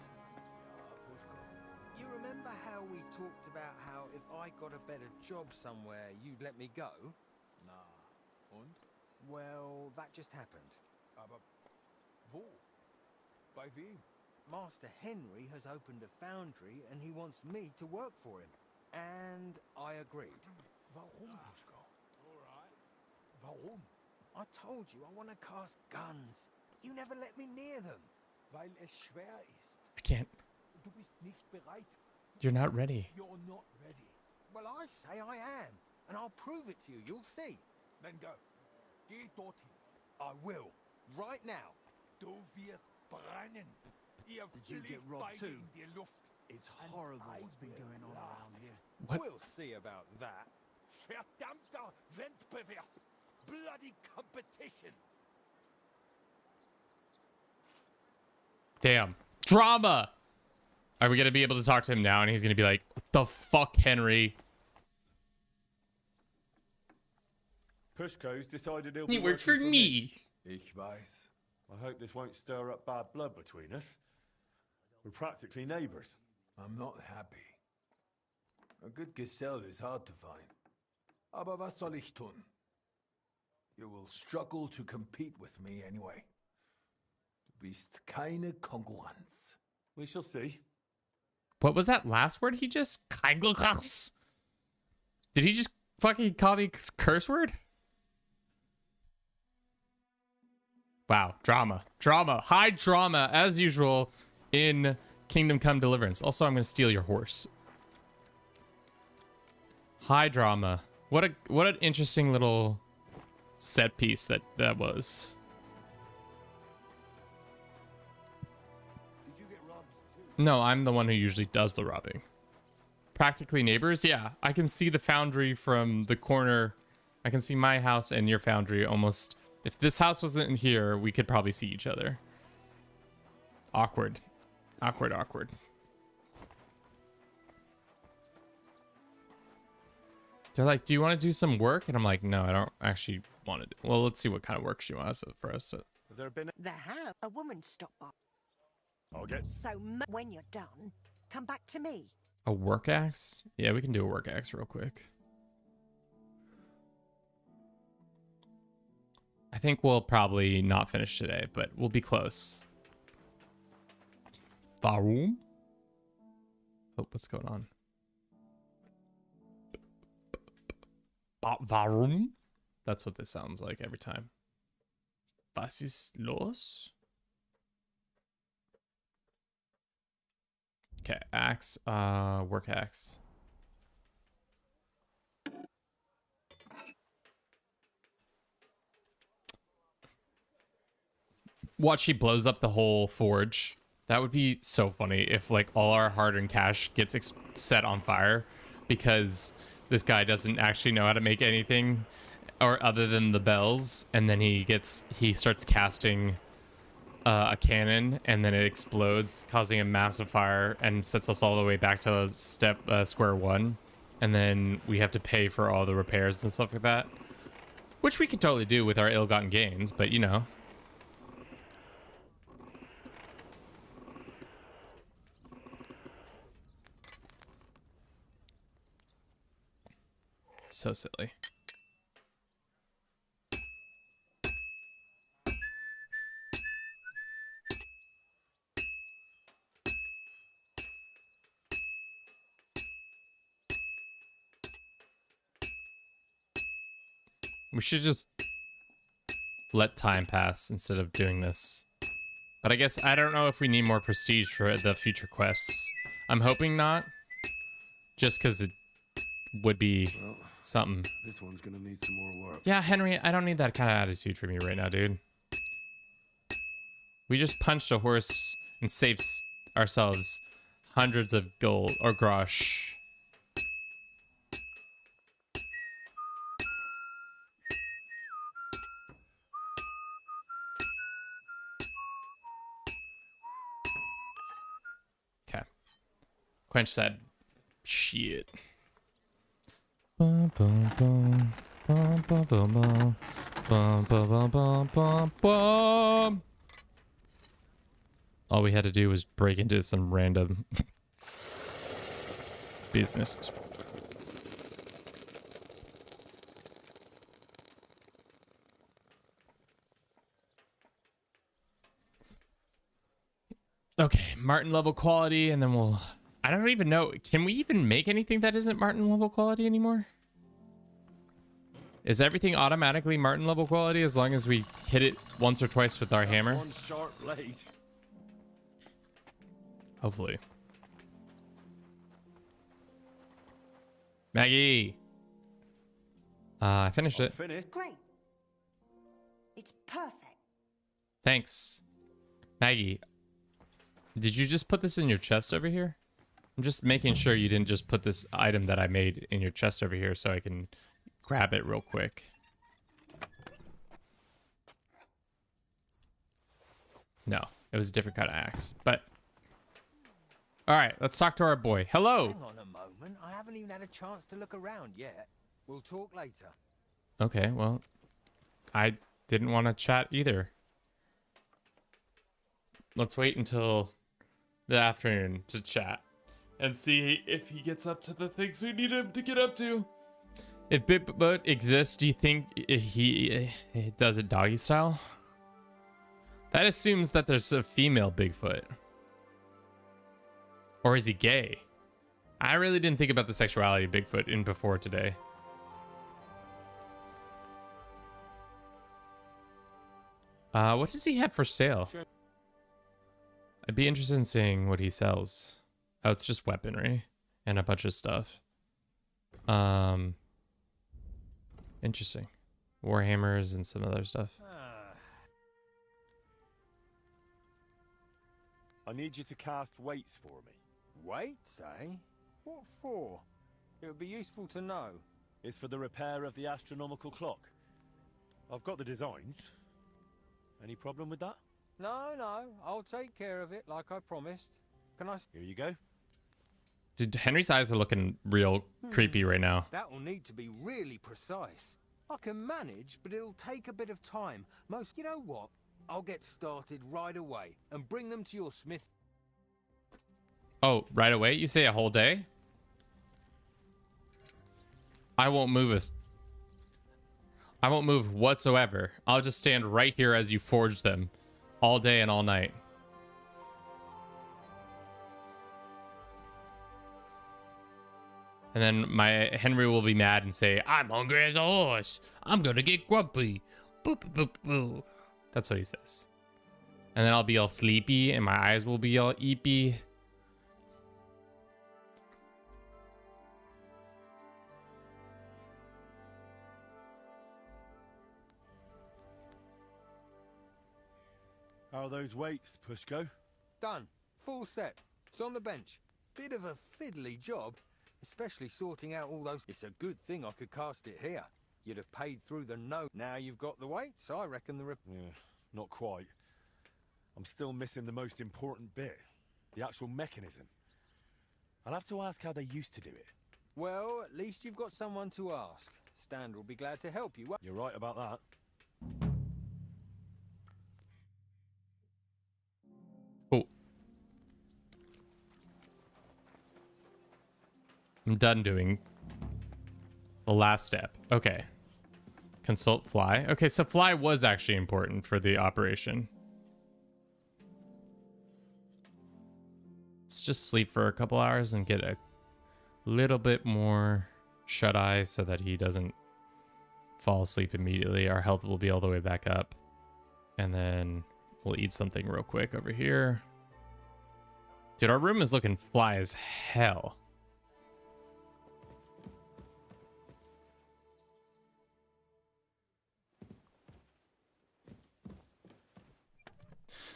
You remember how we talked about how if I got a better job somewhere, you'd let me go? Nah. Und? Well, that just happened. Aber wo? Bei wem? Master Henry has opened a foundry and he wants me to work for him. And I agreed. Warum, Pushko? Alright. Warum? I told you I want to cast guns. You never let me near them. Weil es schwer ist. I can't. Du bist nicht bereit. You're not ready. You're not ready. Well, I say I am. And I'll prove it to you. You'll see. Then go. Geh dorthin. I will. Right now. Du wirst brennen. Ihr Did you get fliegt robbed beide too? in die Luft. It's horrible what's been going on around here. What? We'll see about that. Verdammter Wettbewerb. Bloody competition. Damn. Drama. Are we going to be able to talk to him now? And he's going to be like, what the fuck, Henry? Pushko's decided he'll He be works for working me. Ich weiß. I hope this won't stir up bad blood between us. We're practically neighbors. I'm not happy. A good Gesell is hard to find. Aber was soll ich tun? You will struggle to compete with me anyway. Du bist keine Konkurrenz. We shall see. What was that last word he just... Did he just fucking call me curse word? Wow, drama. Drama. High drama, as usual, in Kingdom Come Deliverance. Also, I'm going to steal your horse. High drama. What an interesting little set piece that was. Did you get robbed too? No, I'm the one who usually does the robbing. Practically neighbors? Yeah, I can see the foundry from the corner. I can see my house and your foundry almost... If this house wasn't in here, we could probably see each other. Awkward. Awkward, awkward. They're like, do you want to do some work? And I'm like, no, I don't actually want to do. Well, let's see what kind of work she wants for us. Have there been... There have. A woman stopped by. I'll get... So when you're done, come back to me. A work axe? Yeah, we can do a work axe real quick. I think we'll probably not finish today, but we'll be close. Warum? Oh, what's going on? Warum? That's what this sounds like every time. Was ist los? Okay, axe, work axe. Watch, she blows up the whole forge. That would be so funny if like all our hard-earned cash gets set on fire because this guy doesn't actually know how to make anything or other than the bells, and then he starts casting a cannon, and then it explodes, causing a massive fire and sets us all the way back to square one, and then we have to pay for all the repairs and stuff like that, which we could totally do with our ill-gotten gains, but you know. So silly. We should just let time pass instead of doing this. But I guess I don't know if we need more prestige for the future quests. I'm hoping not. Just because it would be something. This one's gonna need some more work. Yeah, Henry, I don't need that kind of attitude from you right now, dude. We just punched a horse and saved ourselves hundreds of gold or grosh. Okay. Quench said, shit. Bum, bum, bum. Bum, bum, bum, bum. Bum, bum, bum, bum, bum, bum. All we had to do was break into some random business. Okay, Martin level quality, and then we'll... I don't even know. Can we even make anything that isn't Martin level quality anymore? Is everything automatically Martin level quality as long as we hit it once or twice with our hammer? One sharp blade. Hopefully. Maggie! I finished it. Finished. Great. It's perfect. Thanks. Maggie, did you just put this in your chest over here? I'm just making sure you didn't just put this item that I made in your chest over here so I can grab it real quick. No, it was a different kind of axe, but... Alright, let's talk to our boy. Hello! Hang on a moment. I haven't even had a chance to look around yet. We'll talk later. Okay, well, I didn't want to chat either. Let's wait until the afternoon to chat and see if he gets up to the things we need him to get up to. If Bigfoot exists, do you think he does it doggy style? That assumes that there's a female Bigfoot. Or is he gay? I really didn't think about the sexuality of Bigfoot in before today. What does he have for sale? I'd be interested in seeing what he sells. Oh, it's just weaponry and a bunch of stuff. Interesting. Warhammers and some other stuff. I need you to cast weights for me. Weights, eh? What for? It would be useful to know. It's for the repair of the astronomical clock. I've got the designs. Any problem with that? No, I'll take care of it like I promised. Can I... Here you go. Dude, Henry's eyes are looking real creepy right now. That will need to be really precise. I can manage, but it'll take a bit of time. You know what? I'll get started right away and bring them to your smith. Oh, right away? You say a whole day? I won't move I won't move whatsoever. I'll just stand right here as you forge them all day and all night. And then my Henry will be mad and say, I'm hungry as a horse. I'm gonna get grumpy. Boo, boo, boo, boo. That's what he says. And then I'll be all sleepy and my eyes will be all eepy. How are those weights, Pushko? Done. Full set. It's on the bench. Bit of a fiddly job, especially sorting out all those... It's a good thing I could cast it here. You'd have paid through the note. Now you've got the weights, I reckon the... Yeah, not quite. I'm still missing the most important bit. The actual mechanism. I'll have to ask how they used to do it. Well, at least you've got someone to ask. Stand will be glad to help you. You're right about that. Oh. I'm done doing the last step. Okay. Consult Fly. Okay, so Fly was actually important for the operation. Let's just sleep for a couple hours and get a little bit more shut-eye so that he doesn't fall asleep immediately, our health will be all the way back up. And then we'll eat something real quick over here. Dude, our room is looking fly as hell.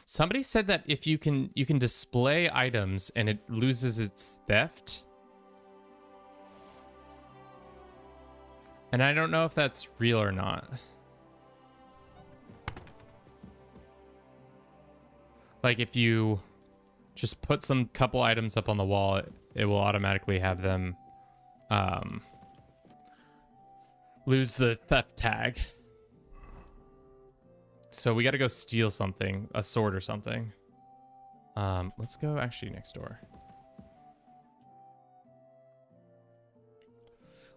Somebody said that if you can display items and it loses its theft. And I don't know if that's real or not. Like if you just put some couple items up on the wall, it will automatically have them lose the theft tag. So we got to go steal something, a sword or something. Let's go actually next door.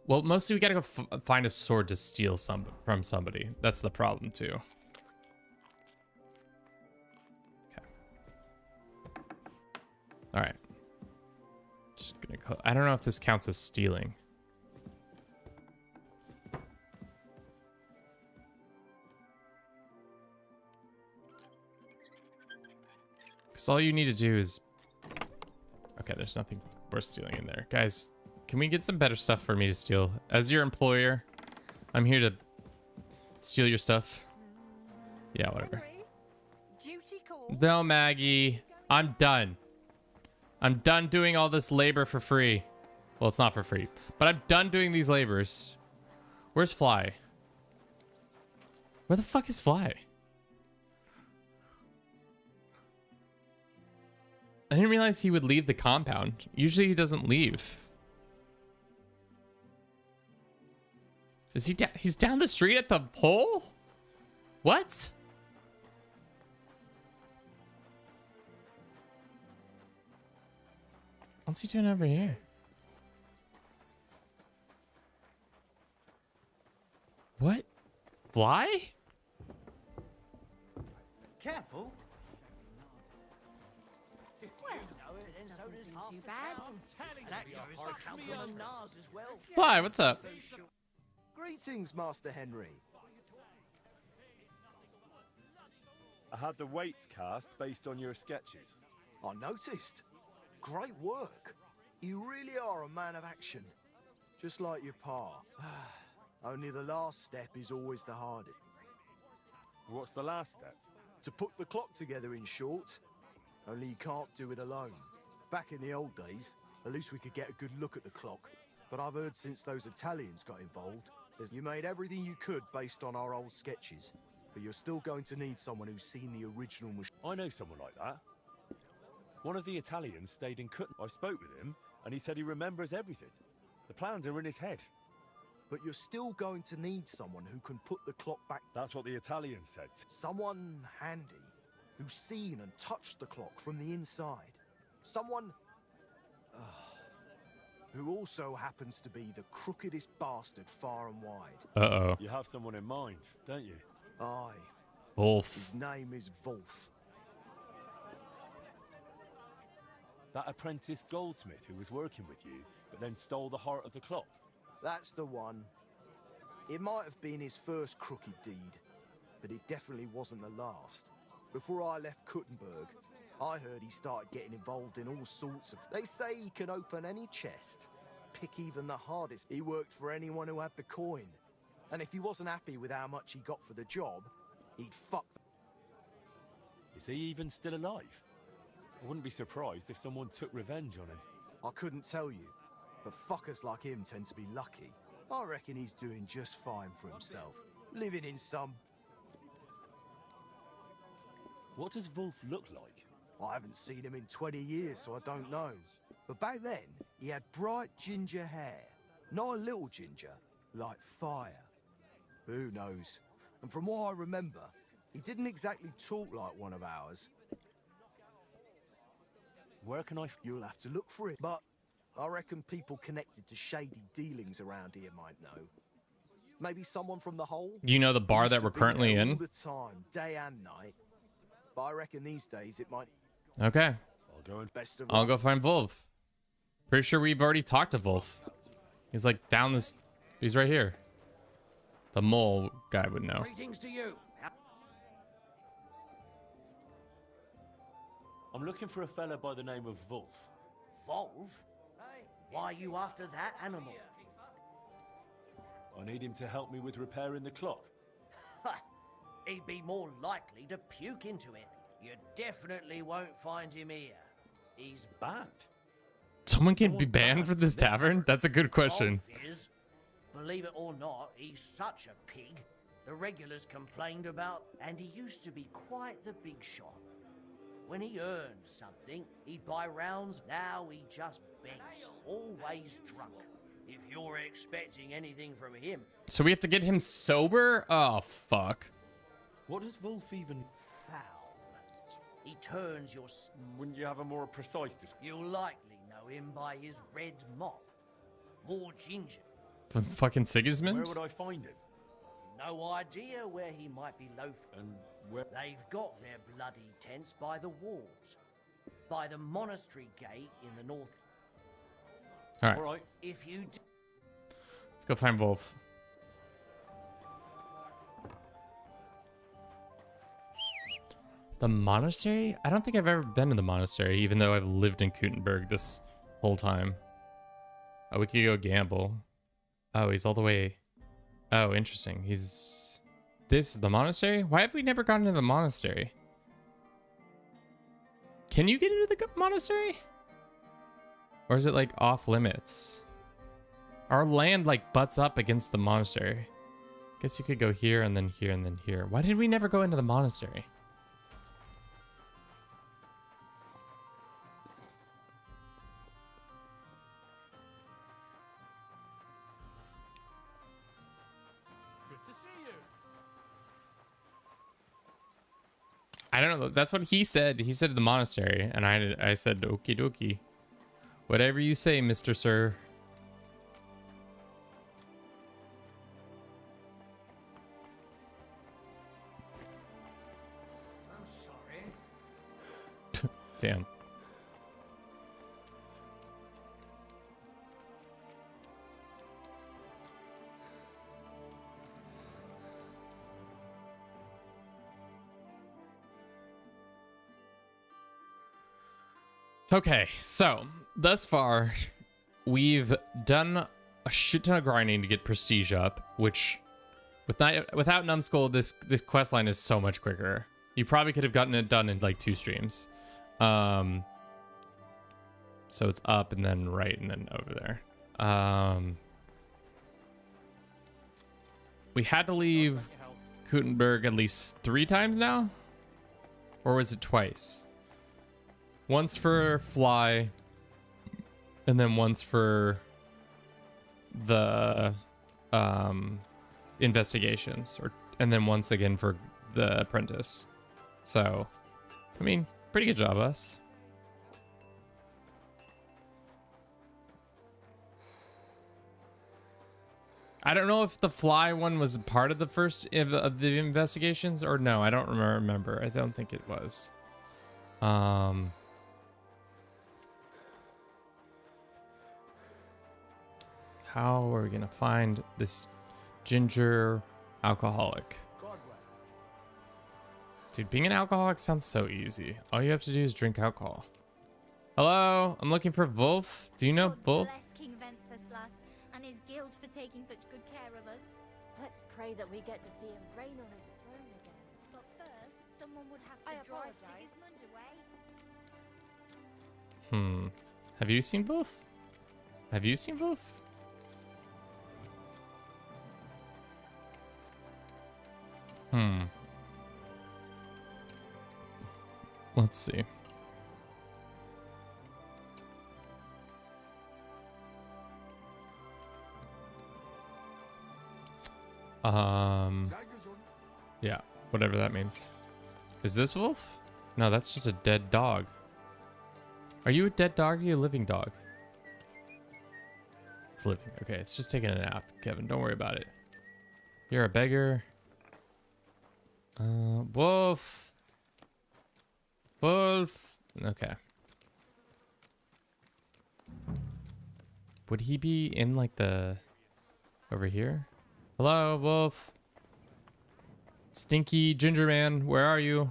Well, mostly we got to go find a sword to steal from somebody. That's the problem too. Okay. All right. Just gonna I don't know if this counts as stealing. Because all you need to do is... Okay, there's nothing worth stealing in there. Guys, can we get some better stuff for me to steal? As your employer, I'm here to steal your stuff. Yeah, whatever. No, Maggie. I'm done. I'm done doing all this labor for free. Well, it's not for free. But I'm done doing these labors. Where's Fly? Where the fuck is Fly? I didn't realize he would leave the compound. Usually he doesn't leave. Is he he's down the street at the pole? What? What's he doing over here? What? Fly? Careful. Fly, what's up? Greetings, Master Henry. I had the weights cast based on your sketches. I noticed. Great work. You really are a man of action. Just like your pa. Only the last step is always the hardest. What's the last step? To put the clock together, in short. Only you can't do it alone. Back in the old days, at least we could get a good look at the clock. But I've heard since those Italians got involved, you made everything you could based on our old sketches. But you're still going to need someone who's seen the original machine. I know someone like that. One of the Italians stayed in Kuttenberg. I spoke with him, and he said he remembers everything. The plans are in his head. But you're still going to need someone who can put the clock back. That's what the Italian said. Someone handy, who's seen and touched the clock from the inside. Someone who also happens to be the crookedest bastard far and wide. Uh-oh. You have someone in mind, don't you? Aye. Wolf. His name is Wolf. That apprentice goldsmith who was working with you, but then stole the heart of the clock? That's the one. It might have been his first crooked deed, but it definitely wasn't the last. Before I left Kuttenberg, I heard he started getting involved in all sorts of... They say he can open any chest, pick even the hardest. He worked for anyone who had the coin. And if he wasn't happy with how much he got for the job, he'd fuck them. Is he even still alive? I wouldn't be surprised if someone took revenge on him. I couldn't tell you, but fuckers like him tend to be lucky. I reckon he's doing just fine for himself, living in some... What does Wolf look like? I haven't seen him in 20 years, so I don't know. But back then, he had bright ginger hair. Not a little ginger, like fire. Who knows? And from what I remember, he didn't exactly talk like one of ours. Where can I... You'll have to look for it, but I reckon people connected to shady dealings around here might know. Maybe someone from the Hole? You know the bar that we're currently in? All the time, day and night. But I reckon these days it might... Okay. I'll go find Wolf. Pretty sure we've already talked to Wolf. He's like down this... He's right here. The mole guy would know. Greetings to you. I'm looking for a fella by the name of Wolf. Wolf? Why are you after that animal? I need him to help me with repairing the clock. He'd be more likely to puke into it. You definitely won't find him here. He's banned. Someone can be banned for this tavern? That's a good question. Is, believe it or not, he's such a pig. The regulars complained about, and he used to be quite the big shot. When he earned something, he'd buy rounds. Now he just begs, always drunk. If you're expecting anything from him... So we have to get him sober? Oh, fuck. What does Wolf even... Foul. He turns your... Wouldn't you have a more precise description? You'll likely know him by his red mop. More ginger. The fucking Sigismund? Where would I find him? No idea where he might be loafing. And where... They've got their bloody tents by the walls. By the monastery gate in the north. All right. If you... Let's go find Wolf. The monastery? I don't think I've ever been to the monastery, even though I've lived in Kuttenberg this whole time. Oh, we could go gamble. Oh, he's all the way... Oh, interesting. He's... This is the monastery? Why have we never gone into the monastery? Can you get into the monastery? Or is it like off limits? Our land like butts up against the monastery. Guess you could go here and then here and then here. Why did we never go into the monastery? I don't know. That's what he said. He said the monastery, and I said okie dokie. Whatever you say, Mr. Sir. I'm sorry. Damn. Okay, so thus far, we've done a shit ton of grinding to get prestige up, which without Numbskull, this quest line is so much quicker. You probably could have gotten it done in like 2 streams. So it's up and then right and then over there. We had to leave Kuttenberg at least 3 times now? Or was it twice? Once for Fly, and then once for the investigations, and then once again for the apprentice. So, I mean, pretty good job, us. I don't know if the Fly one was part of the first of the investigations or no. I don't remember. I don't think it was. How are we gonna find this ginger alcoholic? Dude, being an alcoholic sounds so easy. All you have to do is drink alcohol. Hello, I'm looking for Wolf. Do you know Wolf? Bless King Venceslas and his guild for taking such good care of us. Let's pray that we get to see him reign on his throne again. But first, someone would have to drive Sigismund away. Have you seen Wolf? Have you seen Wolf? Let's see. Yeah, whatever that means. Is this Wolf? No, that's just a dead dog. Are you a dead dog or are you a living dog? It's living. Okay, it's just taking a nap. Kevin, don't worry about it. You're a beggar. Wolf. Wolf. Okay. Would he be in like the... over here? Hello, Wolf. Stinky Ginger Man, where are you?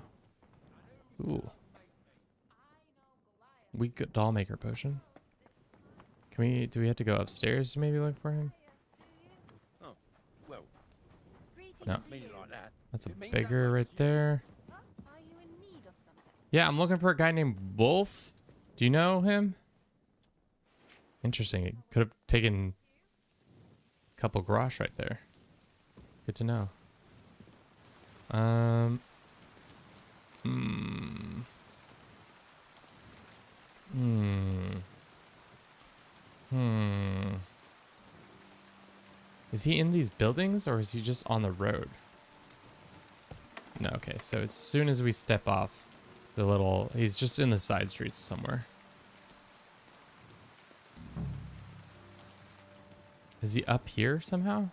Ooh. Weak doll maker potion. Do we have to go upstairs to maybe look for him? Oh, well. No. Mean it like that. That's a It means beggar that much right to you. there. Yeah, I'm looking for a guy named Wolf. Do you know him? Interesting. It could have taken a couple grosh right there. Good to know. Hmm. Is he in these buildings or is he just on the road? No, okay. So as soon as we step off he's just in the side streets somewhere. Is he up here somehow?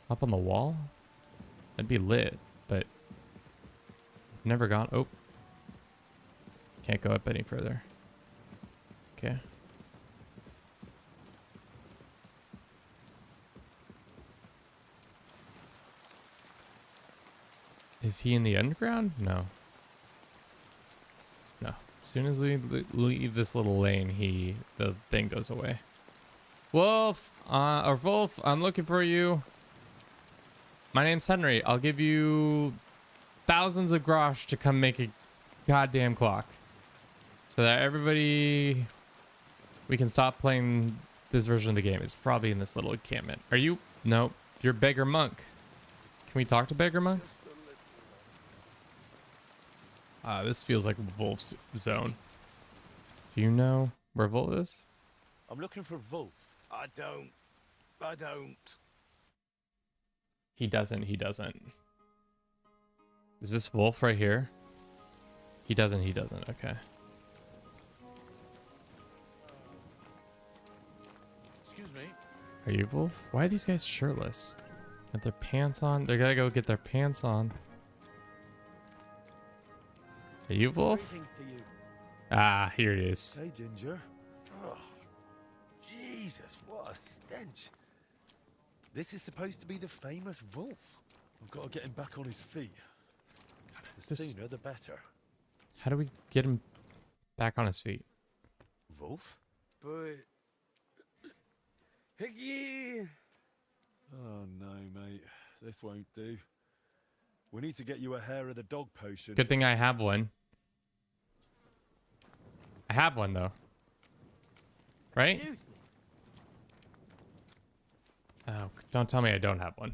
Up on the wall? That'd be lit, but never gone. Oh. Can't go up any further. Okay. Is he in the underground? No. No. As soon as we leave this little lane, the thing goes away. Wolf! Or Wolf, I'm looking for you. My name's Henry. I'll give you thousands of grosh to come make a goddamn clock. So that we can stop playing this version of the game. It's probably in this little encampment. Are you? Nope. You're Beggar Monk. Can we talk to Beggar Monk? This feels like Wolf's zone. Do you know where Wolf is? I'm looking for Wolf. I don't. He doesn't. Is this Wolf right here? He doesn't. Okay. Excuse me. Are you Wolf? Why are these guys shirtless? Got their pants on? They gotta go get their pants on. Are you Wolf? Greetings to you. Ah, here it is. Hey, Ginger. Oh, Jesus, what a stench. This is supposed to be the famous Wolf. I've got to get him back on his feet. The sooner, the better. How do we get him back on his feet? Wolf? But... Higgy! Oh, no, mate. This won't do. We need to get you a hair of the dog potion. Good thing I have one. I have one, though. Right? Oh, don't tell me I don't have one.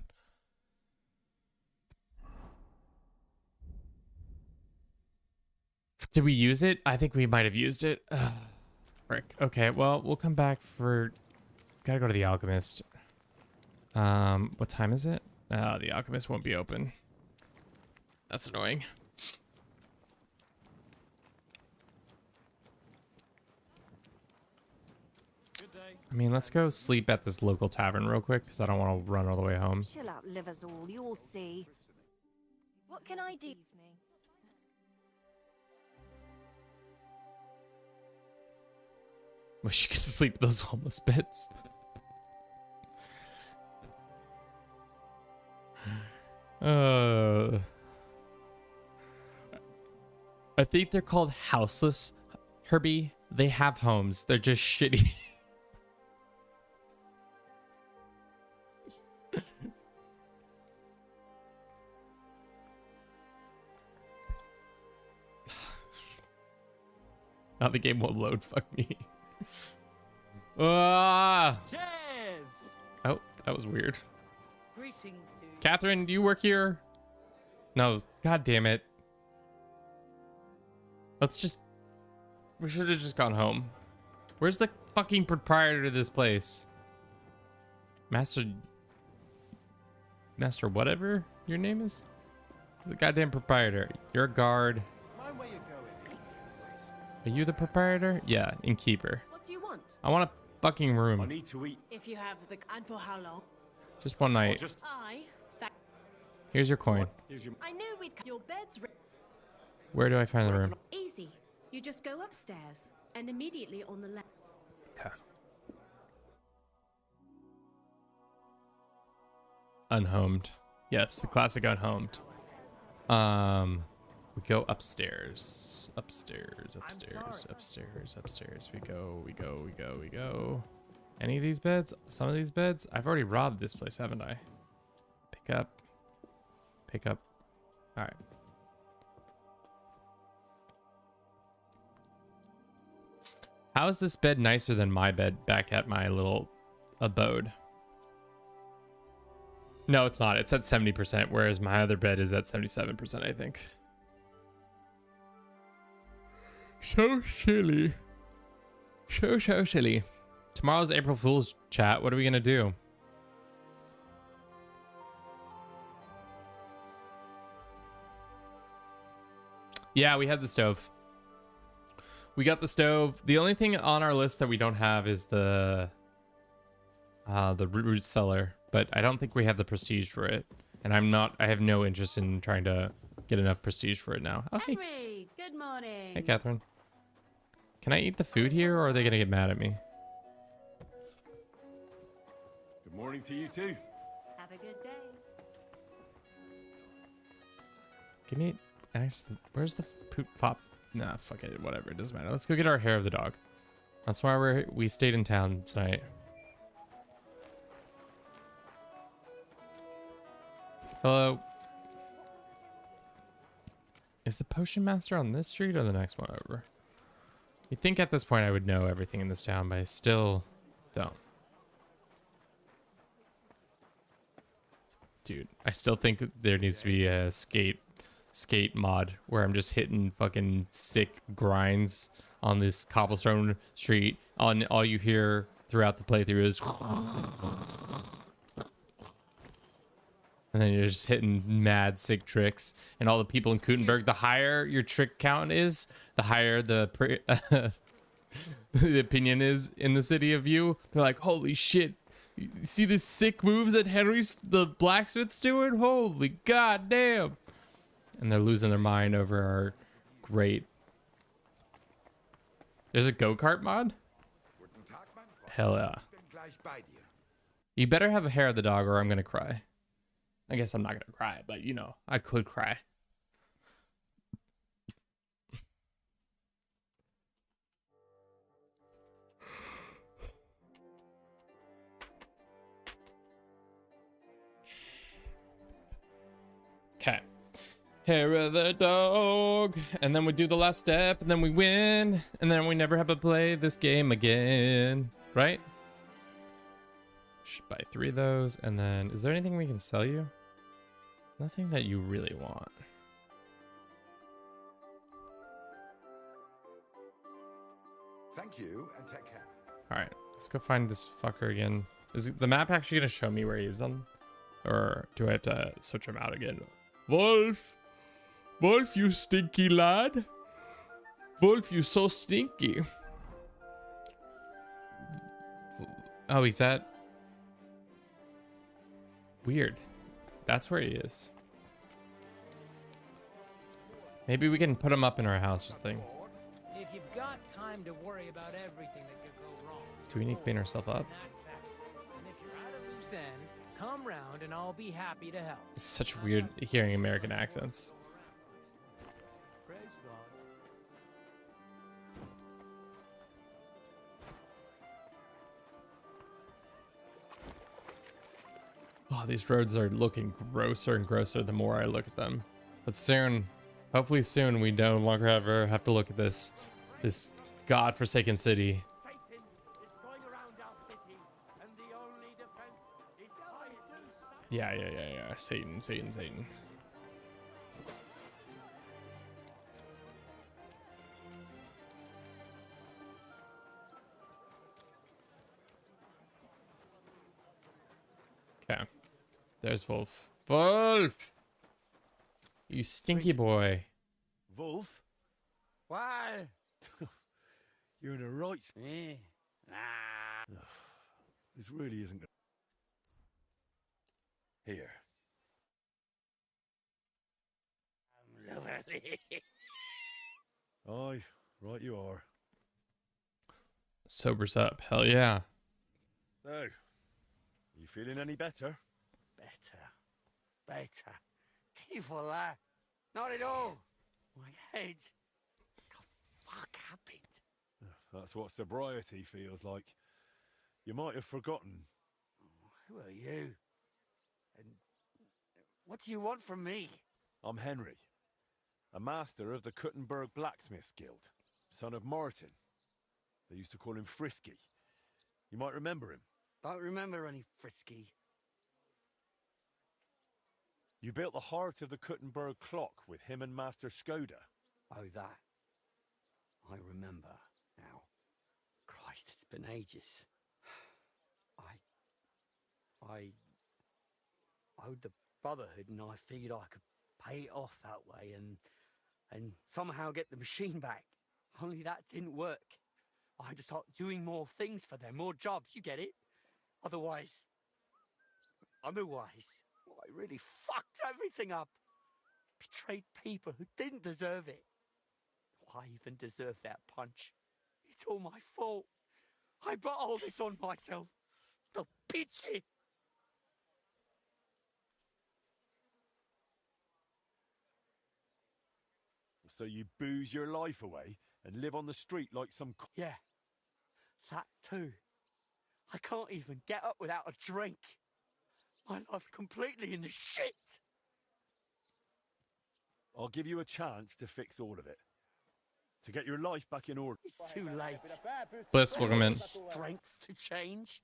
Did we use it? I think we might have used it. Ugh, frick. Okay, well, we'll come back for... Gotta go to the Alchemist. What time is it? Oh, the Alchemist won't be open. That's annoying. I mean, let's go sleep at this local tavern real quick, because I don't want to run all the way home. Chill out, livers all. You'll see. What can I do? Wish you could sleep those homeless bits. I think they're called houseless, Herbie. They have homes. They're just shitty. Now the game won't load. Fuck me. Cheers! Oh, that was weird. Greetings to you. Catherine, do you work here? No. God damn it. We should have just gone home. Where's the fucking proprietor of this place? Master whatever your name is? The goddamn proprietor. You're a guard. Mind where you're going. Are you the proprietor? Yeah, innkeeper. What do you want? I want a fucking room. I need to eat. If you have the... And for how long? Just one night. Here's your coin. I knew we'd... Your bed's... Where do I find the room? Easy. You just go upstairs and immediately on the left. Okay. unhomed. Yes, the classic unhomed. We go upstairs. Upstairs. We go. Any of these beds? Some of these beds? I've already robbed this place, haven't I? Pick up. All right. How is this bed nicer than my bed back at my little abode? No, it's not. It's at 70%, whereas my other bed is at 77%, I think. So silly. So silly. Tomorrow's April Fool's chat. What are we going to do? Yeah, we had the stove. We got the stove. The only thing on our list that we don't have is the root cellar, but I don't think we have the prestige for it. And I have no interest in trying to get enough prestige for it now. Oh, hey. Henry, good morning. Hey, Catherine. Can I eat the food here, or are they going to get mad at me? Good morning to you too. Have a good day. Give me... Where's the poop pop? Nah, fuck it. Whatever. It doesn't matter. Let's go get our hair of the dog. That's why we stayed in town tonight. Hello. Is the potion master on this street or the next one over? You'd think at this point I would know everything in this town, but I still don't. Dude, I still think there needs to be a skate mod where I'm just hitting fucking sick grinds on this cobblestone street. All you hear throughout the playthrough is... And then you're just hitting mad sick tricks. And all the people in Kuttenberg, the higher your trick count is, the higher the the opinion is in the city of you. They're like, holy shit. You see the sick moves that the blacksmith's doing? Holy goddamn. And they're losing their mind over our great... There's a go-kart mod? Hell yeah. You better have a hair of the dog or I'm gonna cry. I guess I'm not gonna cry, but you know, I could cry. Okay. Hair of the dog. And then we do the last step, and then we win. And then we never have to play this game again. Right? Should buy 3 of those. And then, is there anything we can sell you? Nothing that you really want. Thank you, and take care. Alright, let's go find this fucker again. Is the map actually going to show me where he is on? Or do I have to search him out again? Wolf! Wolf, you stinky lad! Wolf, you so stinky! Oh, he's at... Weird. That's where he is. Maybe we can put him up in our house or something. If you've got time to worry about everything that could go wrong. Do we need to clean ourselves up? And if you're at a loose end, come round and I'll be happy to help. It's such weird hearing American accents. Praise God. Oh, these roads are looking grosser and grosser the more I look at them. But soon, hopefully soon, we no longer ever have to look at this godforsaken city. Yeah. Satan. Okay. There's Wolf. Wolf! You stinky boy. Wolf? Why? You're in a right... This really isn't... Here. Aye, right you are. Sobers up. Hell yeah. So, you feeling any better? Better. better. Devil, not at all. My head. The fuck happened? That's what sobriety feels like. You might have forgotten. Who are you? And what do you want from me? I'm Henry, a master of the Kuttenberg Blacksmiths Guild, son of Martin. They used to call him Frisky. You might remember him. Don't remember any Frisky. You built the heart of the Kuttenberg clock with him and Master Skoda. Oh, that. I remember now. Christ, it's been ages. I owed the Brotherhood, and I figured I could pay it off that way and somehow get the machine back. Only that didn't work. I had to start doing more things for them, more jobs, you get it? Otherwise, I really fucked everything up. Betrayed people who didn't deserve it. Why even deserve that punch? It's all my fault. I brought all this on myself. The pity. So you booze your life away and live on the street like some... Yeah, that too. I can't even get up without a drink. My life's completely in the shit. I'll give you a chance to fix all of it. To get your life back in order. It's too late. Bliss, welcome in. Strength to change.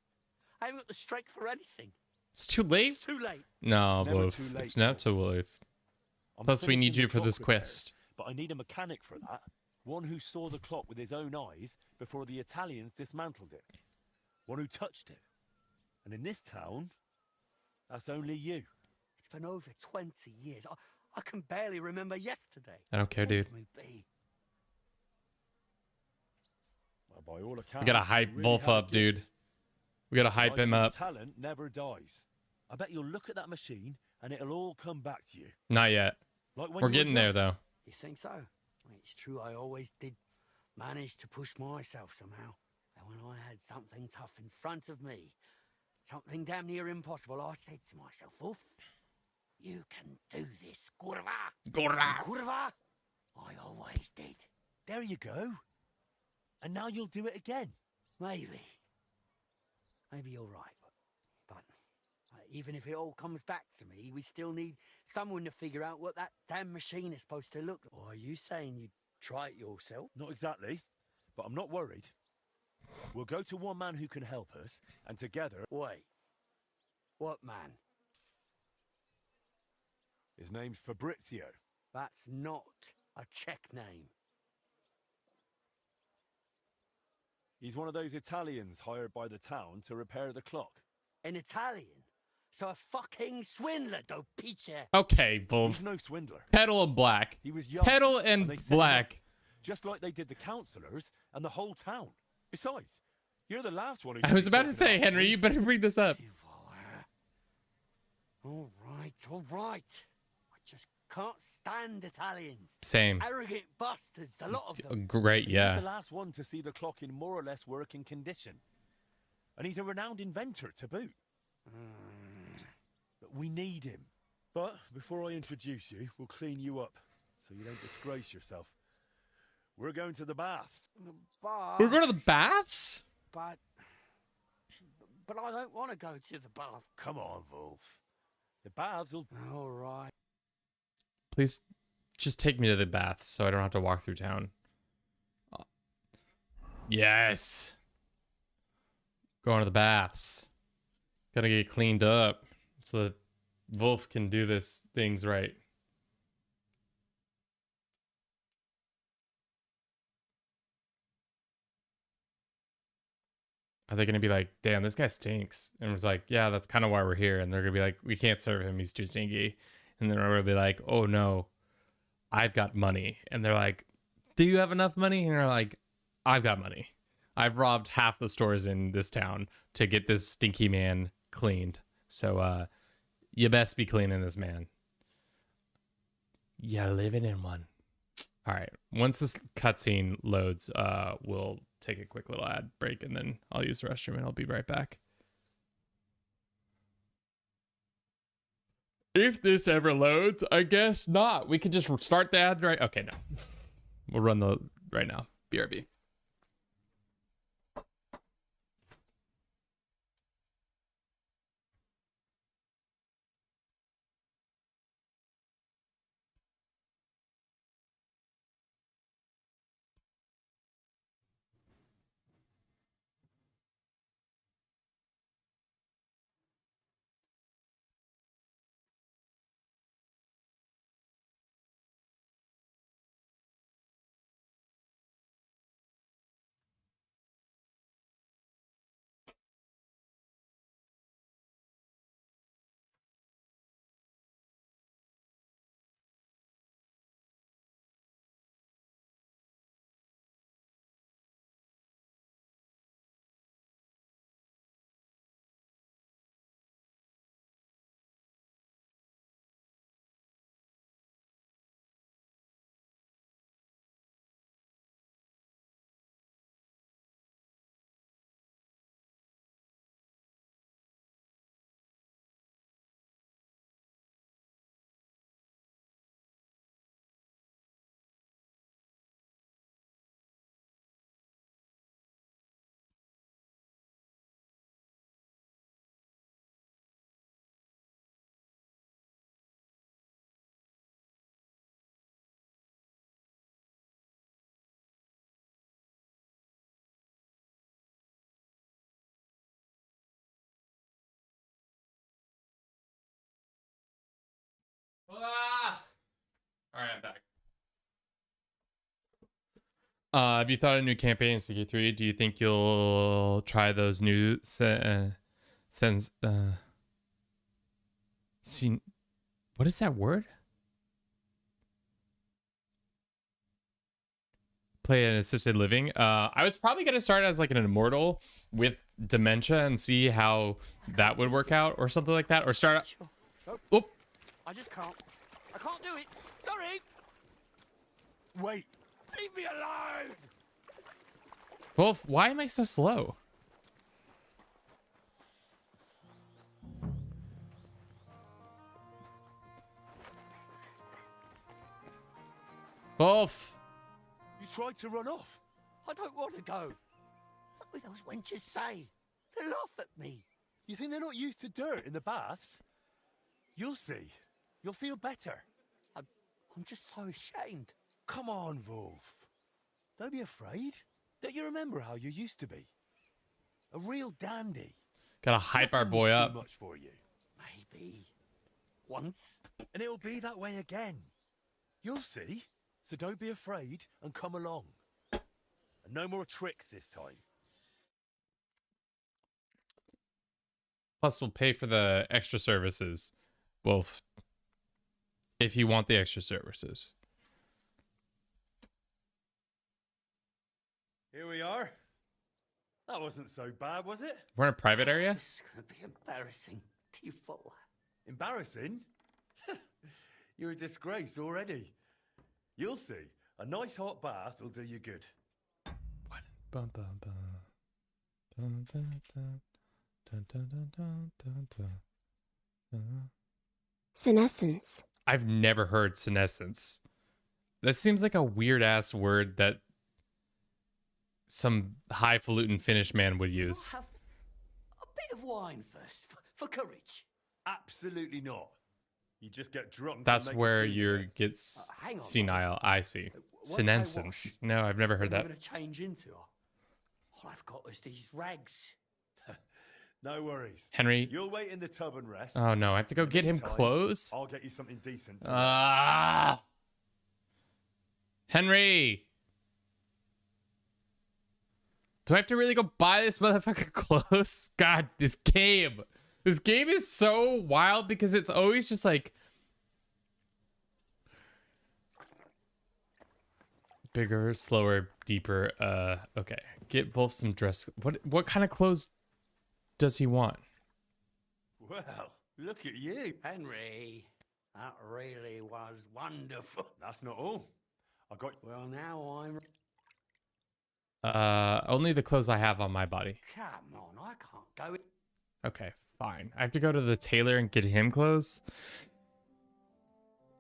I haven't got the strength for anything. It's too late? It's too late. No, It's never Wolf. too late, It's not too late. I'm Plus, we finishing need the you for clock this repair, quest. But I need a mechanic for that. One who saw the clock with his own eyes before the Italians dismantled it. One who touched it. And in this town, that's only you. It's been over 20 years. I can barely remember yesterday. I don't care, dude. Leave me be. Well, by all accounts, We gotta hype you really Wolf have a up, gift. dude. We gotta hype Like him good up. Talent never dies. I bet you'll look at that machine and it'll all come back to you. Not yet. Like when We're you were getting there, young. though. You think so? It's true, I always did manage to push myself somehow. And when I had something tough in front of me, something damn near impossible, I said to myself, Wolf, you can do this, kurva. Kurva. Kurva. I always did. There you go. And now you'll do it again. Maybe. Maybe you're right. But even if it all comes back to me, we still need someone to figure out what that damn machine is supposed to look like. Or are you saying you'd try it yourself? Not exactly, but I'm not worried. We'll go to one man who can help us, and together... Wait. What man? His name's Fabrizio. That's not a Czech name. He's one of those Italians hired by the town to repair the clock. An Italian? So a fucking swindler, do piche. Okay, Wolf. He's no swindler. Petal and Black. He was young. Petal and they set him Black. up, just like they did the councillors and the whole town. Besides, you're the last one who... I was about to say, Henry, you better bring this up. All right, all right. I just can't stand Italians. Same. Arrogant bastards, a lot of them. Great, He's yeah. the last one to see the clock in more or less working condition. And he's a renowned inventor to boot. But we need him. But before I introduce you, we'll clean you up so you don't disgrace yourself. We're going to the baths. We're going to the baths? But I don't want to go to the bath. Come on, Wolf. The baths will... All right. Please just take me to the baths so I don't have to walk through town. Yes. Going to the baths. Gotta get cleaned up so that Wolf can do this things right. Are they gonna be like, damn, this guy stinks? And was like, yeah, that's kind of why we're here. And they're gonna be like, we can't serve him, he's too stinky. And then we're gonna be like, oh no, I've got money. And they're like, do you have enough money? And they're like, I've got money. I've robbed half the stores in this town to get this stinky man cleaned. So you best be cleaning this man. You're living in one. All right. Once this cutscene loads, we'll take a quick little ad break and then I'll use the restroom and I'll be right back. If this ever loads, I guess not. We could just start the ad right. Okay, no. We'll run the right now. BRB. Ah! All right, I'm back. Have you thought of a new campaign in CK3? Do you think you'll try those new what is that word? Play an assisted living. I was probably gonna start as like an immortal with dementia and see how that would work out or something like that, or start. Oh, I just can't. I can't do it. Sorry. Wait. Leave me alone. Wolf, why am I so slow? Wolf. You tried to run off. I don't want to go. What will those wenches say? They'll laugh at me. You think they're not used to dirt in the baths? You'll see. You'll feel better. I'm just so ashamed. Come on, Wolf. Don't be afraid. Don't you remember how you used to be? A real dandy. Gotta hype our boy up. Too much for you. Maybe. Once. And it'll be that way again. You'll see. So don't be afraid and come along. And no more tricks this time. Plus, we'll pay for the extra services. Wolf. If you want the extra services. Here we are. That wasn't so bad, was it? We're in a private area? This is going to be embarrassing. Do you follow? Embarrassing? You're a disgrace already. You'll see. A nice hot bath will do you good. Bum, bum, bum. Dun, dun, dun. Dun, dun, dun, dun, dun, dun. Senescence. I've never heard senescence. That seems like a weird ass word that some highfalutin Finnish man would use. Have a bit of wine first, for courage. Absolutely not. You just get drunk. That's and make where a scene you of it. get hang on, senile. I see. Senescence. No, I've never heard What that. am I going to change into? All I've got is these rags. No worries. Henry. You'll wait in the tub and rest. Oh no, I have to go In the get him meantime, clothes? I'll get you something decent. Ah. Henry. Do I have to really go buy this motherfucker clothes? God, this game. This game is so wild because it's always just like bigger, slower, deeper. Okay. Get Wolf some dress. What kind of clothes does he want? Well, look at you. Henry, that really was wonderful. That's not all. I got. Well, now I'm. Only the clothes I have on my body. Come on, I can't go. Okay, fine. I have to go to the tailor and get him clothes.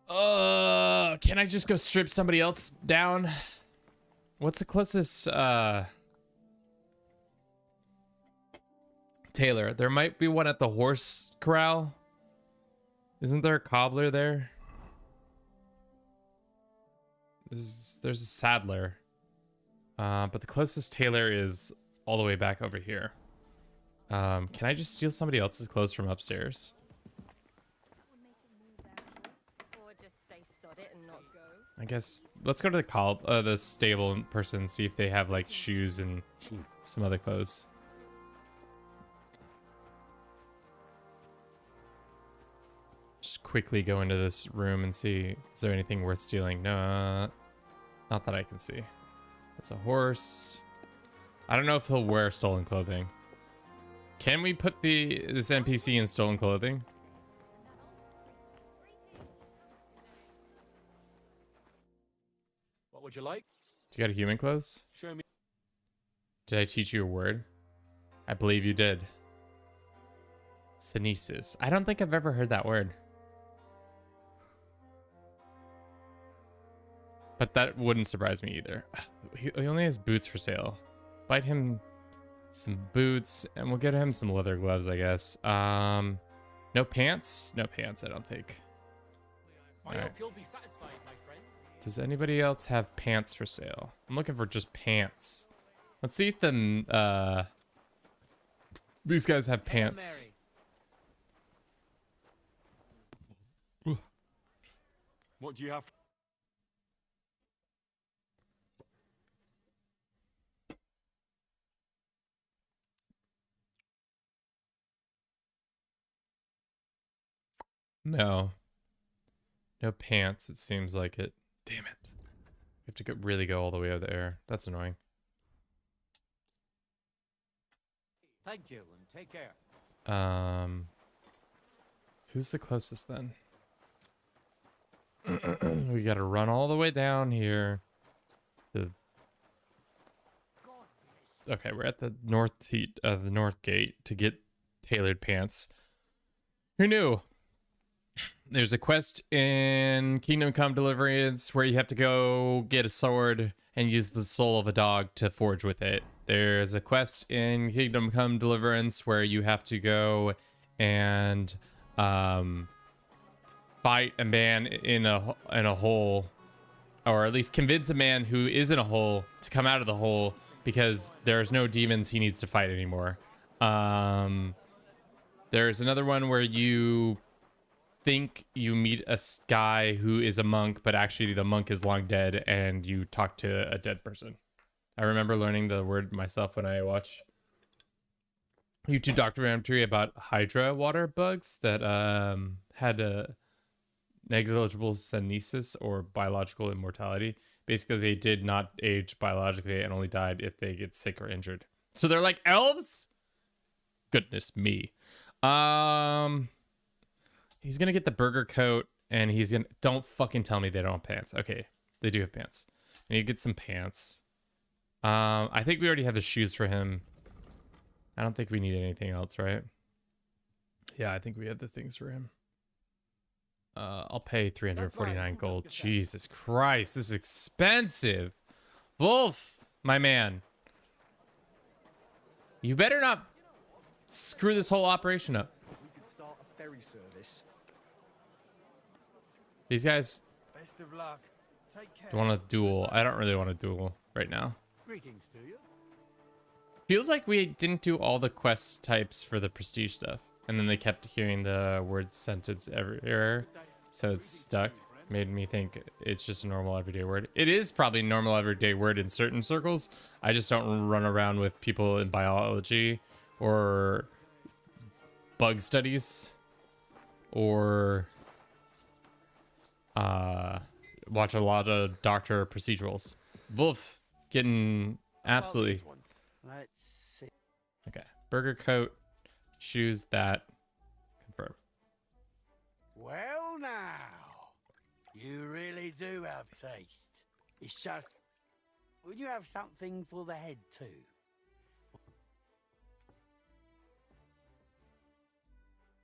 Can I just go strip somebody else down? What's the closest tailor? There might be one at the horse corral. Isn't there a cobbler there? There's a saddler. But the closest tailor is all the way back over here. Can I just steal somebody else's clothes from upstairs? I guess let's go to the stable person and see if they have like shoes and some other clothes. Just quickly go into this room and see, is there anything worth stealing? No, not that I can see. It's a horse. I don't know if he'll wear stolen clothing. Can we put this NPC in stolen clothing? What would you like? Do you got human clothes? Show me. Did I teach you a word? I believe you did. Synesis. I don't think I've ever heard that word. But that wouldn't surprise me either. He only has boots for sale. Buy him some boots and we'll get him some leather gloves, I guess. No pants? No pants, I don't think. I All right. hope you'll be satisfied, my friend. Does anybody else have pants for sale? I'm looking for just pants. Let's see if these guys have pants. What do you have? No. No pants, it seems like it. Damn it. We have to really go all the way over there. That's annoying. Thank you, and take care. Who's the closest then? We gotta run all the way down here. Okay, we're at the north gate to get tailored pants. Who knew? There's a quest in Kingdom Come Deliverance where you have to go get a sword and use the soul of a dog to forge with it. There's a quest in Kingdom Come Deliverance where you have to go and fight a man in a hole, or at least convince a man who is in a hole to come out of the hole because there's no demons he needs to fight anymore. There's another one where you think you meet a guy who is a monk, but actually the monk is long dead and you talk to a dead person. I remember learning the word myself when I watched YouTube documentary about Hydra water bugs that had a negligible senescence or biological immortality. Basically, they did not age biologically and only died if they get sick or injured. So they're like elves? Goodness me. He's gonna get the burger coat and he's gonna, don't fucking tell me they don't have pants. Okay, they do have pants. I need to get some pants. I think we already have the shoes for him. I don't think we need anything else, right? Yeah, I think we have the things for him. I'll pay 349 gold. Jesus Christ, this is expensive. Wolf, my man. You better not screw this whole operation up. We could start a ferry service. These guys Best of luck. Take care. want to duel. I don't really want to duel right now. Greetings to you. Feels like we didn't do all the quest types for the prestige stuff. And then they kept hearing the word sentence everywhere. So it's stuck. Made me think it's just a normal everyday word. It is probably a normal everyday word in certain circles. I just don't run around with people in biology or bug studies or watch a lot of doctor procedurals. Wolf getting absolutely. Let's see. Okay. Burger coat, shoes, that. Confirm. Well now, you really do have taste. It's just, would you have something for the head too?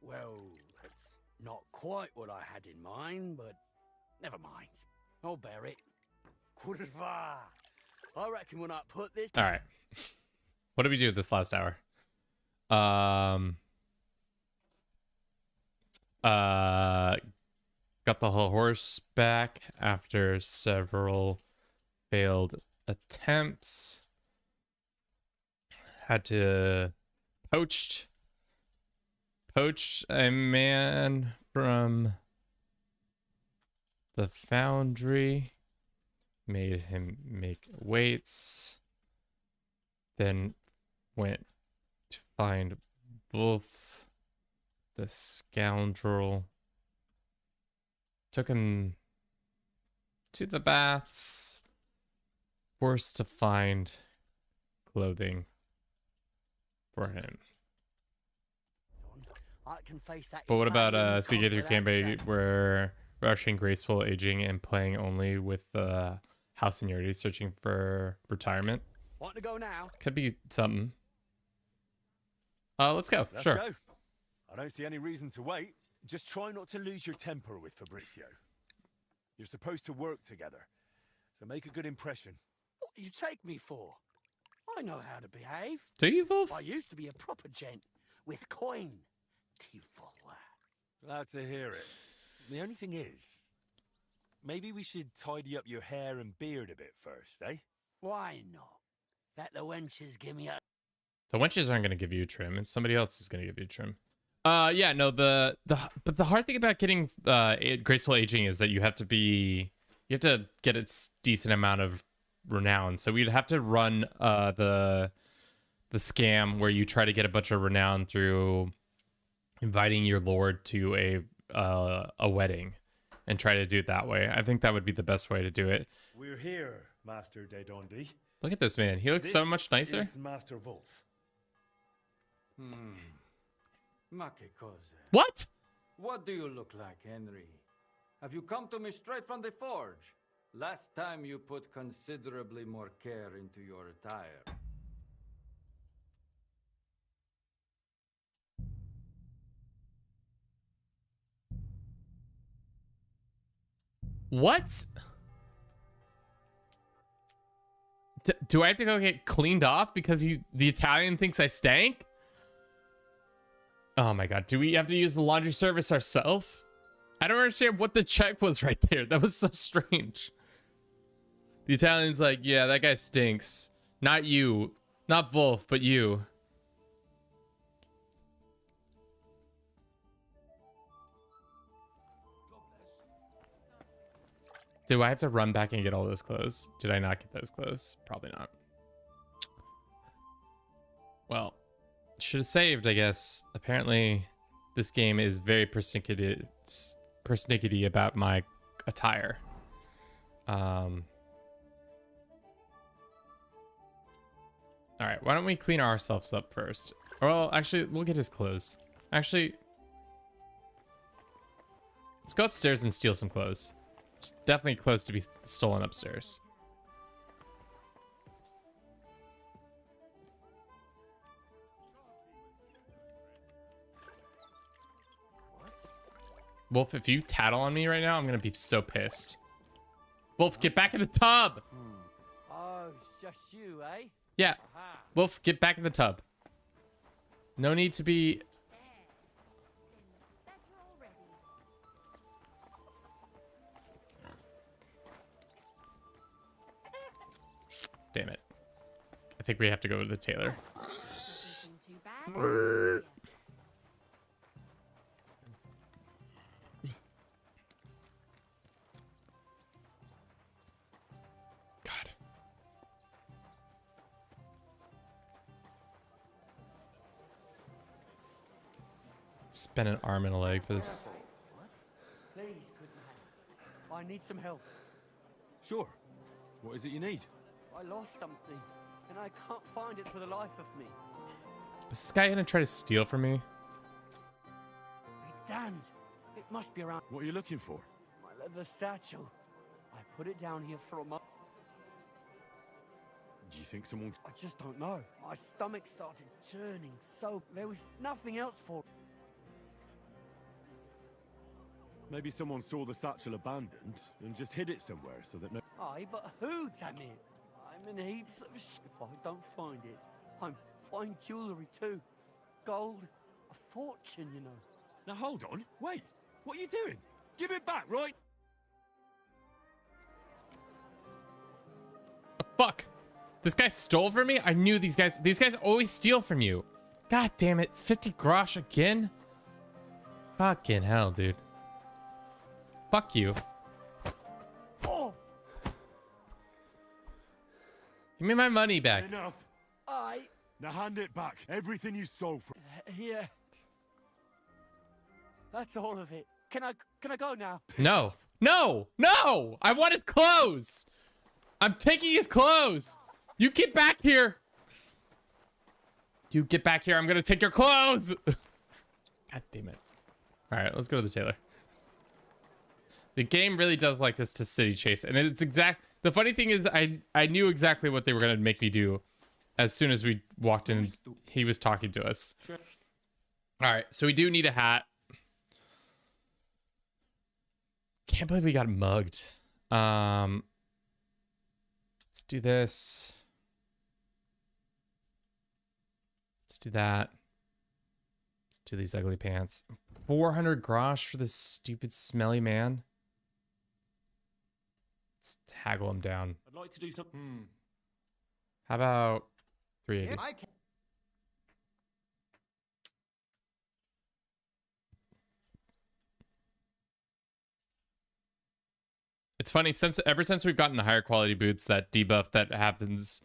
Well, that's not quite what I had in mind, but Never mind. I'll bear it. Kuttenberg. I reckon when I put this... All right. What did we do this last hour? Got the whole horse back after several failed attempts. Had to poached a man from the foundry, made him make weights, then went to find Wolf, the scoundrel, took him to the baths, forced to find clothing for him. I can face that. But what about Italian CK through cock campaign without shame. where rushing graceful aging and playing only with house seniority, searching for retirement? Want to go now? Could be something. Let's go. Let's Sure. go. I don't see any reason to wait. Just try not to lose your temper with Fabrizio. You're supposed to work together, so make a good impression. What do you take me for? I know how to behave. Do you, Wolf? I used to be a proper gent with coin. Glad to hear it. The only thing is, maybe we should tidy up your hair and beard a bit first, eh? Why not? Let the wenches give me a... The wenches aren't going to give you a trim, and somebody else is going to give you a trim. Yeah, no, but the hard thing about getting graceful aging is that you have to get a decent amount of renown. So we'd have to run the scam where you try to get a bunch of renown through inviting your lord to a wedding and try to do it that way. I think that would be the best way to do it. We're here, Master de Dondi. Look at this man. He looks so much nicer. This is Master Wolf. Ma che cosa? What? What do you look like, Henry? Have you come to me straight from the forge? Last time you put considerably more care into your attire. What? Do I have to go get cleaned off because the Italian thinks I stank? Oh my god, do we have to use the laundry service ourselves? I don't understand what the check was right there. That was so strange. The Italian's like, yeah, that guy stinks. Not you. Not Wolf, but you. Do I have to run back and get all those clothes? Did I not get those clothes? Probably not. Well, should have saved, I guess. Apparently, this game is very persnickety about my attire. All right, why don't we clean ourselves up first? Well, actually, we'll get his clothes. Actually, let's go upstairs and steal some clothes. It's definitely close to be stolen upstairs. Wolf, if you tattle on me right now, I'm gonna be so pissed. Wolf, get back in the tub! Oh, it's just you, eh? Yeah. Wolf, get back in the tub. No need to be... Damn it. I think we have to go to the tailor. God. Spend an arm and a leg for this. Please, Kuttenberg. I need some help. Sure. What is it you need? I lost something, and I can't find it for the life of me. Is this guy gonna try to steal from me? Be damned. It must be around. What are you looking for? My leather satchel. I put it down here for a month. Do you think someone's... I just don't know. My stomach started churning, so there was nothing else for it. Maybe someone saw the satchel abandoned and just hid it somewhere so that no... Aye, but who, damn it? I'm in heaps of if I don't find it. I'm fine jewellery too. Gold, a fortune, you know. Now hold on, wait. What are you doing? Give it back, right? Oh, fuck. This guy stole from me? I knew these guys always steal from you. God damn it. 50 grosh again? Fucking hell, dude. Fuck you. Oh. Give me my money back. Enough. Aye. Now hand it back. Everything you stole from... Here. That's all of it. Can I go now? No. No. No. I want his clothes. I'm taking his clothes. You get back here. You get back here. I'm going to take your clothes. God damn it. All right, let's go to the tailor. The game really does like this to city chase. And it's the funny thing is I knew exactly what they were going to make me do as soon as we walked in. He was talking to us. Sure. All right, so we do need a hat. Can't believe we got mugged. Let's do this. Let's do that. Let's do these ugly pants. 400 grosh for this stupid smelly man. Let's haggle him down. I'd like to do something. How about 380? It's funny, ever since we've gotten higher quality boots, that debuff that happens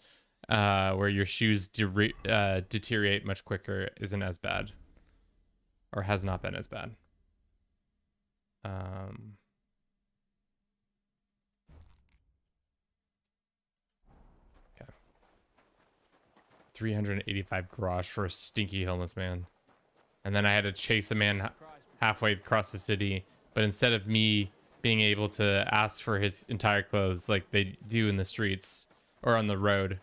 where your shoes deteriorate much quicker isn't as bad, or has not been as bad. Okay. 385 grosh for a stinky homeless man, and then I had to chase a man halfway across the city, but instead of me being able to ask for his entire clothes like they do in the streets or on the road,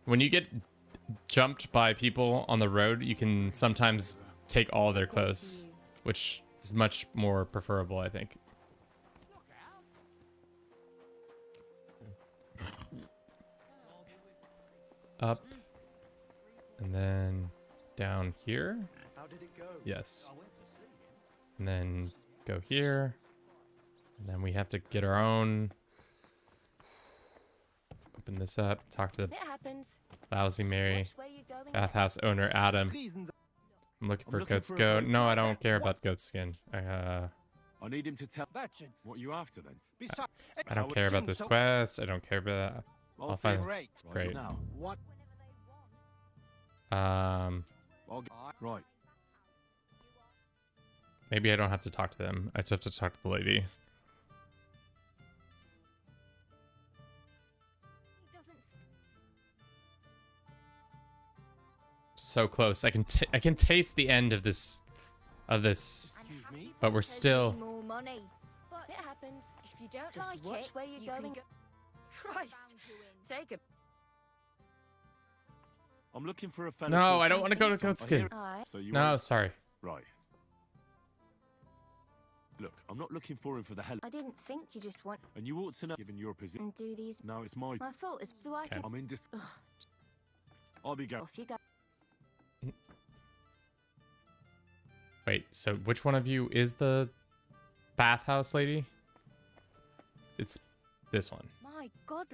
when you get jumped by people on the road, you can sometimes take all their clothes, which is much more preferable, I think. Up and then down here. Yes. And then go here. And then we have to get our own. Open this up. Talk to the lousy Mary. Bathhouse owner Adam. I'm looking for goat's goat. No, I don't care about goat skin. I need him to tell... What you after, then? I don't care about this quest. I don't care about that. I'll find it. Great. Right. Maybe I don't have to talk to them. I just have to talk to the lady. So close. I can taste the end of this but we're still more money. But it happens. If you don't Just like watch it, where you're you can going. go Christ, take a... I'm looking for a fellow. No, I don't want to go to Goatskin. So you No, sorry. Right. Look, I'm not looking for him for the hell. I didn't think you just want And you ought to know, given your position. and do these. Now it's my fault is so I can. I'm in I'll be going. Off you go. Wait, so which one of you is the bathhouse lady? It's this one. My God.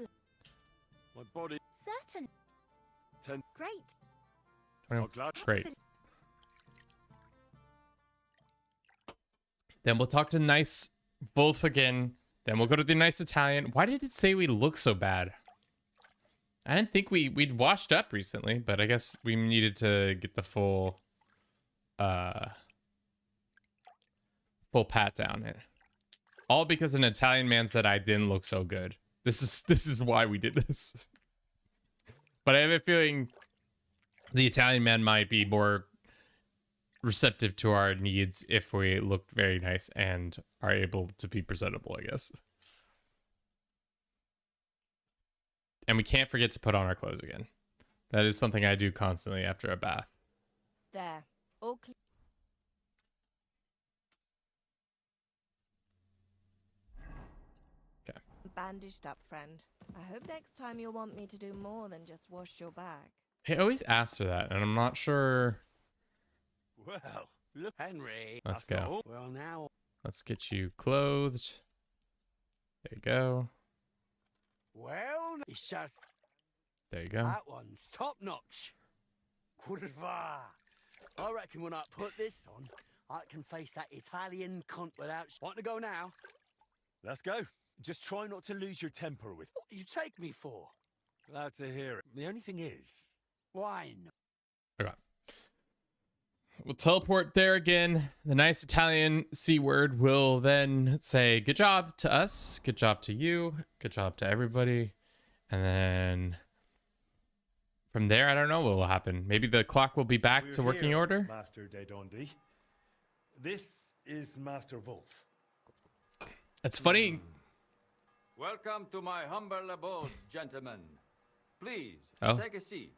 My body. Certain. 10. Great. Oh, glad. Great. Excellent. Then we'll talk to nice Wolf again. Then we'll go to the nice Italian. Why did it say we look so bad? I didn't think we'd washed up recently, but I guess we needed to get the full pat down. All because an Italian man said I didn't look so good. This is why we did this. But I have a feeling the Italian man might be more receptive to our needs if we look very nice and are able to be presentable, I guess. And we can't forget to put on our clothes again. That is something I do constantly after a bath. There. All clear. bandaged up, friend. I hope next time you'll want me to do more than just wash your back. He always asks for that, and I'm not sure. Well, look, Henry. Let's go. Well, now. Let's get you clothed. There you go. Well, it's just. There you go. That one's top notch. Kuttenberg. I reckon when I put this on, I can face that Italian cunt without. Want to go now? Let's go. Just try not to lose your temper with. What do you take me for? Glad to hear it. The only thing is. Wine. Okay. We'll teleport there again. The nice Italian C word will then say, good job to us. Good job to you. Good job to everybody. And then from there, I don't know what will happen. Maybe the clock will be back We're to working here, order. Master de Dondi. This is Master Wolf. It's funny. Welcome to my humble abode, gentlemen. Please, Oh. take a seat.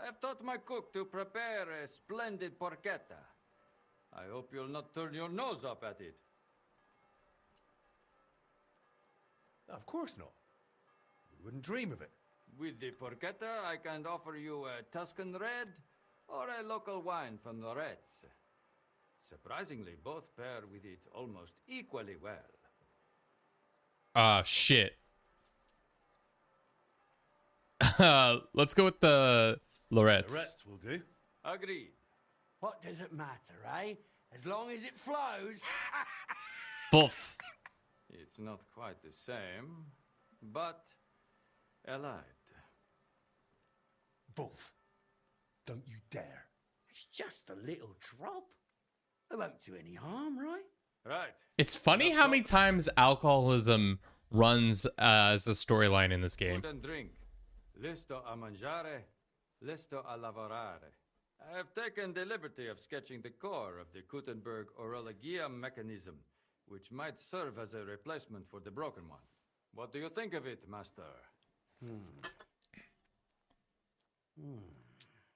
I have taught my cook to prepare a splendid porchetta. I hope you'll not turn your nose up at it. Of course not. We wouldn't dream of it. With the porchetta, I can offer you a Tuscan red or a local wine from Loretz. Surprisingly, both pair with it almost equally well. Shit. Let's go with the Loretz. Loretz will do. Agreed. What does it matter, eh? As long as it flows. Wolf. It's not quite the same, but allied. Wolf, don't you dare. It's just a little drop. It won't do any harm, right? Right. It's funny how many times alcoholism runs as a storyline in this game. Food and drink. Listo a mangiare, listo a lavorare. I have taken the liberty of sketching the core of the Kuttenberg orologia mechanism, which might serve as a replacement for the broken one. What do you think of it, Master?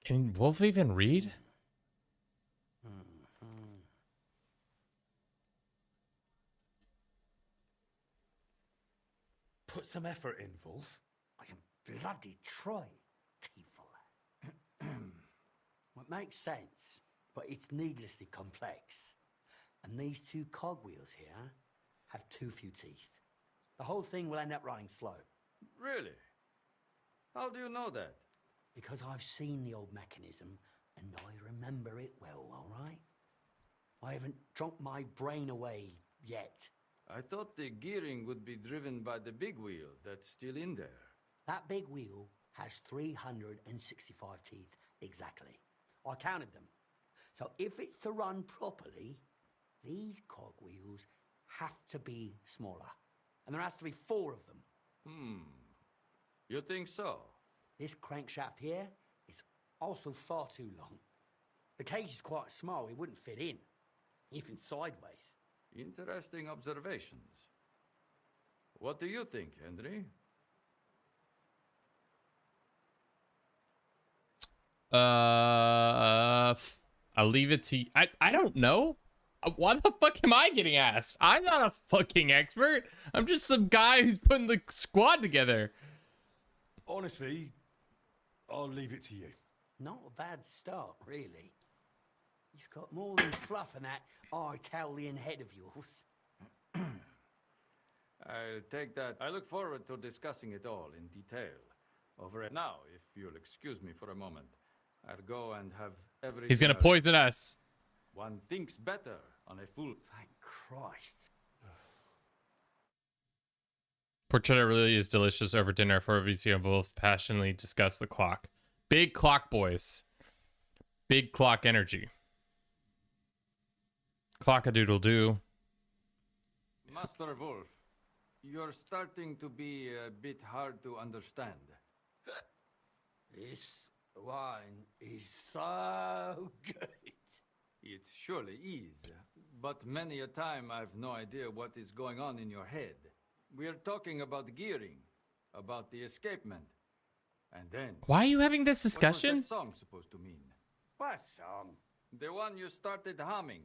Can Wolf even read? Put some effort in, Wolf. I can bloody try, Tiefel. Well, it makes sense, but it's needlessly complex. And these two cogwheels here have too few teeth. The whole thing will end up running slow. Really? How do you know that? Because I've seen the old mechanism, and I remember it well, all right? I haven't drunk my brain away yet. I thought the gearing would be driven by the big wheel that's still in there. That big wheel has 365 teeth, exactly. I counted them. So if it's to run properly, these cogwheels have to be smaller. And there has to be 4 of them. You think so? This crankshaft here is also far too long. The cage is quite small, it wouldn't fit in, even sideways. Interesting observations. What do you think, Henry? I'll leave it to you. I don't know. Why the fuck am I getting asked? I'm not a fucking expert. I'm just some guy who's putting the squad together. Honestly, I'll leave it to you. Not a bad start, really. You've got more than fluff in that Italian head of yours. I'll take that. I look forward to discussing it all in detail. Over it now, if you'll excuse me for a moment. I'll go and have everything. He's gonna poison us. One thinks better on a full. Thank Christ. Porchetta really is delicious. Over dinner, Fabricio and Wolf passionately discuss the clock. Big clock boys. Big clock energy. Clock-a-doodle-doo. Master Wolf, you're starting to be a bit hard to understand. This wine is so good. It surely is, but many a time I've no idea what is going on in your head. We're talking about gearing, about the escapement, and then... Why are you having this discussion? What was that song supposed to mean? What song? The one you started humming.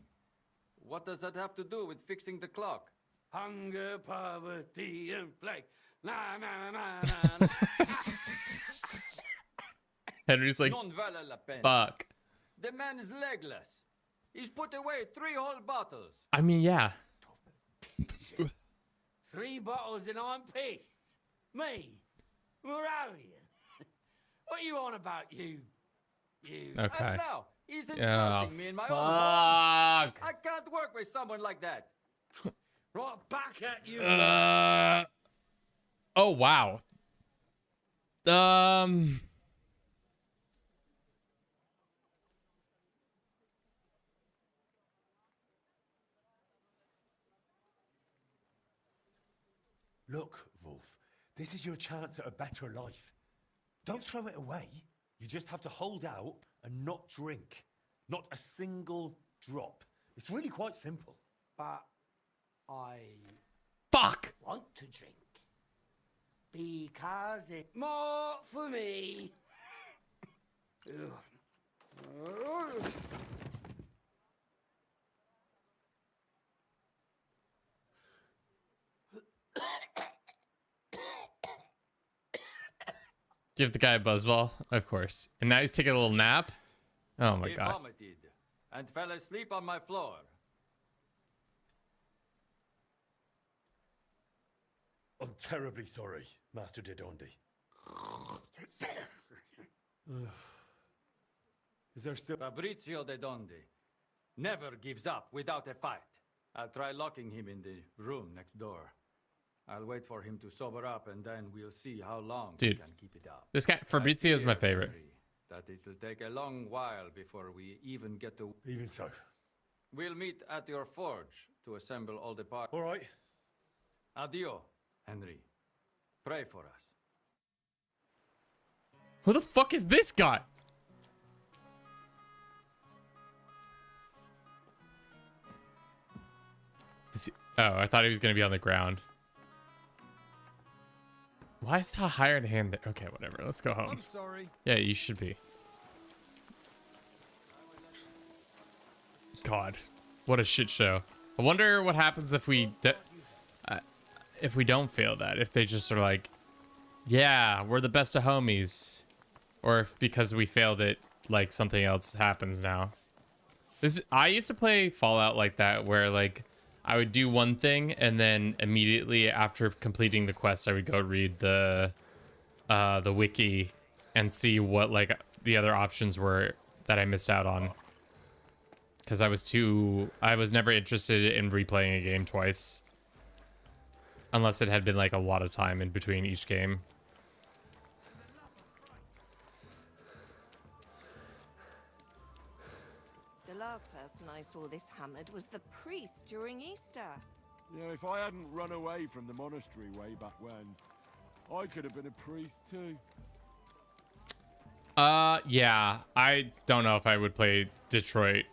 What does that have to do with fixing the clock? Hunger, poverty, and plague. Nah, nah, nah, nah, nah. Henry's like, Non vale la pena. fuck. The man is legless. He's put away 3 whole bottles. I mean, yeah. 3 bottles and I'm pissed. Me? Moravian? What are you on about, you? Okay. And now, he's Oh, insulting me in my own home. fuck. I can't work with someone like that. Right back at you. Oh, wow. Look, Wolf, this is your chance at a better life. Don't throw it away. You just have to hold out and not drink. Not a single drop. It's really quite simple. But I Fuck. want to drink. Because it's more for me. Give the guy a buzzball, of course. And now he's taking a little nap. Oh my He god. vomited and fell asleep on my floor. I'm terribly sorry, Master de Dondi. Is there still... Fabrizio de Dondi never gives up without a fight. I'll try locking him in the room next door. I'll wait for him to sober up, and then we'll see how long we Dude, can keep it up. this guy, Fabrizio, is my favorite. That it'll take a long while before we even get to... Even so. We'll meet at your forge to assemble all the parts. All right. Adio, Henry. Pray for us. Who the fuck is this guy? Is he... Oh, I thought he was going to be on the ground. Why is the hired hand there? Okay, whatever. Let's go home. I'm sorry. Yeah, you should be. God, what a shit show. I wonder what happens if we don't fail that. If they just are like, yeah, we're the best of homies. Or if because we failed it, like something else happens now. I used to play Fallout like that, where like I would do one thing and then immediately after completing the quest, I would go read the wiki and see what like the other options were that I missed out on. Because I was never interested in replaying a game twice. Unless it had been like a lot of time in between each game. The last person I saw this hammered was the priest during Easter. Yeah, if I hadn't run away from the monastery way back when, I could have been a priest too. Yeah. I don't know if I would play Detroit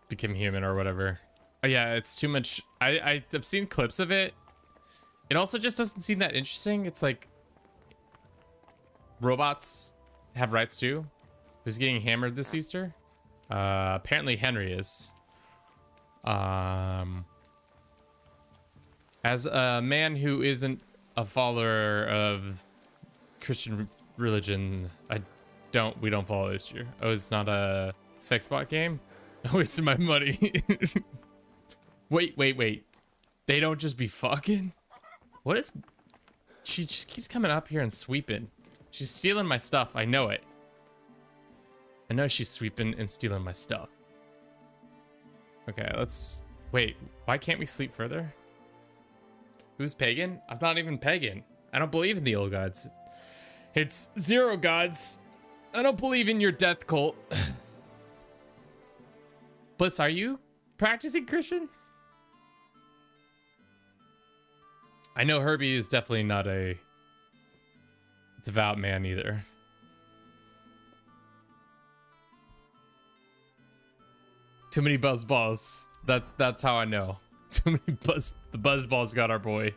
Become Human or whatever. Oh, yeah, it's too much. I've seen clips of it. It also just doesn't seem that interesting. It's like robots have rights too. Who's getting hammered this Easter? Apparently Henry is. As a man who isn't a follower of Christian religion, we don't follow Easter. Oh, it's not a sex bot game? I wasted my money. Wait. They don't just be fucking? What is... She just keeps coming up here and sweeping. She's stealing my stuff. I know it. I know she's sweeping and stealing my stuff. Okay, let's... Wait, why can't we sleep further? Who's pagan? I'm not even pagan. I don't believe in the old gods. It's zero gods. I don't believe in your death cult. Bliss, are you practicing Christian? I know Herbie is definitely not a devout man either. Too many buzz balls. That's how I know. Too many the buzz balls got our boy.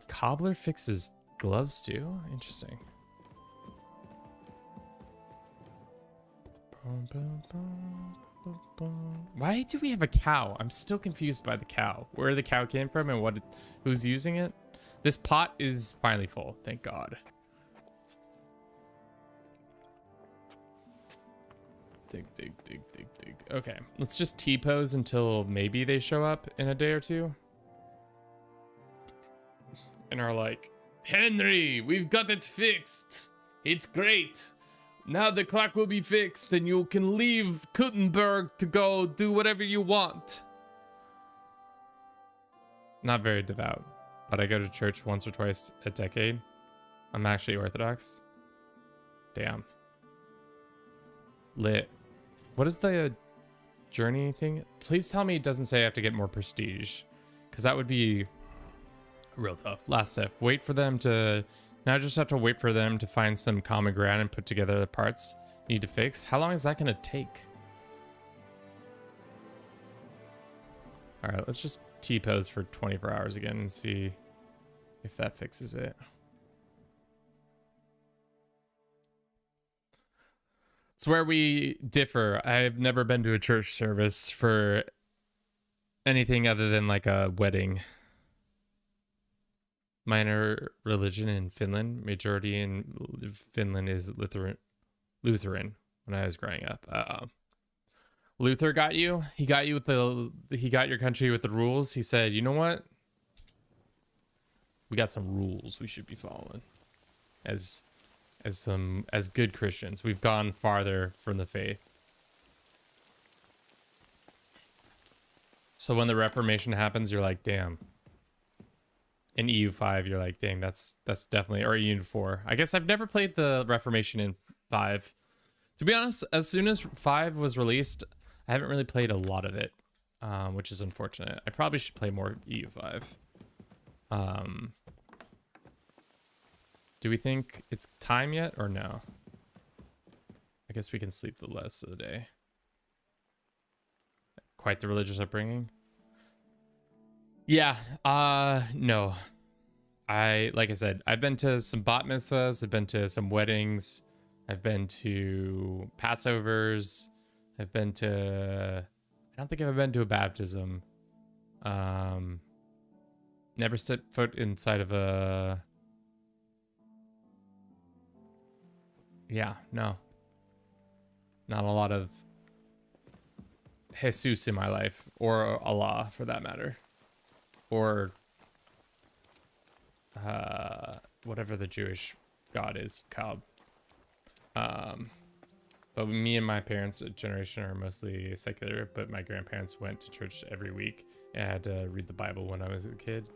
Cobbler fixes gloves too? Interesting. Boom, boom, boom. Why do we have a cow? I'm still confused by the cow. Where the cow came from and who's using it. This pot is finally full, thank God. Dig. Okay, let's just T-pose until maybe they show up in a day or two. And are like, Henry, we've got it fixed. It's great. Now the clock will be fixed and you can leave Kuttenberg to go do whatever you want. Not very devout, but I go to church once or twice a decade. I'm actually Orthodox. Damn. Lit. What is the journey thing? Please tell me it doesn't say I have to get more prestige, because that would be real tough. Last step. Wait for them to... Now I just have to wait for them to find some common ground and put together the parts need to fix. How long is that going to take? All right, let's just T-pose for 24 hours again and see if that fixes it. It's where we differ. I've never been to a church service for anything other than like a wedding. Minor religion in Finland. Majority in Finland is Lutheran when I was growing up. Luther got you. He got you with he got your country with the rules. He said, you know what? We got some rules we should be following. As good Christians. We've gone farther from the faith. So when the Reformation happens, you're like, damn. In EU5, you're like, dang, that's definitely, or EU4. I guess I've never played the Reformation in 5. To be honest, as soon as 5 was released, I haven't really played a lot of it, which is unfortunate. I probably should play more EU5. Do we think it's time yet or no? I guess we can sleep the rest of the day. Quite the religious upbringing. Yeah, no. Like I said, I've been to some bat mitzvahs, I've been to some weddings, I've been to Passovers, I've been to, I don't think I've been to a baptism. Never stepped foot inside of a, yeah, no. Not a lot of Jesus in my life, or Allah for that matter. Or whatever the Jewish God is called. But me and my parents' generation are mostly secular, but my grandparents went to church every week and had to read the Bible when I was a kid.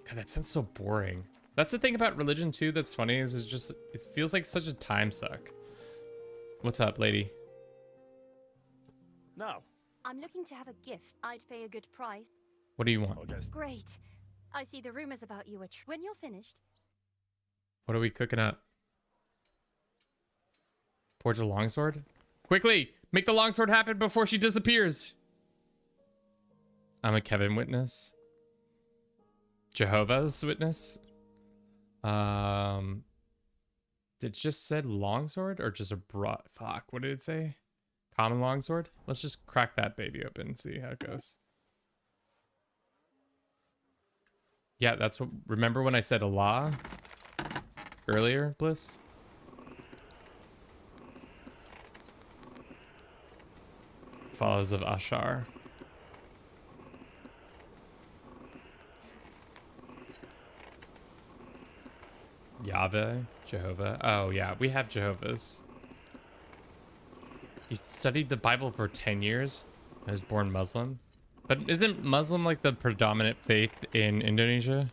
God, that sounds so boring. That's the thing about religion too that's funny, is it's just, it feels like such a time suck. What's up, lady? No. I'm looking to have a gift. I'd pay a good price. What do you want? Great. I see the rumors about you are true. When you're finished. What are we cooking up? Forge a longsword? Quickly! Make the longsword happen before she disappears! I'm a Kevin witness. Jehovah's Witness? Did it just said longsword or just a broad? Fuck, what did it say? Common longsword? Let's just crack that baby open and see how it goes. Yeah, that's what, remember when I said Allah earlier, Bliss? Follows of Ashar. Yahweh, Jehovah. Oh yeah, we have Jehovah's. He studied the Bible for 10 years. I was born Muslim. But isn't Muslim like the predominant faith in Indonesia?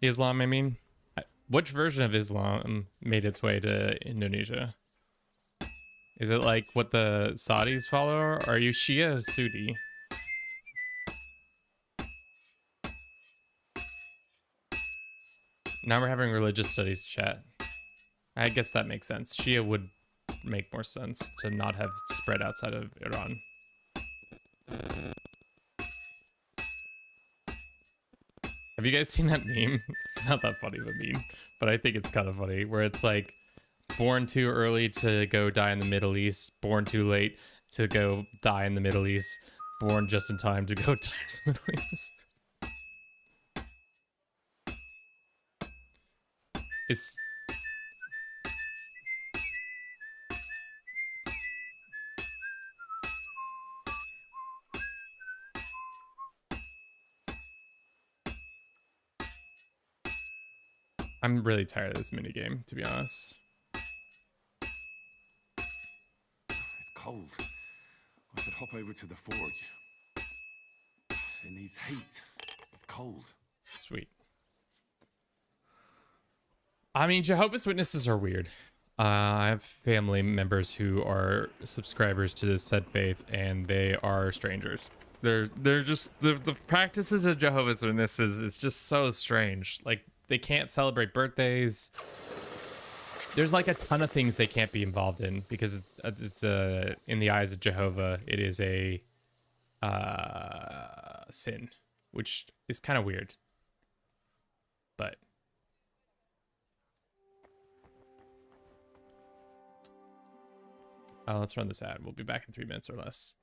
Islam, I mean. Which version of Islam made its way to Indonesia? Is it like what the Saudis follow? Or are you Shia or Sunni? Now we're having religious studies chat. I guess that makes sense. Shia would make more sense to not have spread outside of Iran. Have you guys seen that meme? It's not that funny of a meme, but I think it's kind of funny, where it's like, born too early to go die in the Middle East, born too late to go die in the Middle East, born just in time to go die in the Middle East. It's I'm really tired of this minigame, to be honest. It's cold. I should hop over to the forge. It needs heat. It's cold. Sweet. I mean, Jehovah's Witnesses are weird. I have family members who are subscribers to this said faith, and they are strangers. They're just the practices of Jehovah's Witnesses. It's just so strange. Like, they can't celebrate birthdays. There's like a ton of things they can't be involved in because it's in the eyes of Jehovah, it is a sin, which is kind of weird. But let's run this ad. We'll be back in 3 minutes or less.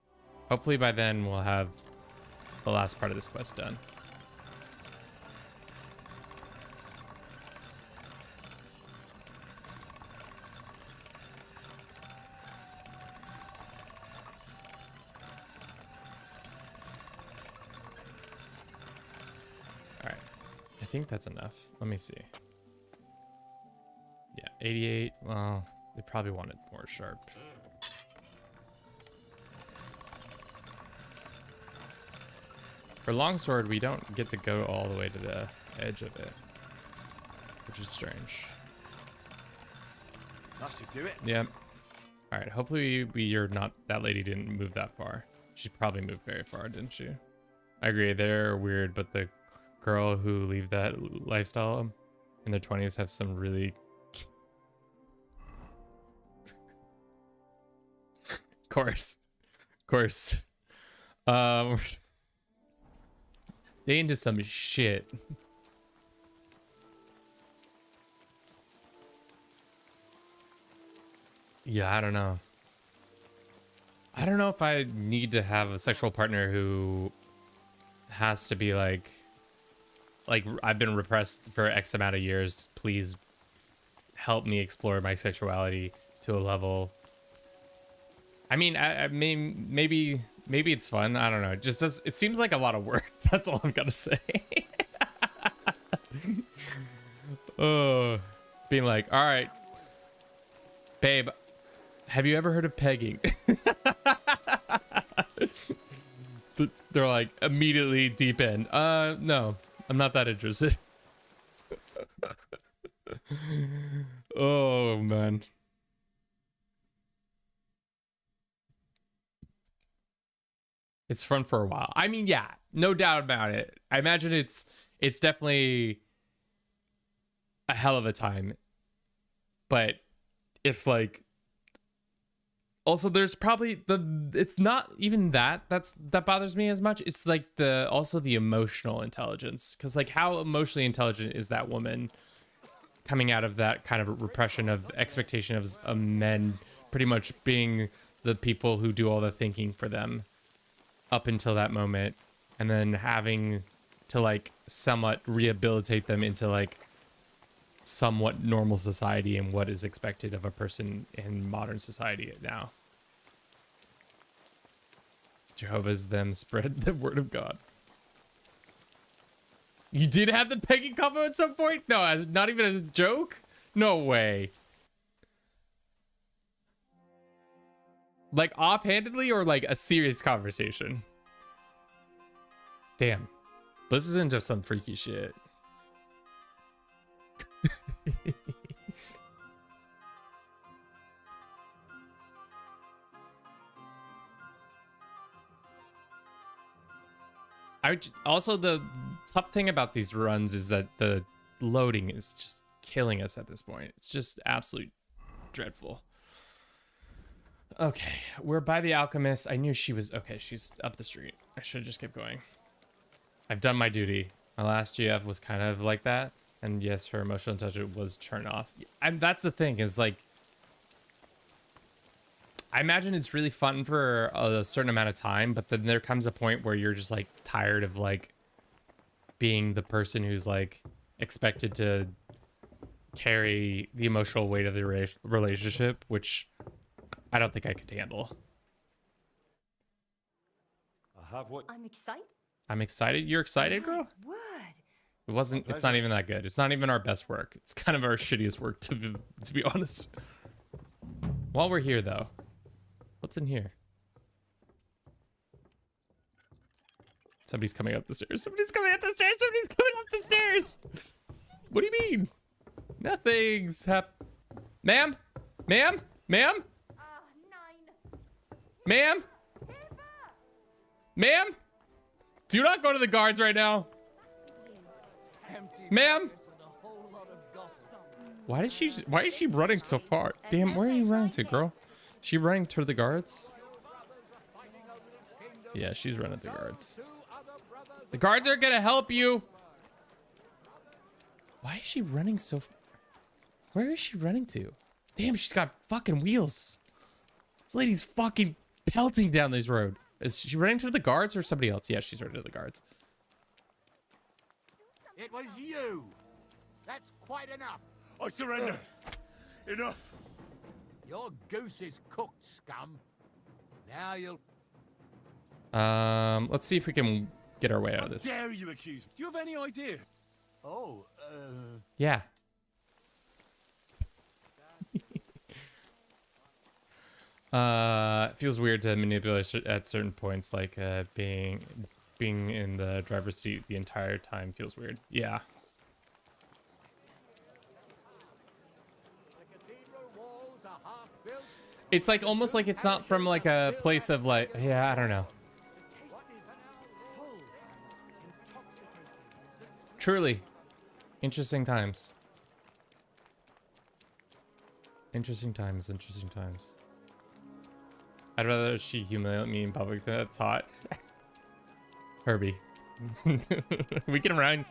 Hopefully by then we'll have the last part of this quest done. All right, I think that's enough. Let me see. Yeah, 88. Well, they probably wanted more sharp. For longsword, we don't get to go all the way to the edge of it, which is strange. That should do it. Yep. All right. Hopefully, that lady didn't move that far. She probably moved very far, didn't she? I agree. They're weird, but the girl who leave that lifestyle in their 20s have some really. Of course. They into some shit. Yeah, I don't know. I don't know if I need to have a sexual partner who has to be like I've been repressed for X amount of years. Please help me explore my sexuality to a level. I mean, I mean, maybe it's fun. I don't know. It seems like a lot of work. That's all I'm gonna say. Oh, being like, all right, babe, have you ever heard of pegging? They're like immediately deep in. No, I'm not that interested. Oh man. It's fun for a while. I mean, yeah, no doubt about it. I imagine it's definitely a hell of a time. But if like also there's probably it's not even that bothers me as much. It's like also the emotional intelligence, cuz like how emotionally intelligent is that woman coming out of that kind of repression of expectation of men pretty much being the people who do all the thinking for them up until that moment, and then having to like somewhat rehabilitate them into like somewhat normal society and what is expected of a person in modern society now. Jehovah's them spread the word of God. You did have the pegging combo at some point? No, not even as a joke? No way. Like offhandedly or like a serious conversation? Damn. This is into some freaky shit. Also, the tough thing about these runs is that the loading is just killing us at this point. It's just absolute dreadful. Okay, we're by the alchemist. I knew she was okay. She's up the street. I should have just kept going. I've done my duty. My last GF was kind of like that, and yes, her emotional intelligence was turned off. And that's the thing is like, I imagine it's really fun for a certain amount of time, but then there comes a point where you're just like tired of like being the person who's like expected to carry the emotional weight of the relationship, which I don't think I could handle. I have what I'm excited. I'm excited. You're excited, girl? Word. It wasn't. It's not even that good. It's not even our best work. It's kind of our shittiest work, to be honest. While we're here, though, what's in here? Somebody's coming up the stairs. Somebody's coming up the stairs. Somebody's coming up the stairs. What do you mean? Nothing's Ma'am? Ma'am? Ma'am? 9. Ma'am? Ma'am? Do not go to the guards right now. Ma'am? Why is she running so far? Damn, where are you running to, girl? She running to the guards? Yeah, she's running to the guards. The guards are gonna help you. Why is she running so Where is she running to? Damn, she's got fucking wheels. This lady's fucking pelting down this road. Is she running to the guards or somebody else? Yeah, she's running to the guards. It was you. That's quite enough. I surrender. Enough. Your goose is cooked, scum. Now you'll... Let's see if we can get our way out of this. How dare you accuse me? Do you have any idea? Oh, Yeah. It feels weird to manipulate at certain points, like being in the driver's seat the entire time feels weird. Yeah. It's like almost like it's not from like a place of like, yeah, I don't know. Truly. Interesting times. Interesting times, interesting times. I'd rather she humiliate me in public. That's hot. Herbie. we can arrange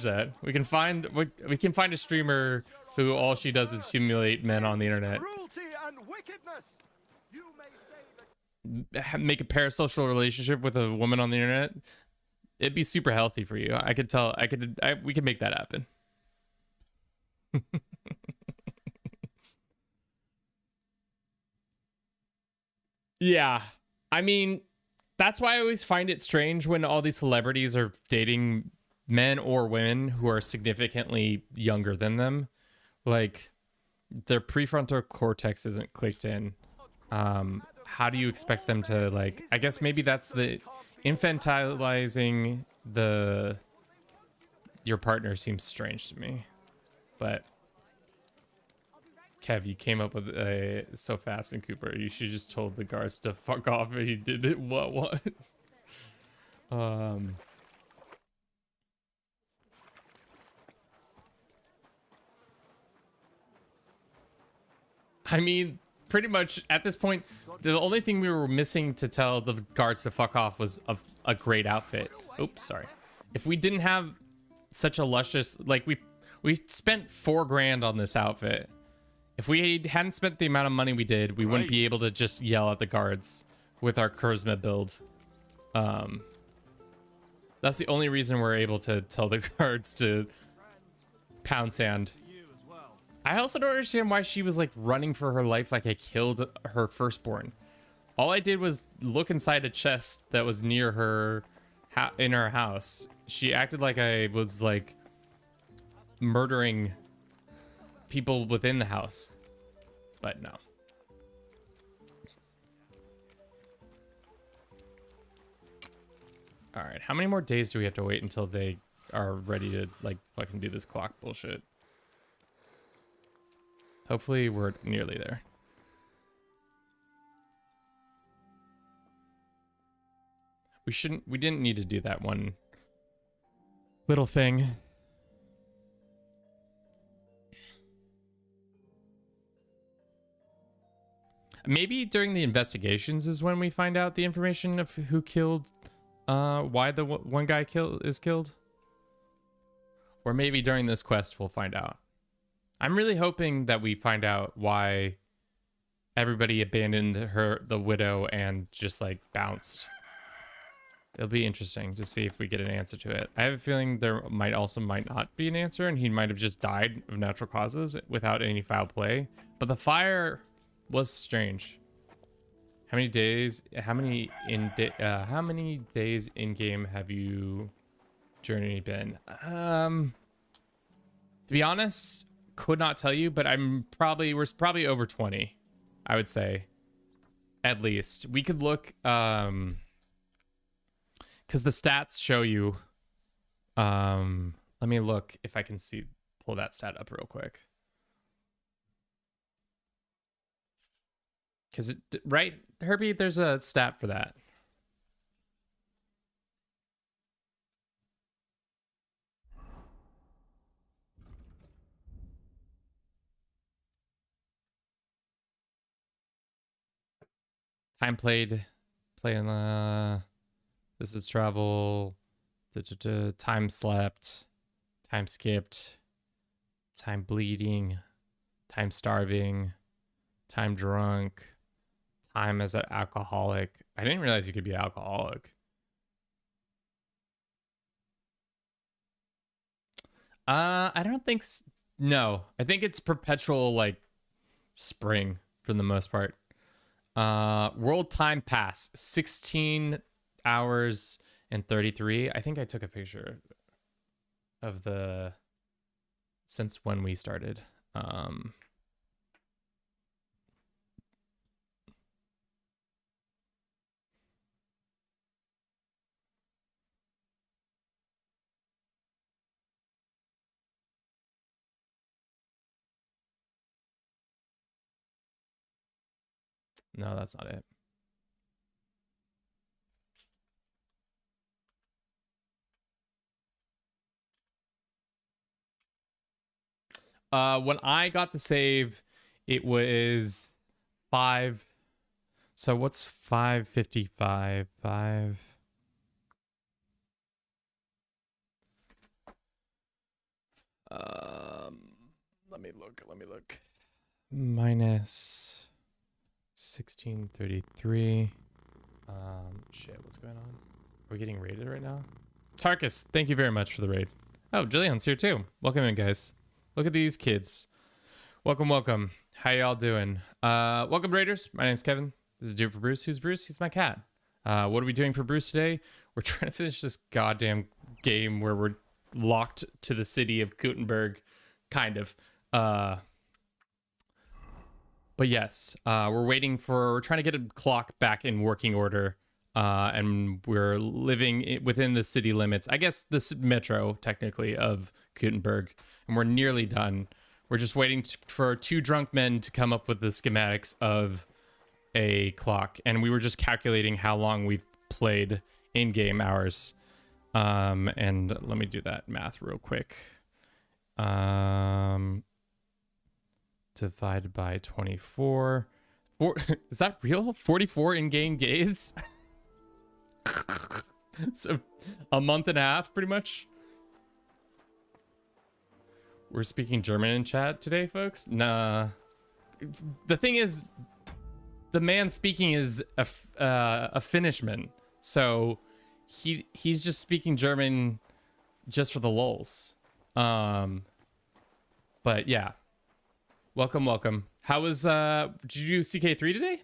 that. We can find a streamer who all she does is humiliate men on the internet. Cruelty and wickedness. You may say that Make a parasocial relationship with a woman on the internet. It'd be super healthy for you. I could tell. We could make that happen. Yeah. I mean, that's why I always find it strange when all these celebrities are dating men or women who are significantly younger than them. Like, their prefrontal cortex isn't clicked in. How do you expect them to, like, I guess maybe that's the infantilizing your partner seems strange to me. But Kev, you came up with so fast, and Cooper, you should just told the guards to fuck off, and he did it. What? I mean, pretty much at this point, the only thing we were missing to tell the guards to fuck off was a great outfit. Oops, sorry. If we didn't have such a luscious, like we spent $4 grand on this outfit. If we hadn't spent the amount of money we did, we wouldn't be able to just yell at the guards with our charisma build. That's the only reason we're able to tell the guards to pound sand. I also don't understand why she was like running for her life like I killed her firstborn. All I did was look inside a chest that was near her in her house. She acted like I was like murdering people within the house, but no. All right, how many more days do we have to wait until they are ready to like fucking do this clock bullshit? Hopefully we're nearly there. We didn't need to do that one little thing. Maybe during the investigations is when we find out the information of who killed, why the one guy is killed. Or maybe during this quest we'll find out. I'm really hoping that we find out why everybody abandoned the widow, and just like bounced. It'll be interesting to see if we get an answer to it. I have a feeling there might not be an answer, and he might have just died of natural causes without any foul play. But the fire was strange. How many days in game have you journey been? To be honest, could not tell you, but we're probably over 20, I would say. At least. We could look because the stats show you. Let me look if I can pull that stat up real quick. Because right, Herbie, there's a stat for that. Time played, playing this is travel, time slept, time skipped, time bleeding, time starving, time drunk, time as an alcoholic. I didn't realize you could be an alcoholic. I don't think no. I think it's perpetual like spring for the most part. World time pass 16 hours and 33. I think I took a picture of the since when we started. No, that's not it. When I got the save, it was 5. So what's 555? 5. Let me look. Minus 1633. Shit, what's going on? Are we getting raided right now? Tarkus, thank you very much for the raid. Oh, Jillian's here too. Welcome in, guys. Look at these kids. Welcome. How y'all doing? Welcome, raiders. My name's Kevin. This is Do It for Bruce. Who's Bruce? He's my cat. What are we doing for Bruce today? We're trying to finish this goddamn game where we're locked to the city of Kuttenberg, kind of. But yes, we're trying to get a clock back in working order, and we're living within the city limits, I guess the metro, technically, of Kuttenberg, and we're nearly done. We're just waiting for 2 drunk men to come up with the schematics of a clock, and we were just calculating how long we've played in-game hours. And let me do that math real quick. Divided by 24. Is that real? 44 in-game days? So a month and a half, pretty much. We're speaking German in chat today, folks. Nah. The thing is, the man speaking is a Finishman, so he's just speaking German just for the lulz. But yeah. Welcome. How was did you do CK3 today?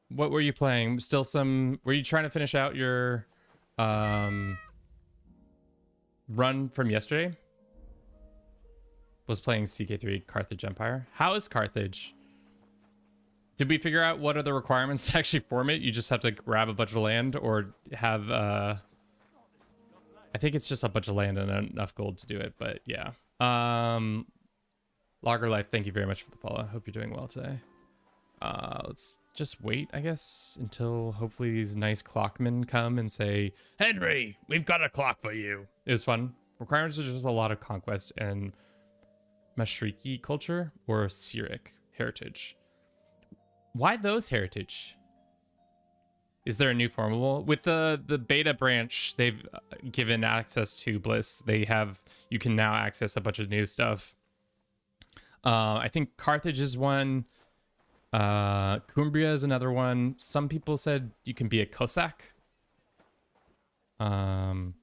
What were you playing? Were you trying to finish out your run from yesterday? Was playing CK3 Carthage Empire. How is Carthage? Did we figure out what are the requirements to actually form it? You just have to grab a bunch of land or have I think it's just a bunch of land and enough gold to do it, but yeah. Logger Life, thank you very much for the follow. I hope you're doing well today. Let's just wait, I guess, until hopefully these nice clockmen come and say, Henry, we've got a clock for you. It was fun. Requirements are just a lot of conquest and Mashriki culture or Syriac heritage. Why those heritage? Is there a new formable? With the beta branch, they've given access to Bliss. You can now access a bunch of new stuff. I think Carthage is one. Cumbria is another one. Some people said you can be a Cossack. But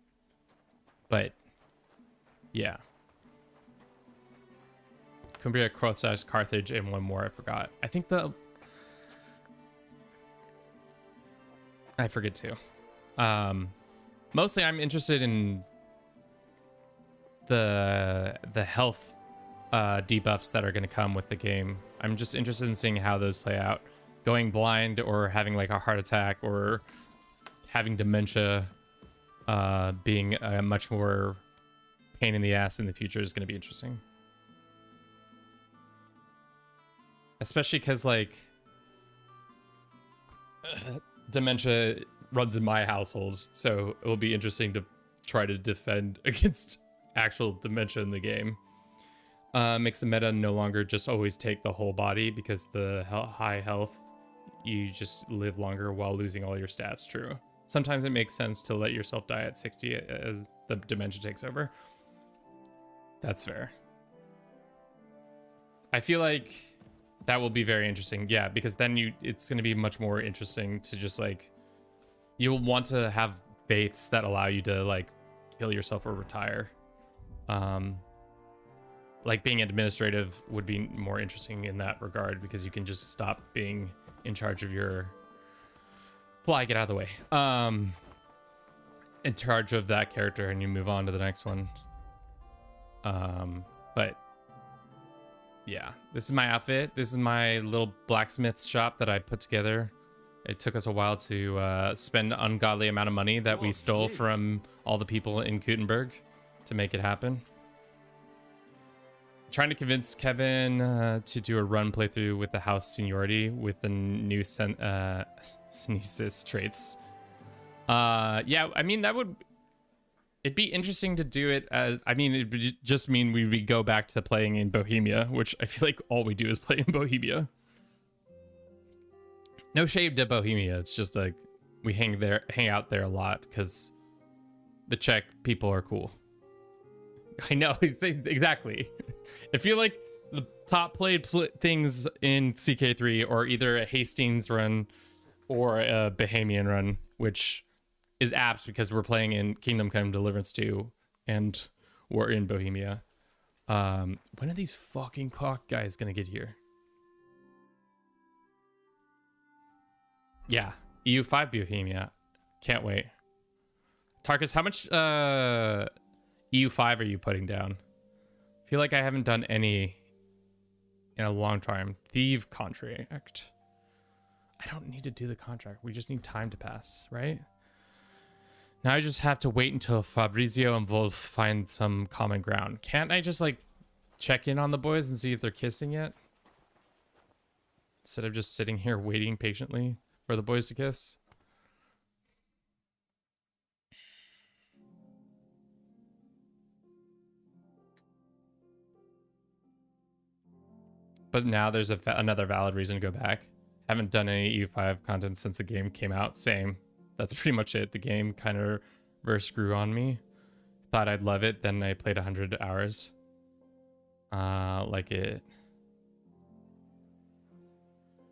yeah. Cumbria, Cossack, Carthage, and one more I forgot. I think I forget too. Mostly I'm interested in the health debuffs that are going to come with the game. I'm just interested in seeing how those play out. Going blind or having like a heart attack or having dementia being a much more pain in the ass in the future is going to be interesting. Especially because like dementia runs in my household, so it will be interesting to try to defend against actual dementia in the game. Makes the meta no longer just always take the whole body, because the high health, you just live longer while losing all your stats. True. Sometimes it makes sense to let yourself die at 60 as the dementia takes over. That's fair. I feel like that will be very interesting. Yeah, because then it's going to be much more interesting to just like, you'll want to have faiths that allow you to like kill yourself or retire. Like being administrative would be more interesting in that regard, because you can just stop being in charge of your fly, get out of the way. In charge of that character, and you move on to the next one. But yeah, this is my outfit. This is my little blacksmith shop that I put together. It took us a while to spend an ungodly amount of money that we stole from all the people in Kuttenberg to make it happen. Trying to convince Kevin to do a run playthrough with the house seniority with the new Senesis traits. Yeah, I mean, it'd be interesting to do it as, I mean, it would just mean we would go back to playing in Bohemia, which I feel like all we do is play in Bohemia. No shade to Bohemia, it's just like we hang out there a lot because the Czech people are cool. I know, exactly. I feel like the top played things in CK3 are either a Hastings run or a Bohemian run, which is apt because we're playing in Kingdom Come Deliverance 2 and we're in Bohemia. When are these fucking clock guys gonna get here? Yeah, EU5 Bohemia. Can't wait. Tarkus, how much EU5 are you putting down? I feel like I haven't done any in a long time. Thief contract. I don't need to do the contract. We just need time to pass, right? Now I just have to wait until Fabrizio and Wolf find some common ground. Can't I just like check in on the boys and see if they're kissing yet? Instead of just sitting here waiting patiently for the boys to kiss. But now there's another valid reason to go back. Haven't done any EU5 content since the game came out. Same. That's pretty much it. The game kind of reverse grew on me. Thought I'd love it. Then I played 100 hours. Like it.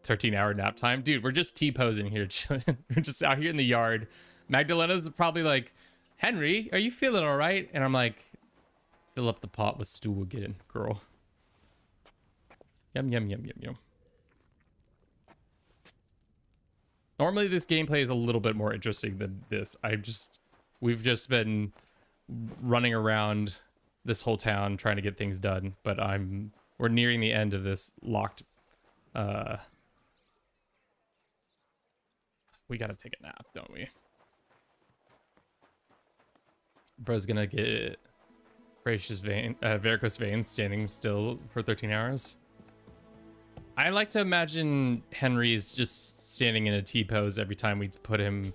13-hour nap time. Dude, we're just T-posing here. We're just out here in the yard. Magdalena's probably like, Henry, are you feeling all right? And I'm like, fill up the pot with stew again, girl. Yum, yum, yum, yum, yum. Normally this gameplay is a little bit more interesting than this. We've just been running around this whole town trying to get things done, but we're nearing the end of this locked, we gotta take a nap, don't we? Bro's gonna get varicose veins standing still for 13 hours. I like to imagine Henry is just standing in a T-pose every time we put him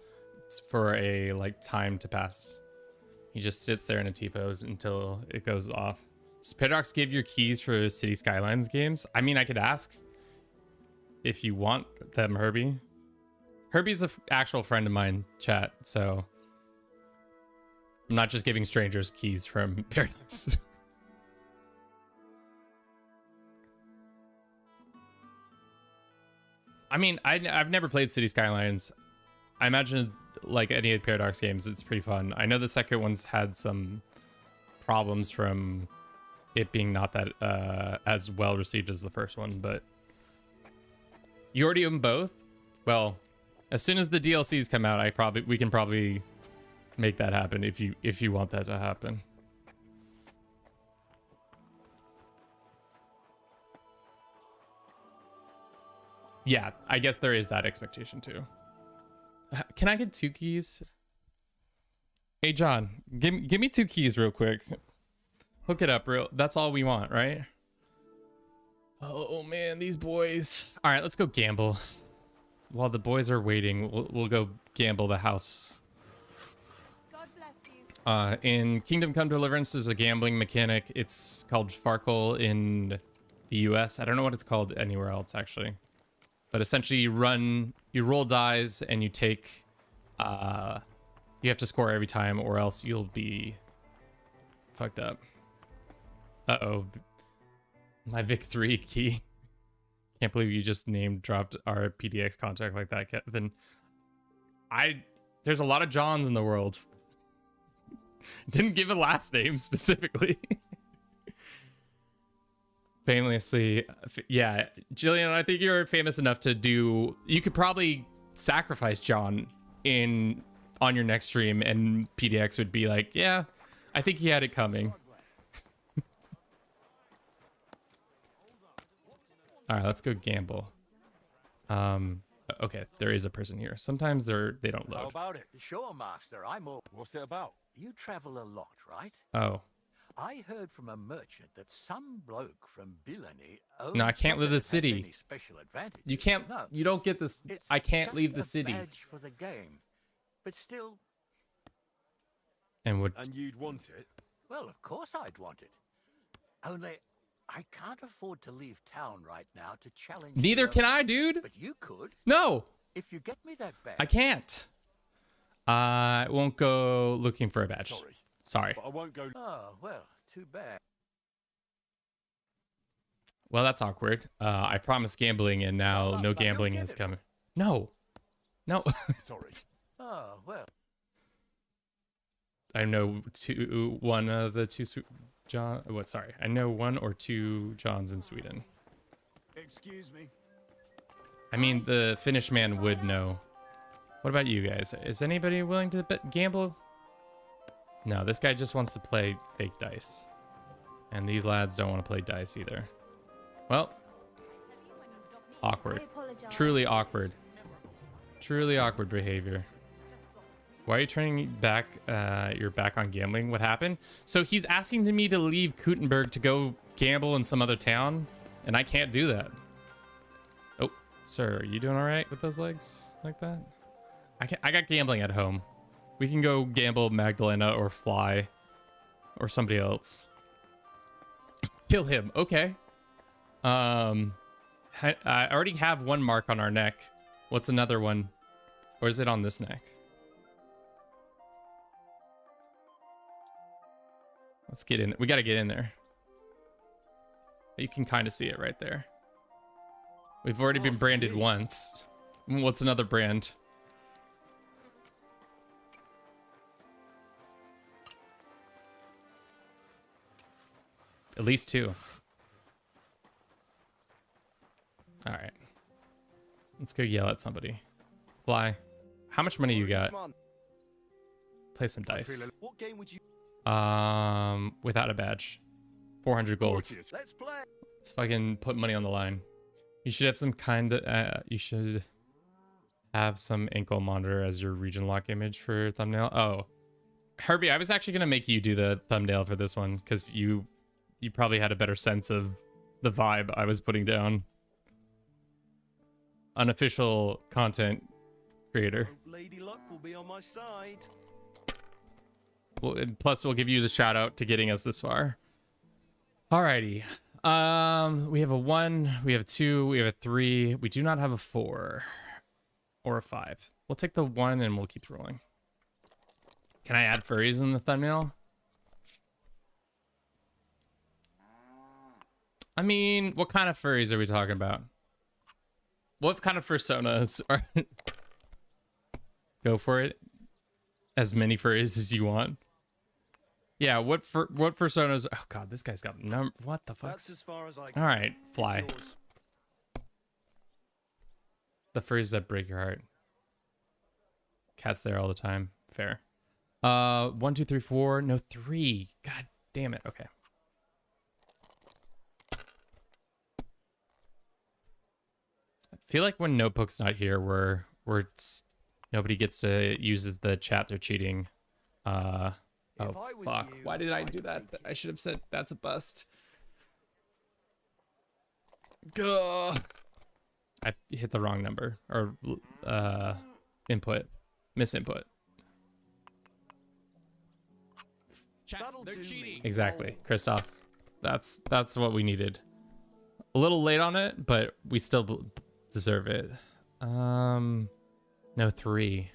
for a like time to pass. He just sits there in a T-pose until it goes off. Does Paradox give your keys for City Skylines games? I mean, I could ask if you want them, Herbie. Herbie's an actual friend of mine, chat, so I'm not just giving strangers keys from Paradox. I mean, I've never played City Skylines. I imagine like any of the Paradox games, it's pretty fun. I know the second one's had some problems from it being not that as well received as the first one, but you already own both? Well, as soon as the DLCs come out, we can probably make that happen if you want that to happen. Yeah, I guess there is that expectation too. Can I get 2 keys? Hey John, give me 2 keys real quick. Hook it up real. That's all we want, right? Oh man, these boys. All right, let's go gamble. While the boys are waiting, we'll go gamble the house. God bless you. In Kingdom Come Deliverance, there's a gambling mechanic. It's called Farkle in the US. I don't know what it's called anywhere else actually. But essentially you roll dice and you take, you have to score every time or else you'll be fucked up. Uh-oh. My Vic 3 key. Can't believe you just dropped our PDX contact like that, Kevin. There's a lot of Johns in the world. Didn't give a last name specifically. Famously, yeah, Jillian, I think you're famous enough to do. You could probably sacrifice John on your next stream, and PDX would be like, "Yeah, I think he had it coming." All right, let's go gamble. Okay, there is a person here. Sometimes they don't load. How about it? Sure, Master. I'm all. What's it about? You travel a lot, right? Oh. I heard from a merchant that some bloke from Bilani No, I can't leave the city. any special advantages. You can't. No, You don't get this. I can't leave the just a city. badge for the game, but still. And you'd want it? Well, of course I'd want it. Only I can't afford to leave town right now to challenge. Neither you. can I, dude. But you could. No. If you get me that badge. I can't. I won't go looking for a badge. Sorry. But I won't go. Oh, well, too bad. Well, that's awkward. I promised gambling, and now no gambling has come. No. No. Sorry. Oh, well. I know one of the two John. What? Sorry. I know 1 or 2 Johns in Sweden. Excuse me. I mean, the Finnish man would know. What about you guys? Is anybody willing to gamble? No, this guy just wants to play fake dice. And these lads don't want to play dice either. Well, awkward. Truly awkward. Truly awkward behavior. Why are you turning back your back on gambling? What happened? So he's asking me to leave Kuttenberg to go gamble in some other town, and I can't do that. Oh, sir, are you doing all right with those legs like that? I got gambling at home. We can go gamble Magdalena or Fly or somebody else. Kill him. Okay. I already have 1 mark on our neck. What's another one? Or is it on this neck? Let's get in. We got to get in there. You can kind of see it right there. We've already been branded once. What's another brand? At least 2. All right. Let's go yell at somebody. Fly. How much money you got? Play some dice. What game would you? Without a badge. 400 gold. Let's play. Let's fucking put money on the line. You should have some kind of, you should have some ankle monitor as your region lock image for thumbnail. Oh, Herbie, I was actually going to make you do the thumbnail for this one because you probably had a better sense of the vibe I was putting down. Unofficial content creator. Lady Luck will be on my side. Well, and plus we'll give you the shout out to getting us this far. Alrighty. We have a 1, we have a 2, we have a 3. We do not have a 4 or a 5. We'll take the 1 and we'll keep rolling. Can I add furries in the thumbnail? I mean, what kind of furries are we talking about? What kind of personas are? Go for it. As many furries as you want. Yeah, what personas? Oh god, this guy's got what the fuck? All right, fly. The furries that break your heart. Cat's there all the time. Fair. 1, 2, 3, 4. No, 3. God damn it. Okay. I feel like when Notebook's not here, nobody gets to uses the chat. They're cheating. Oh fuck! Why did I do that? I should have said that's a bust. Gah. I hit the wrong number or input, misinput. They're cheating. Exactly, Christoph. That's what we needed. A little late on it, but we still deserve it. No, 3.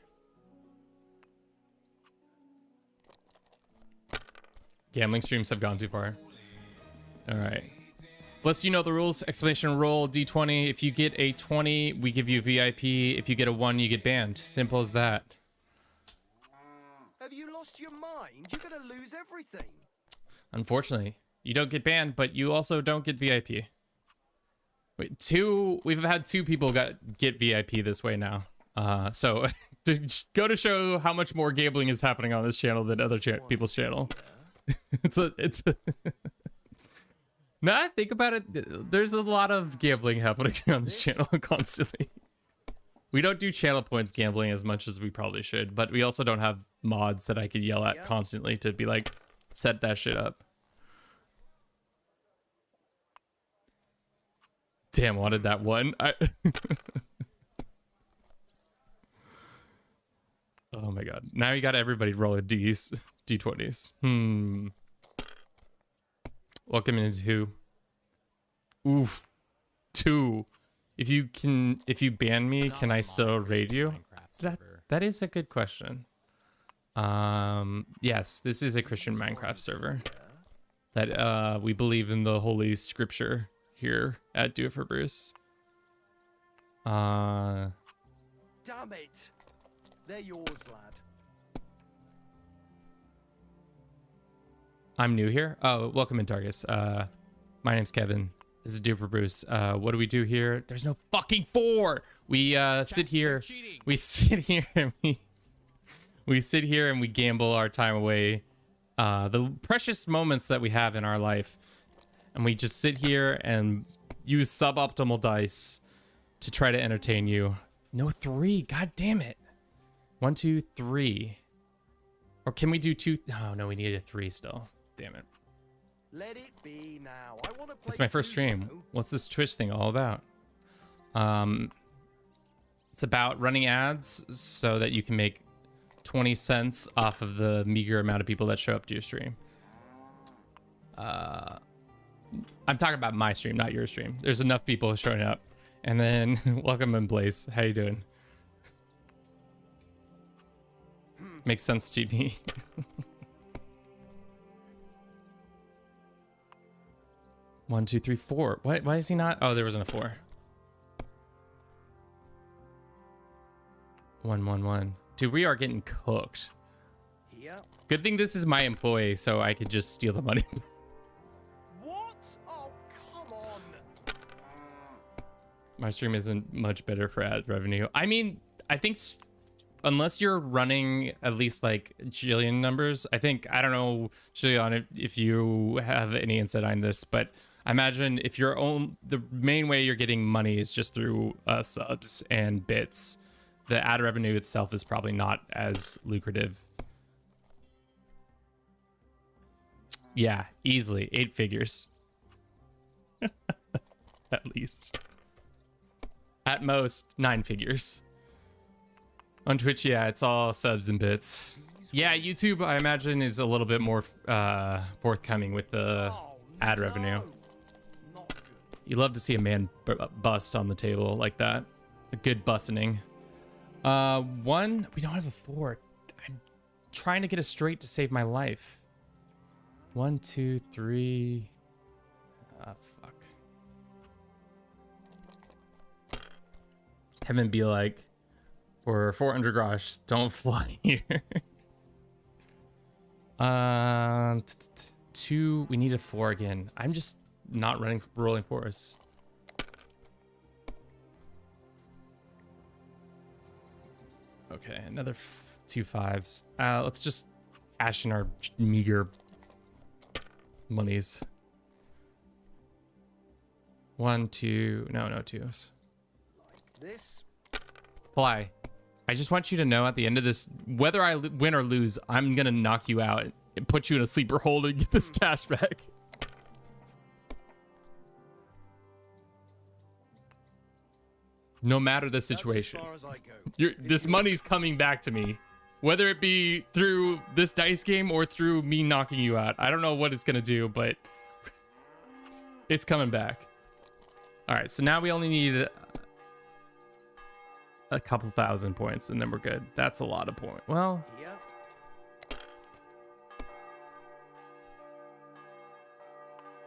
Gambling streams have gone too far. All right. Bless, you know the rules. Exclamation roll D20. If you get a 20, we give you VIP. If you get a 1, you get banned. Simple as that. Have you lost your mind? You're gonna lose everything. Unfortunately, you don't get banned, but you also don't get VIP. Wait, we've had 2 people get VIP this way now. So to go to show how much more gambling is happening on this channel than other people's channel. it's a Now I think about it, there's a lot of gambling happening on this channel constantly. We don't do channel points gambling as much as we probably should, but we also don't have mods that I could yell at constantly to be like, set that shit up. Damn, wanted that one. Oh my god. Now you got everybody rolling D20s. Welcome into who? Oof. 2. If you ban me, can I still raid you? That is a good question. Yes, this is a Christian Minecraft server. That we believe in the holy scripture here at Do It For Bruce. Damn it! They're yours, lad. I'm new here. Oh, welcome in, Targus. My name's Kevin. This is Do It For Bruce. What do we do here? There's no fucking 4. We sit here. We sit here and we sit here and we gamble our time away. The precious moments that we have in our life. And we just sit here and use suboptimal dice to try to entertain you. No 3. God damn it. 1, 2, 3. Or can we do 2? Oh, no, we need a 3 still. Damn it. Let it be now. I want to play. It's my first stream. What's this Twitch thing all about? It's about running ads so that you can make 20 cents off of the meager amount of people that show up to your stream. I'm talking about my stream, not your stream. There's enough people showing up. And then welcome in, Blaze. How you doing? Makes sense to me. One, 2, 3, 4. Why is he not? Oh, there wasn't a 4. 1, 1, 1. Dude, we are getting cooked. Yeah. Good thing this is my employee, so I could just steal the money. What? Oh, come on. My stream isn't much better for ad revenue. I mean, I think unless you're running at least like Jillian numbers, I don't know, Jillian, if you have any insight on this, but I imagine if the main way you're getting money is just through subs and bits, the ad revenue itself is probably not as lucrative. Yeah, easily 8 figures. At least. At most 9 figures. On Twitch, yeah, it's all subs and bits. Yeah, YouTube, I imagine, is a little bit more forthcoming with the ad revenue. You love to see a man bust on the table like that. A good busting. 1, we don't have a 4. I'm trying to get a straight to save my life. 1, 2, 3. Fuck. Kevin be like, for 400 grosh, don't fly here. Two, we need a 4 again. I'm just not rolling fours. Okay, another 2 5s. Let's just cash in our meager monies. 1, 2, no 2s. This? Fly. I just want you to know at the end of this, whether I win or lose, I'm gonna knock you out and put you in a sleeper hold and get this cash back. No matter the situation. This money's coming back to me. Whether it be through this dice game or through me knocking you out. I don't know what it's gonna do, but it's coming back. Alright, so now we only need a couple thousand points and then we're good. That's a lot of points. Well, Yep.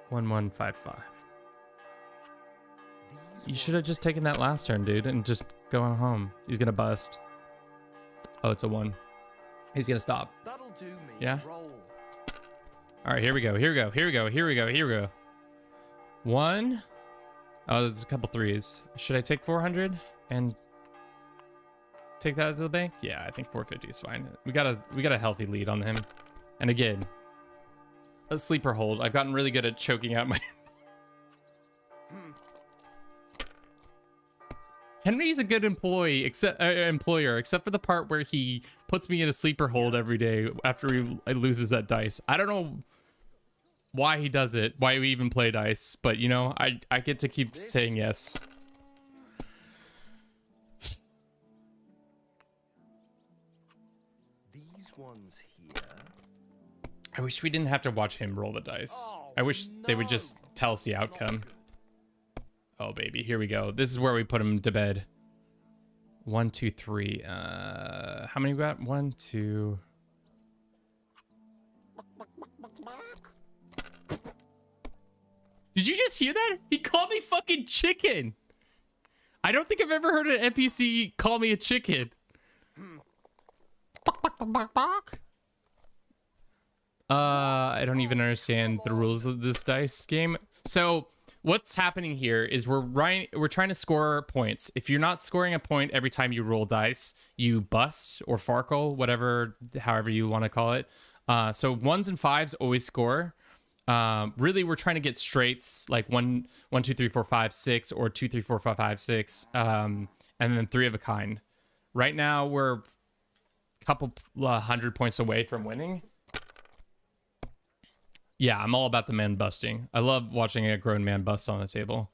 1155. You should have just taken that last turn, dude, and just going home. He's gonna bust. Oh, it's a 1. He's gonna stop. That'll do me. Yeah. Roll. All right, here we go. Here we go. Here we go. Here we go. Here we go. 1. Oh, there's a couple 3s. Should I take 400 and take that to the bank? Yeah, I think 450 is fine. We got a healthy lead on him. And again, a sleeper hold. I've gotten really good at choking out my Henry's a good employer, except for the part where he puts me in a sleeper hold every day after he loses at dice. I don't know why he does it, why we even play dice, but you know, I get to keep saying yes. These ones here. I wish we didn't have to watch him roll the dice. I wish they would just tell us the outcome. Oh, baby. Here we go. This is where we put him to bed. 1, 2, 3. How many we got? 1, 2. Did you just hear that? He called me fucking chicken. I don't think I've ever heard an NPC call me a chicken. I don't even understand the rules of this dice game. So what's happening here is we're trying to score points. If you're not scoring a point every time you roll dice, you bust or farkle, however you want to call it. So 1s and 5s always score. Really, we're trying to get straights like 1, 2, 3, 4, 5, 6, or 2, 3, 4, 5, 5, 6, and then 3 of a kind. Right now, we're a couple 100 points away from winning. Yeah, I'm all about the man busting. I love watching a grown man bust on the table.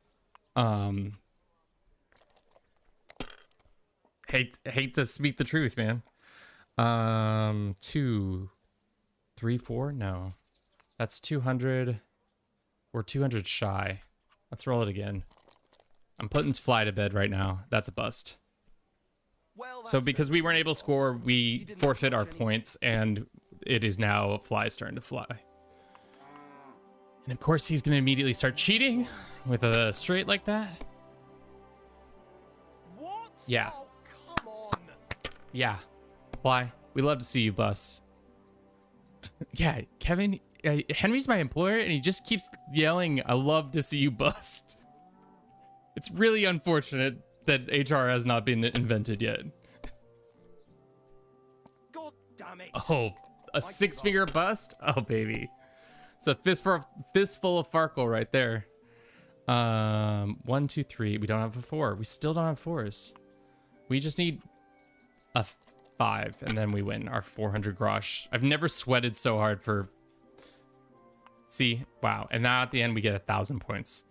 Hate to speak the truth, man. 2, 3, 4? No. That's 200. We're 200 shy. Let's roll it again. I'm putting Fly to bed right now. That's a bust. So because we weren't able to score, we forfeit our points, and it is now Fly's turn to fly. And of course, he's going to immediately start cheating with a straight like that. What? Yeah. Oh, come on. Yeah. Fly, we love to see you bust. Yeah, Kevin, Henry's my employer, and he just keeps yelling, I love to see you bust. It's really unfortunate that HR has not been invented yet. God damn it. Oh, a 6-finger bust? Oh, baby. It's a fistful of Farkle right there. 1, 2, 3. We don't have a 4. We still don't have 4s. We just need a 5, and then we win our 400 grosh. I've never sweated so hard for... See? Wow. And now at the end, we get 1,000 points.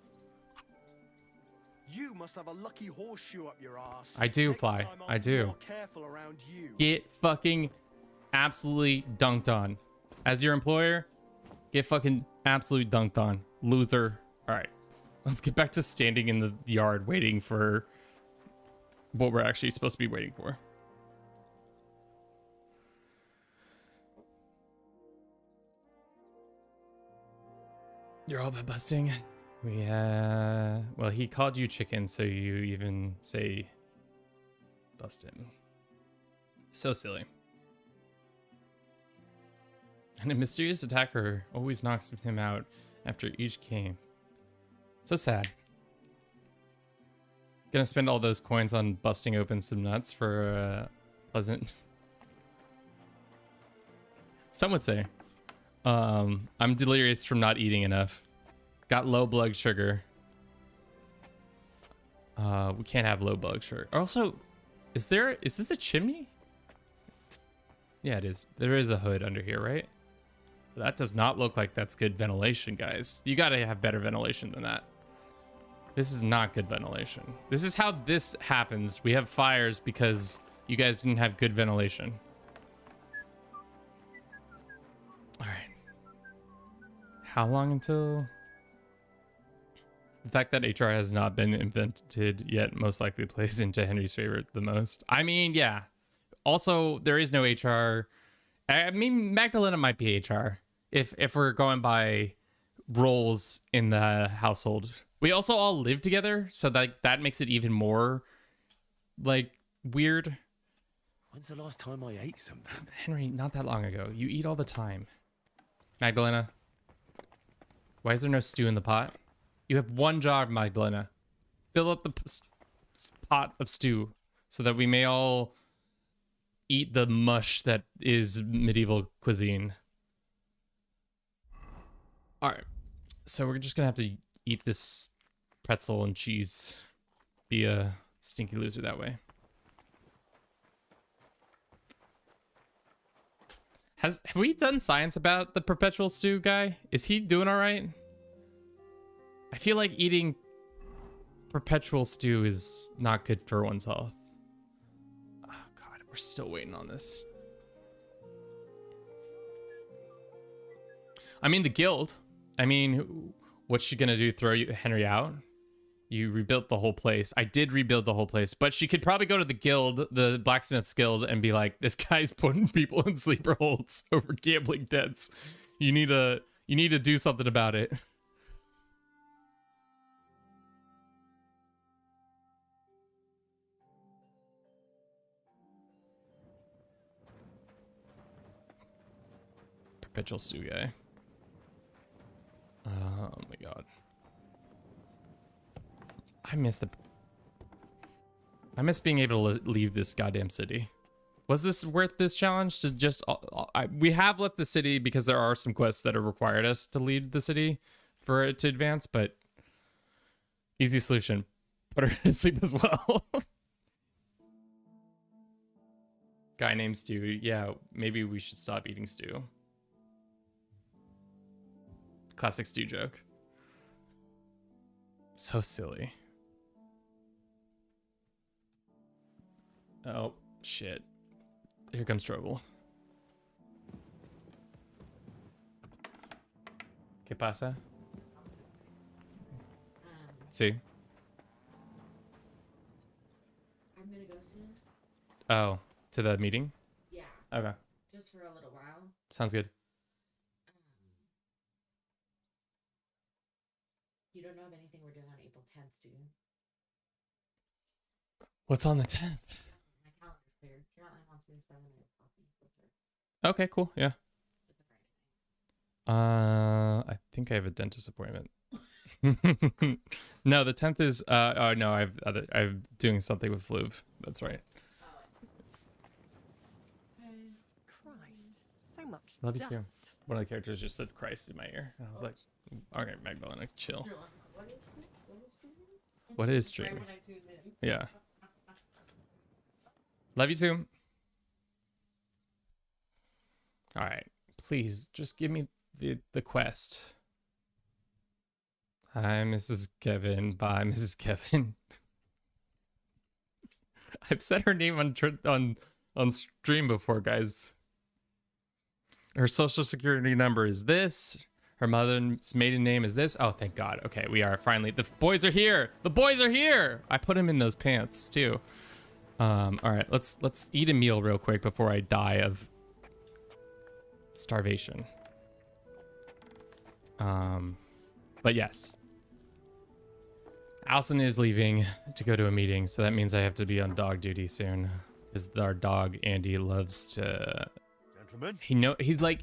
You must have a lucky horseshoe up your ass. I do, Next Fly. time I'll I be do. more careful around you. Get fucking absolutely dunked on. As your employer, get fucking absolutely dunked on. Loser. All right. Let's get back to standing in the yard waiting for what we're actually supposed to be waiting for. You're all about busting. Well, he called you chicken, so you even say bust in. So silly. And a mysterious attacker always knocks him out after each game. So sad. Gonna spend all those coins on busting open some nuts for pleasant. Some would say. I'm delirious from not eating enough. Got low blood sugar. We can't have low blood sugar. Also, is this a chimney? Yeah, it is. There is a hood under here, right? That does not look like that's good ventilation, guys. You gotta have better ventilation than that. This is not good ventilation. This is how this happens. We have fires because you guys didn't have good ventilation. All right. How long until... The fact that HR has not been invented yet most likely plays into Henry's favor the most. I mean, yeah. Also, there is no HR. I mean, Magdalena might be HR if we're going by roles in the household. We also all live together, so that makes it even more like weird. When's the last time I ate something? Henry, not that long ago. You eat all the time. Magdalena, why is there no stew in the pot? You have one job, Magdalena. Fill up the pot of stew so that we may all eat the mush that is medieval cuisine. All right. So we're just going to have to eat this pretzel and cheese. Be a stinky loser that way. Have we done science about the perpetual stew guy? Is he doing all right? I feel like eating perpetual stew is not good for one's health. Oh God, we're still waiting on this. I mean, the guild. I mean, what's she gonna do? Throw Henry out? You rebuilt the whole place. I did rebuild the whole place, but she could probably go to the guild, the blacksmith's guild, and be like, "This guy's putting people in sleeper holds over gambling debts. You need to do something about it." Perpetual stew guy. Oh my God. I miss being able to leave this goddamn city. Was this worth this challenge to just... we have left the city because there are some quests that have required us to leave the city for it to advance, but... Easy solution. Put her to sleep as well. Guy named Stew. Yeah, maybe we should stop eating stew. Classic stew joke. So silly. Oh, shit. Here comes trouble. ¿Qué pasa? See? I'm gonna go soon. Oh, to the meeting? Yeah. Okay. Just for a little while. Sounds good. You don't know of anything we're doing on April 10th, do you? What's on the 10th? My calendar's cleared. Caroline wants me to spend the night with coffee with her. Okay, cool. Yeah. I think I have a dentist appointment. No, the 10th is oh no, I'm doing something with Fluve. That's right. Christ, so much Love you dust. too. One of the characters just said Christ in my ear. And I was like, okay, Magdalena, chill. What is streaming? Yeah. Love you too. All right, please just give me the quest. Hi, Mrs. Kevin. Bye, Mrs. Kevin. I've said her name on stream before, guys. Her social security number is this. Her mother's maiden name is this. Oh, thank God. Okay, we are finally... The boys are here. The boys are here. I put him in those pants too. All right, let's eat a meal real quick before I die of starvation. But yes. Allison is leaving to go to a meeting, so that means I have to be on dog duty soon. Because our dog Andy loves to. Gentlemen. He's like,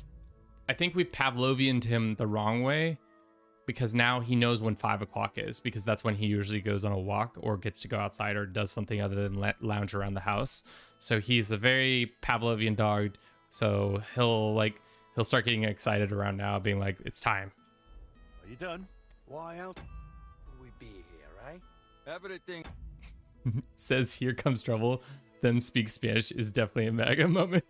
I think we Pavlovianed him the wrong way, because now he knows when 5 o'clock is, because that's when he usually goes on a walk or gets to go outside or does something other than lounge around the house. So he's a very Pavlovian dog. So he'll start getting excited around now, being like, it's time. Are you done? Why else would we be here, eh? Everything. Says here comes trouble, then speaks Spanish is definitely a mega moment.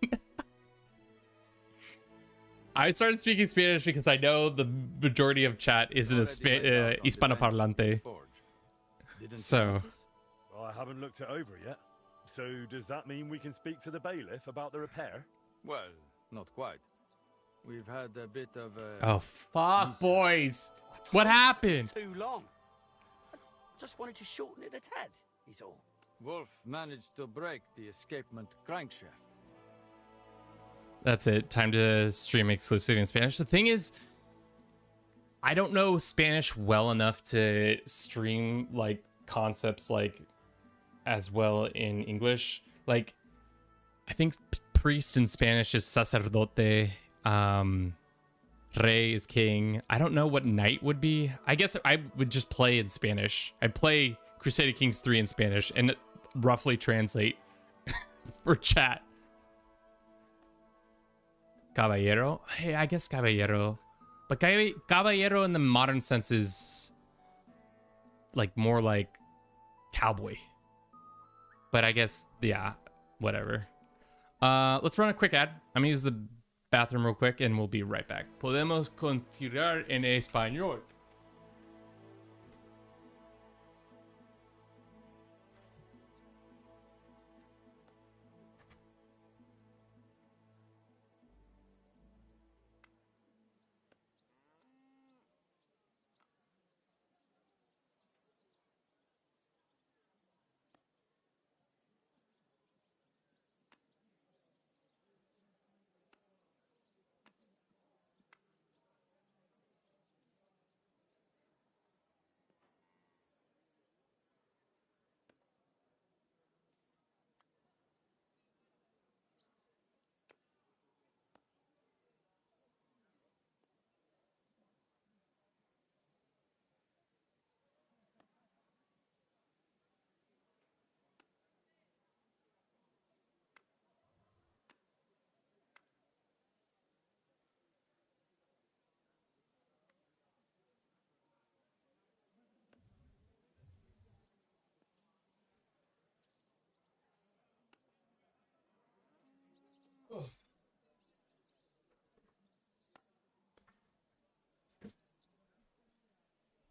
I started speaking Spanish because I know the majority of chat isn't a Hispanoparlante. So. Well, I haven't looked it over yet. So does that mean we can speak to the bailiff about the repair? Well, not quite. We've had a bit of a... Oh, fuck, boys. What happened? Too long. I just wanted to shorten it a tad, is all. Wolf managed to break the escapement crankshaft. That's it. Time to stream exclusively in Spanish. The thing is, I don't know Spanish well enough to stream like concepts like as well in English. Like, I think priest in Spanish is sacerdote. Rey is king. I don't know what knight would be. I guess I would just play in Spanish. I'd play Crusader Kings 3 in Spanish and roughly translate for chat. Caballero? Hey, I guess caballero. But caballero in the modern sense is like more like cowboy. But I guess, yeah, whatever. Let's run a quick ad. I'm gonna use the bathroom real quick and we'll be right back. Podemos continuar en español.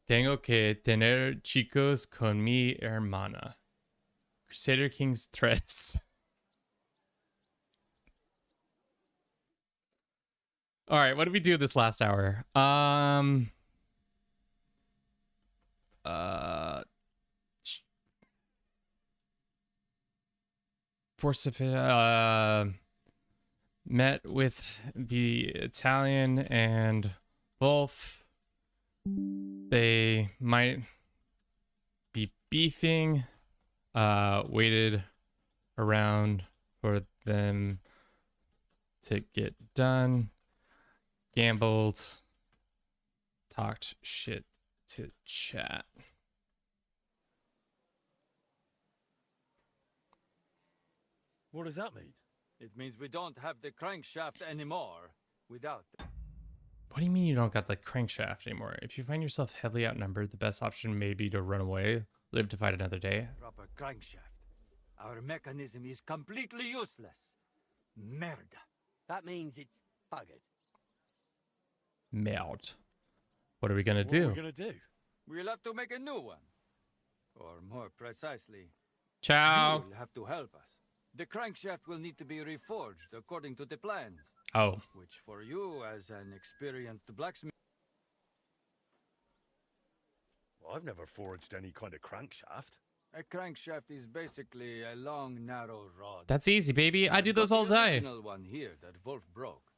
Tengo que tener chicos con mi hermana. Crusader Kings 3. All right, what did we do this last hour? Met with the Italian and Wolf. They might be beefing. Waited around for them to get done. Gambled. Talked shit to chat. What does that mean? It means we don't have the crankshaft anymore without them. What do you mean you don't got the crankshaft anymore? If you find yourself heavily outnumbered, the best option may be to run away, live to fight another day. Proper crankshaft. Our mechanism is completely useless. Merda. That means it's buggered. Merde. What are we gonna do? What are we gonna do? We'll have to make a new one. Or more precisely, ciao. You'll have to help us. The crankshaft will need to be reforged according to the plans. Oh. Which for you, as an experienced blacksmith... Well, I've never forged any kind of crankshaft. A crankshaft is basically a long, narrow rod. That's easy, baby. I do those all the time. The original one here that Wolf broke.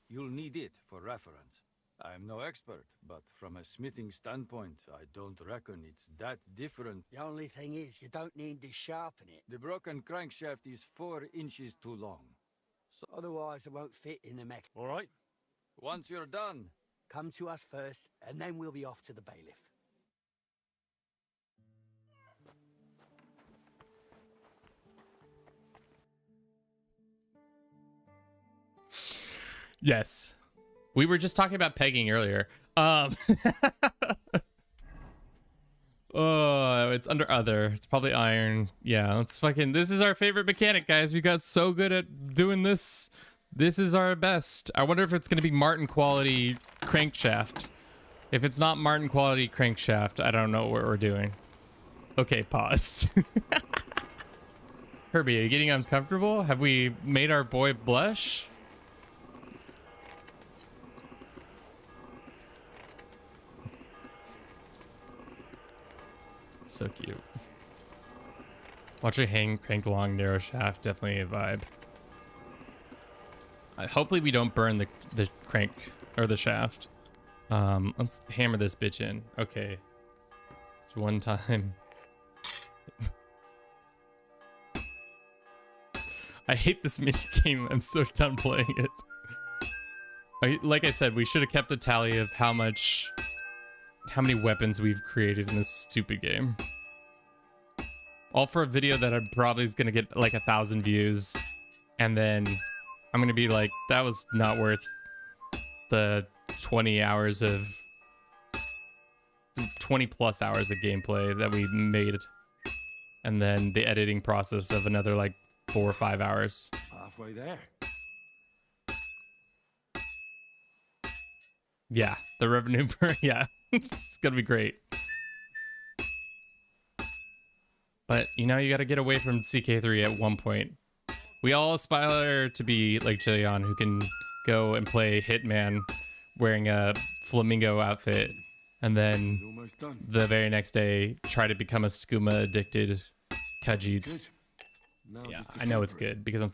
You'll need it for reference. I'm no expert, but from a smithing standpoint, I don't reckon it's that different. The only thing is, you don't need to sharpen it. The broken crankshaft is 4 inches too long. So otherwise, it won't fit in the mech. All right. Once you're done, come to us first, and then we'll be off to the bailiff. Yes. We were just talking about pegging earlier. Oh, it's under other. It's probably iron. Yeah, let's fucking... This is our favorite mechanic, guys. We got so good at doing this. This is our best. I wonder if it's going to be Martin quality crankshaft. If it's not Martin quality crankshaft, I don't know what we're doing. Okay, pause. Herbie, are you getting uncomfortable? Have we made our boy blush? So cute. Watching hang crank long narrow shaft, definitely a vibe. Hopefully we don't burn the crank or the shaft. Let's hammer this bitch in. Okay. It's one time. I hate this mini game. I'm so done playing it. Like I said, we should have kept a tally of how many weapons we've created in this stupid game. All for a video that I probably is gonna get like 1,000 views, and then I'm gonna be like, that was not worth the 20 plus hours of gameplay that we made, and then the editing process of another like 4 or 5 hours. Halfway there. Yeah, the revenue per yeah. It's gonna be great. But you know, you gotta get away from CK3 at one point. We all aspire to be like Jillian, who can go and play Hitman wearing a flamingo outfit, and then the very next day try to become a skooma addicted Khajiit. Yeah, I know it's good because I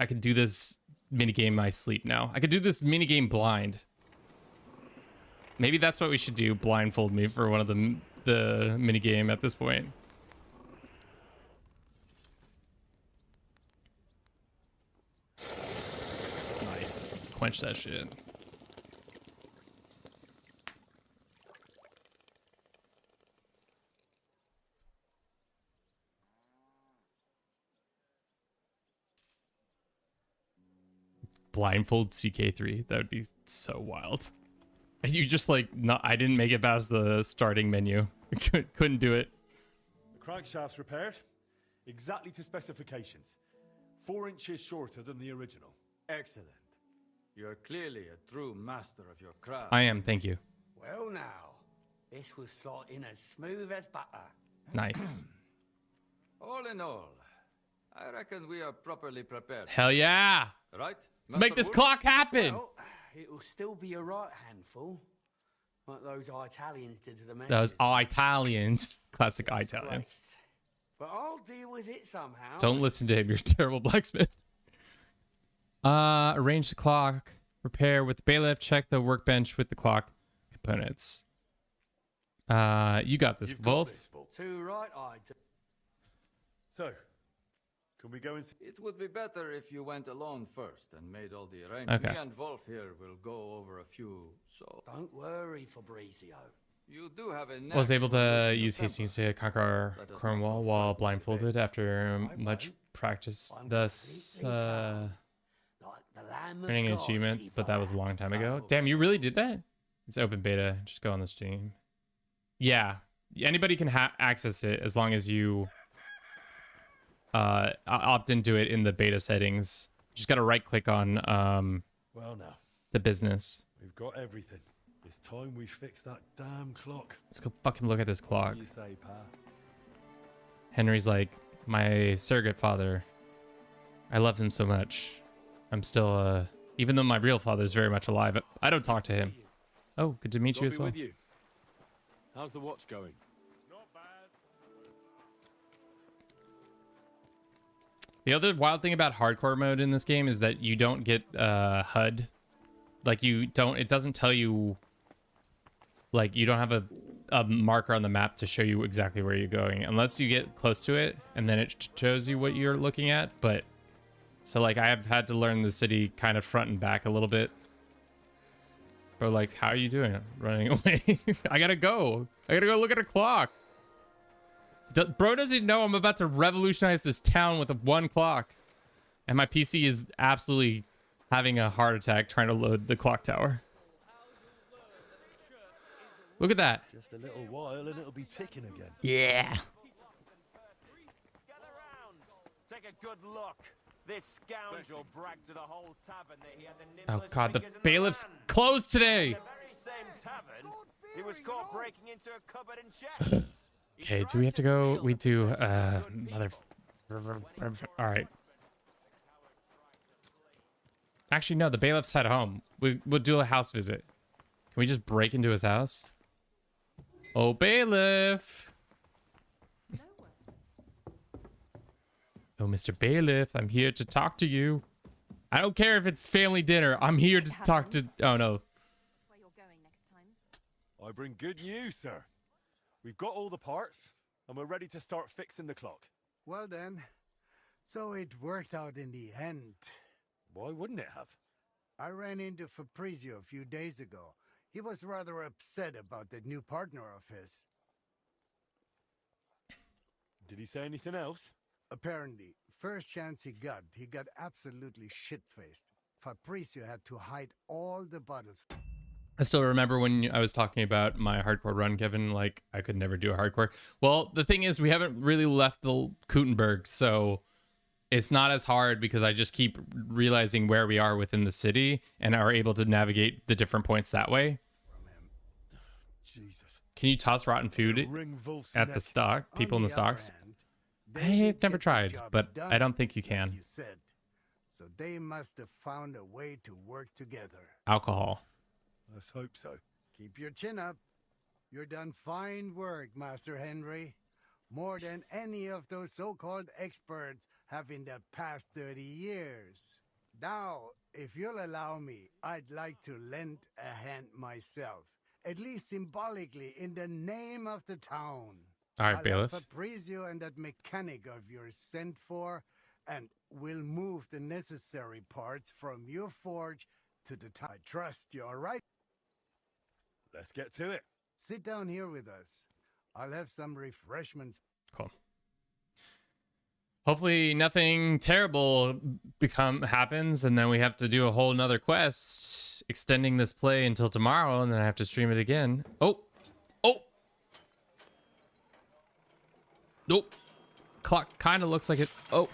could do this minigame in my sleep now. I could do this minigame blind. Maybe that's what we should do. Blindfold me for one of the minigame at this point. Nice. Quench that shit. Blindfold CK3. That would be so wild. You just like, not, I didn't make it past the starting menu. Couldn't do it. The crankshaft's repaired, exactly to specifications. 4 inches shorter than the original. Excellent. You're clearly a true master of your craft. I am, thank you. Well now, this will slot in as smooth as butter. Nice. All in all, I reckon we are properly prepared. Hell yeah! Right? Let's make this clock happen! Well, it'll still be a right handful. Like those Italians did to the men. Those Italians. Classic Italians. But I'll deal with it somehow. Don't listen to him, you're a terrible blacksmith. Arrange the clock. Repair with the bailiff. Check the workbench with the clock components. You got this, Wolf. Too right, I do. So, can we go and see? It would be better if you went alone first and made all the arrangements. Okay. Me and Wolf here will go over a few, so... Don't worry, Fabrizio. You do have a Was able to use Hastings to conquer Cornwall while blindfolded after much practice, thus earning an achievement, but that was a long time ago. Damn, you really did that? It's open beta. Just go on the Steam. Yeah, anybody can access it as long as you opt into it in the beta settings. Just got to right click on well now, the business. We've got everything. It's time we fix that damn clock. Let's go fucking look at this clock. What do you say, Pa? Henry's like, my surrogate father. I love him so much. I'm still, even though my real father is very much alive, I don't talk to him. Oh, good to meet you as well. You. How's the watch going? Not bad. The other wild thing about hardcore mode in this game is that you don't get HUD like you don't, it doesn't tell you, like you don't have a marker on the map to show you exactly where you're going unless you get close to it and then it shows you what you're looking at. But so like I have had to learn the city kind of front and back a little bit. But like, how are you doing? Running away? I gotta go look at a clock. Bro doesn't know I'm about to revolutionize this town with a 1 clock. And my PC is absolutely having a heart attack trying to load the clock tower. Look at that. Just a little while and it'll be ticking again. Yeah. Take a good look. This scoundrel bragged to the whole tavern that he had the Oh nimblest god, the fingers in bailiff's land. closed today. The very same tavern, he was caught breaking into a cupboard and chests. Okay, do we have to go? We do, mother... Alright. Actually, no, the bailiff's head home. We'll do a house visit. Can we just break into his house? Oh, bailiff! Oh, Mr. Bailiff, I'm here to talk to you. I don't care if it's family dinner. I'm here to talk to... Oh, no. I bring good news, sir. We've got all the parts, and we're ready to start fixing the clock. Well then, so it worked out in the end. Why wouldn't it have? I ran into Fabrizio a few days ago. He was rather upset about the new partner of his. Did he say anything else? Apparently, first chance he got absolutely shit-faced. Fabrizio had to hide all the bottles. I still remember when I was talking about my hardcore run, Kevin, like I could never do a hardcore. Well, the thing is we haven't really left the Kuttenberg, so it's not as hard because I just keep realizing where we are within the city and are able to navigate the different points that way. Jesus. Can you toss rotten food at the stock, people in the stocks? I've never tried, but I don't think you can. So they must have found a way to work together. Alcohol. Let's hope so. Keep your chin up. You're done fine work, Master Henry. More than any of those so-called experts have in the past 30 years. Now, if you'll allow me, I'd like to lend a hand myself, at least symbolically, in the name of the town. All right, I'll bailiff. have Fabrizio and that mechanic of yours sent for, and we'll move the necessary parts from your forge to the town. I trust you, all right? Let's get to it. Sit down here with us. I'll have some refreshments. Cool. Hopefully nothing terrible happens and then we have to do a whole nother quest extending this play until tomorrow and then I have to stream it again. Oh. Nope. Clock kind of looks like it's... Oh.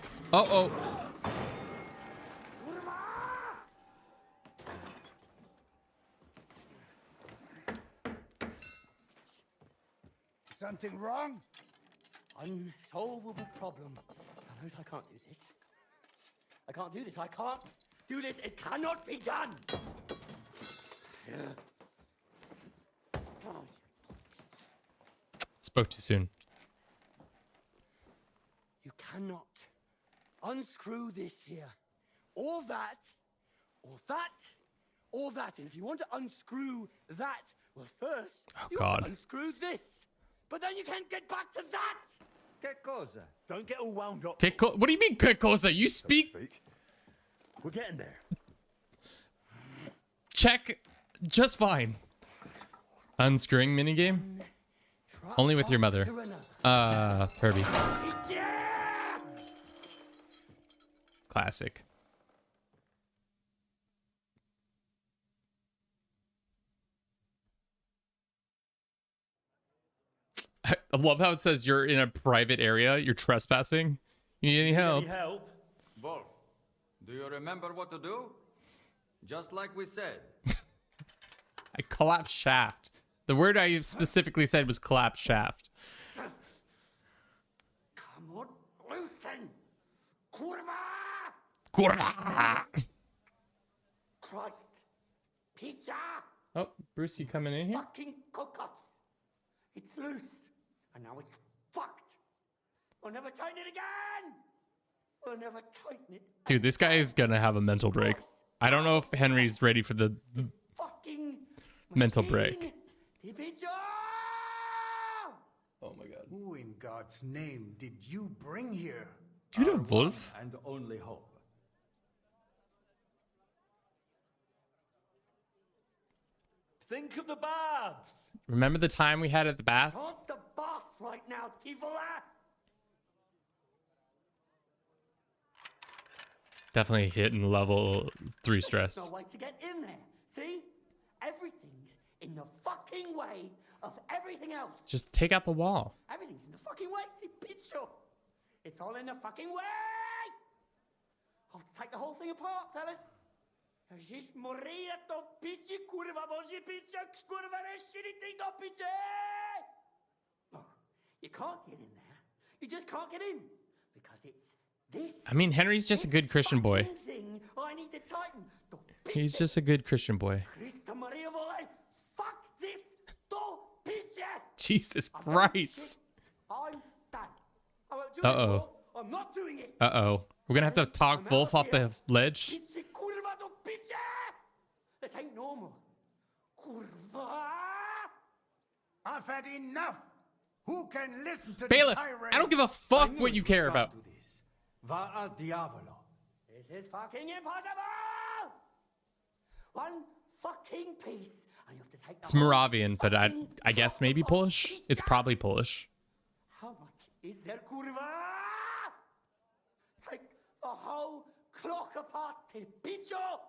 Something wrong? Unsolvable problem. Fellows, I can't do this. I can't do this. I can't do this. It cannot be done. Spoke too soon. You cannot unscrew this here. Or that, or that, or that. And if you want to unscrew that, well, first, you have to unscrew this. But then you can't get back to that! Che cosa? Don't get all wound up. What do you mean, que cosa? You speak... We're getting there. Check. Just fine. Unscrewing minigame? Only with your mother. Herbie. Classic. I love how it says you're in a private area. You're trespassing. You need any help? Wolf, do you remember what to do? Just like we said. I collapsed shaft. The word I specifically said was collapsed shaft. Come on, loosen! Kurva! Christ! Pizza! Oh, Bruce, you coming in here? Fucking cocots! It's loose, and now it's fucked. We'll never tighten it again! We'll never tighten it. Dude, this guy is gonna have a mental break. I don't know if Henry's ready for the mental break. Oh my god. Who in God's name did you bring here? You the wolf? And only hope. Think of the baths. Remember the time we had at the bath? Chant the baths right now, Tivola. Definitely hitting level 3 stress. There's no way to get in there. See? Everything's in the fucking way of everything else. Just take out the wall. Everything's in the fucking way. See, picture. It's all in the fucking way. I'll have to take the whole thing apart, fellas. Just morire to pici, kurwa, bože piča, kurwa, reširiti do piče. No, you can't get in there. You just can't get in. Because it's this. I mean, Henry's just a good Christian boy. Thing I need to tighten. He's just a good Christian boy. Christa Maria Vole, fuck this to piče. Jesus Christ. I'm done. I won't do it Uh-oh. anymore. I'm not doing it. Uh-oh. We're gonna have to talk Wolf off the ledge. Piče, kurwa, do piče. This ain't normal. Kurwa. I've had enough. Who can listen to Bailiff, the tyrant? I don't give a fuck what you care about. Va al diavolo. This is fucking impossible. One fucking piece. And you have to take It's the whole Moravian, but I guess maybe Polish. It's probably Polish. How much is there, kurwa? Take the whole clock apart, te piccio.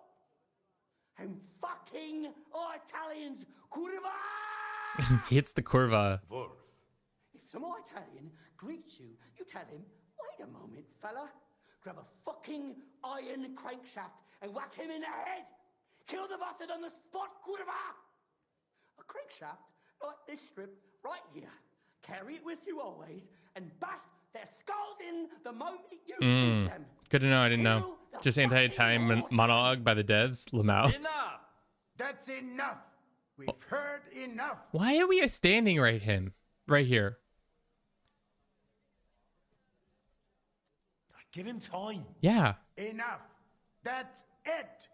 And fucking Italians, kurva! Hits the curva. If some Italian greets you, you tell him, wait a moment, fella. Grab a fucking iron crankshaft and whack him in the head. Kill the bastard on the spot, kurva! A crankshaft like this strip right here. Carry it with you always and bust their skulls in the moment you see them. Good to know. I didn't know. Just anti-Italian monologue by the devs. Lamau. Enough. That's enough. We've heard enough. Why are we standing right here? Give him time. Yeah. Enough. That's it.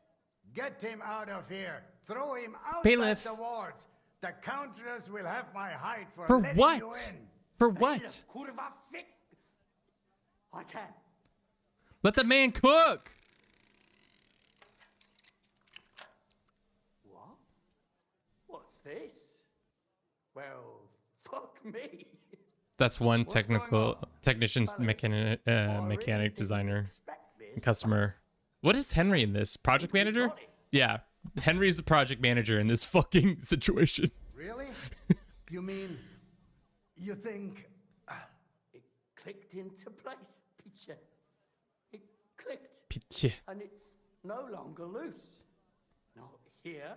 Get him out of here. Throw him outside Bailiff. the wards. The countess will have my hide for For letting what? you in. For what? Kurva fix. I can. Let the man cook. What? What's this? Well, fuck me. That's one technician's mechanic designer, customer. What is Henry in this? Project manager? Yeah, Henry's the project manager in this fucking situation. Really? You mean you think It clicked into place, picture. It clicked. Picture. And it's no longer loose. Not here.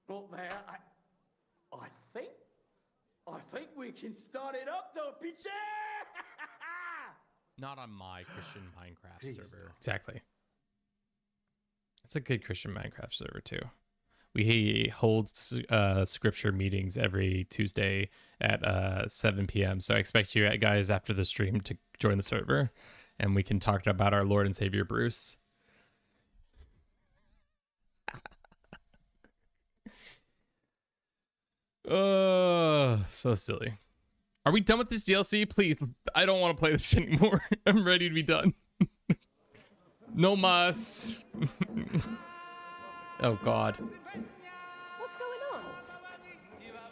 Not there. I think we can start it up though, picture. Not on my Christian Minecraft server. Exactly. It's a good Christian Minecraft server too. We hold scripture meetings every Tuesday at 7 p.m. So I expect you guys after the stream to join the server, and we can talk about our Lord and Savior Bruce. So silly. Are we done with this DLC? Please, I don't want to play this anymore. I'm ready to be done. No mas. Oh God. What's going on?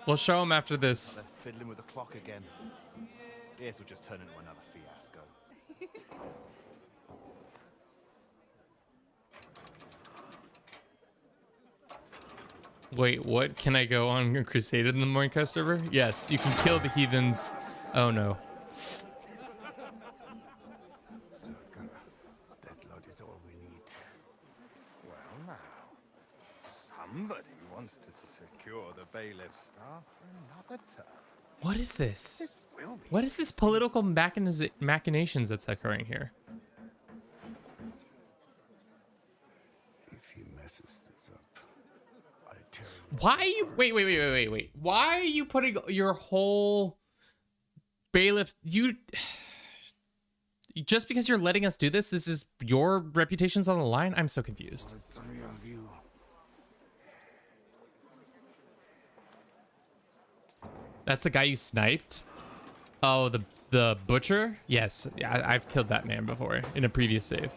We'll show him after this. They're fiddling with the clock again. This will just turn into another fiasco. Wait, what? Can I go on a crusade in the Minecraft server? Yes, you can kill the heathens. Oh no. That lot is all we need. Well, now, somebody wants to secure the bailiff's staff for another term. What is this? Will be. What is this political machinations that's occurring here? if he messes this up, I tell you. Why are you wait. Why are you putting your whole bailiff just because you're letting us do this is your reputation's on the line? I'm so confused. That's the guy you sniped? Oh, the butcher? Yes. Yeah, I've killed that man before in a previous save.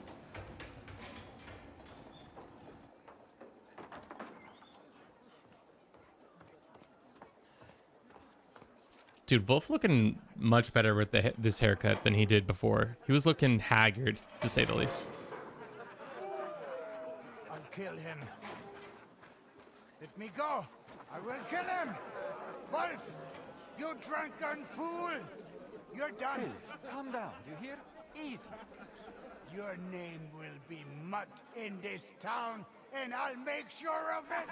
Dude, Wolf looking much better with this haircut than he did before. He was looking haggard, to say the least. I'll kill him. Let me go. I will kill him. Wolf, you drunken fool. You're done. Wolf, calm down. Do you hear? Easy. Your name will be mud in this town, and I'll make sure of it.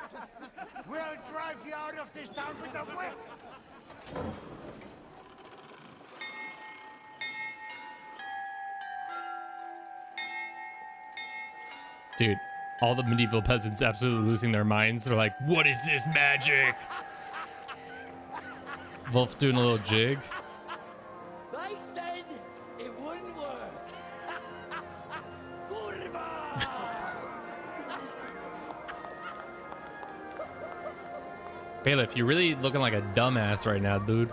We'll drive you out of this town with a whip. Dude, all the medieval peasants absolutely losing their minds. They're like, what is this magic? Wolf doing a little jig. They said it wouldn't work. Bailiff, you're really looking like a dumbass right now, dude.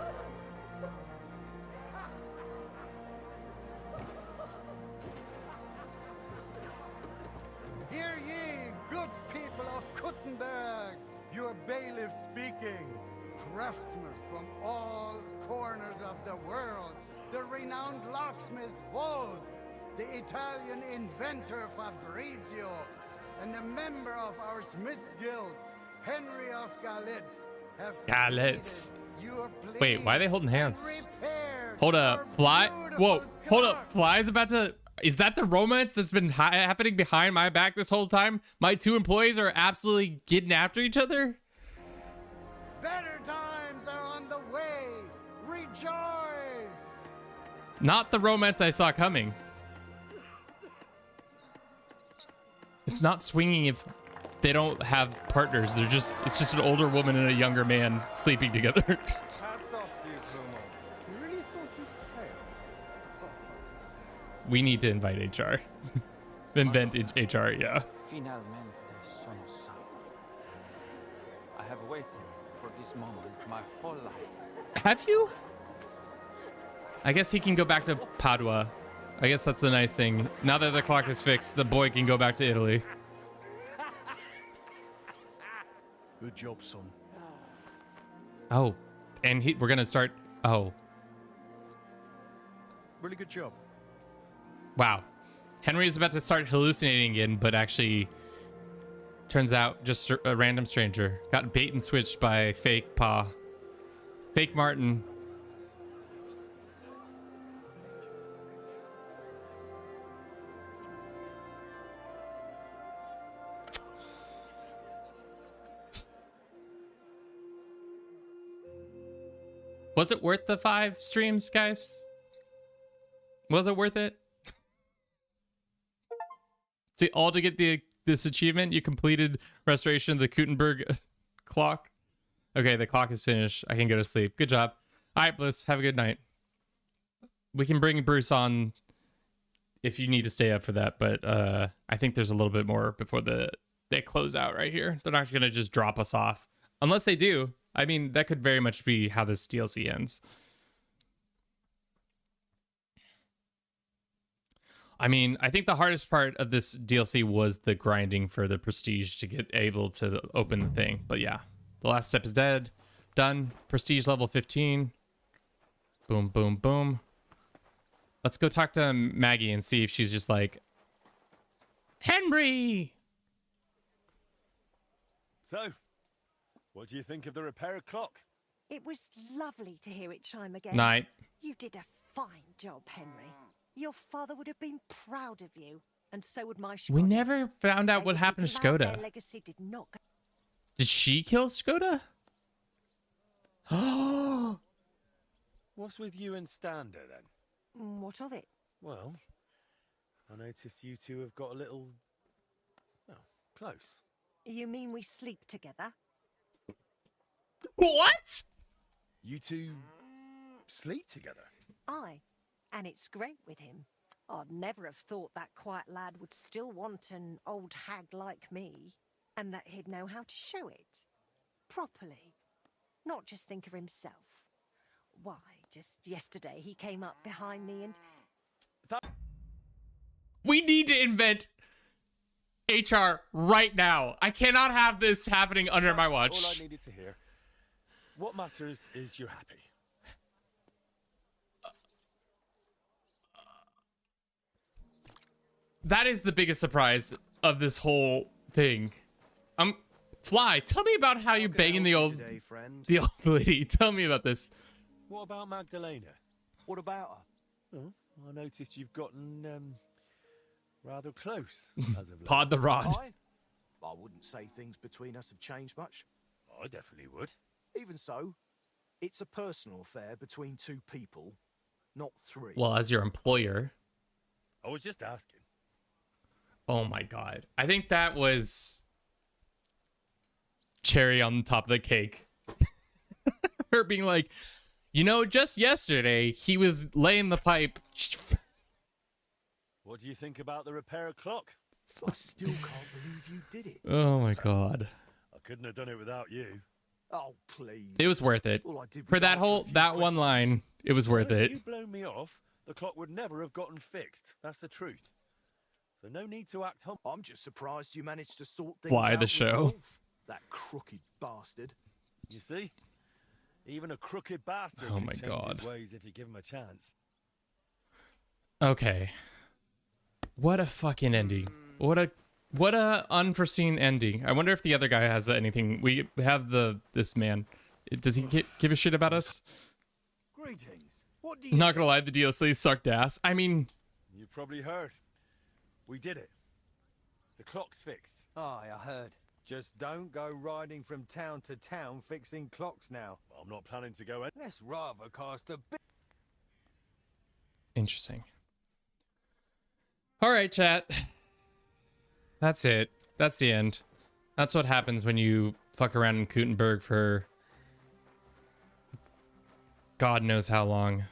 Hear ye, good people of Kuttenberg, your bailiff speaking, craftsmen from all corners of the world, the renowned locksmith Wolf, the Italian inventor Fabrizio, and the member of our Smiths Guild, Henry of Skalitz, have Skalitz. your Wait, why are they holding hands? Hold up, Fly. Whoa, hold up. Fly's about to. Is that the romance that's been happening behind my back this whole time? My two employees are absolutely getting after each other? Better times are on the way. Rejoice. Not the romance I saw coming. It's not swinging if they don't have partners. It's just an older woman and a younger man sleeping together. Hats off to you, Kumo. You really thought you'd fail? We need to invite HR. Invent HR, yeah. Finalmente sono salvo. I have waited for this moment my whole life. Have you? I guess he can go back to Padua. I guess that's the nice thing. Now that the clock is fixed, the boy can go back to Italy. Good job, son. Oh, and we're gonna start. Oh, Really good job. wow. Henry is about to start hallucinating again, but actually turns out just a random stranger. Got bait and switched by fake Pa. Fake Martin. Was it worth the 5 streams, guys? Was it worth it? See, all to get this achievement, you completed restoration of the Kuttenberg clock. Okay, the clock is finished. I can go to sleep. Good job. All right, Bliss, have a good night. We can bring Bruce on if you need to stay up for that, but I think there's a little bit more before they close out right here. They're not going to just drop us off. Unless they do. I mean, that could very much be how this DLC ends. I mean, I think the hardest part of this DLC was the grinding for the prestige to get able to open the thing. But yeah, the last step is dead. Done. Prestige level 15. Boom, boom, boom. Let's go talk to Maggie and see if she's just like, Henry! So, what do you think of the repair clock? It was lovely to hear it chime again. Night. You did a fine job, Henry. Your father would have been proud of you, and so would my Skoda. We never found out what happened to Their Skoda. legacy did not go. Did she kill Skoda? What's with you and Stander, then? What of it? Well, I noticed you two have got a little... well, close. You mean we sleep together? What? You two sleep together? Aye, and it's great with him. I'd never have thought that quiet lad would still want an old hag like me, and that he'd know how to show it. Properly. Not just think of himself. Why, just yesterday he came up behind me and... We need to invent HR right now. I cannot have this happening under my watch. All I needed to hear. What matters is you're happy. That is the biggest surprise of this whole thing. Fly, tell me about how you're banging the old lady. Tell me about this. What about Magdalena? What about her? Oh, I noticed you've gotten rather close as of late. Pod the rod. I wouldn't say things between us have changed much. I definitely would. Even so, it's a personal affair between two people, not three. Well, as your employer. I was just asking. Oh my god. I think that was cherry on the top of the cake. Her being like, you know, just yesterday he was laying the pipe. What do you think about the repair clock? I still can't believe you did it. Oh my god. I couldn't have done it without you. Oh, please. It was worth it. All I did was For that answer a few that one line, it was worth If it. you'd blown me off, the clock would never have gotten fixed. That's the truth. So no need to act humble. I'm just surprised you managed to sort things Fly out the with show. Wolf, that crooked bastard. You see? Even a crooked bastard Oh can my change God. his ways if you give him a chance. Okay. What a fucking ending. What a unforeseen ending. I wonder if the other guy has anything. We have this man. Does he give a shit about us? Greetings. What do you Not gonna lie, the DLC sucked ass. I mean, You probably heard. We did it. The clock's fixed. Aye, I heard. Just don't go riding from town to town fixing clocks now. I'm not planning to go in. Let's rather cast a bit. interesting. All right, chat. That's it. That's the end. That's what happens when you fuck around in Kuttenberg for God knows how long.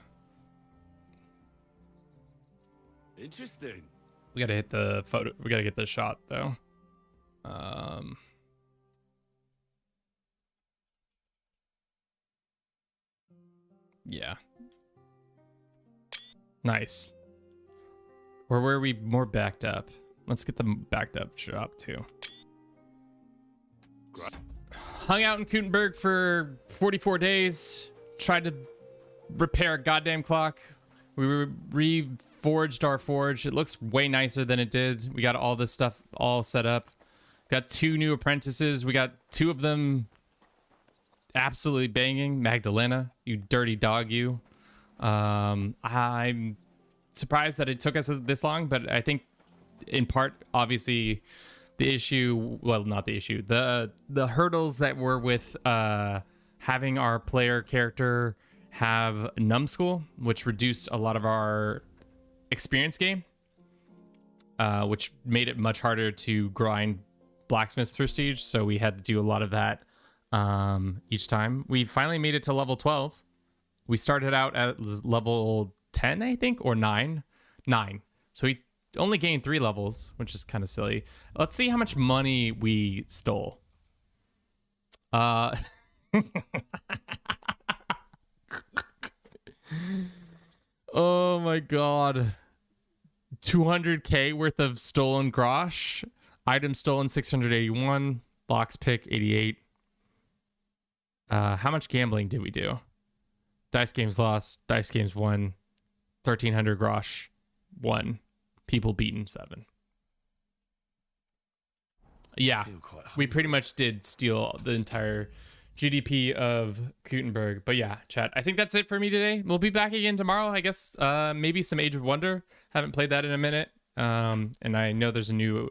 Interesting. We gotta hit the photo. We gotta get the shot though. Yeah. Nice. Or were we more backed up? Let's get the backed up shot too. Hung out in Kuttenberg for 44 days. Tried to repair a goddamn clock. We reforged our forge. It looks way nicer than it did. We got all this stuff all set up. Got 2 new apprentices. We got 2 of them absolutely banging. Magdalena, you dirty dog, you. I'm surprised that it took us this long, but I think in part, obviously, the issue, well, not the issue, the hurdles that were with having our player character have numbskull, which reduced a lot of our experience gain, which made it much harder to grind blacksmith prestige. So we had to do a lot of that each time. We finally made it to level 12. We started out at level 10, I think, or 9. So we only gained 3 levels, which is kind of silly. Let's see how much money we stole. Oh my god. 200k worth of stolen grosh. Items stolen 681. Box pick 88. How much gambling did we do? Dice games lost. Dice games won. 1300 grosh. 1. People beaten 7. Yeah, we pretty much did steal the entire GDP of Kuttenberg. But yeah, chat, I think that's it for me today. We'll be back again tomorrow, I guess. Maybe some Age of Wonder. Haven't played that in a minute. And I know there's a new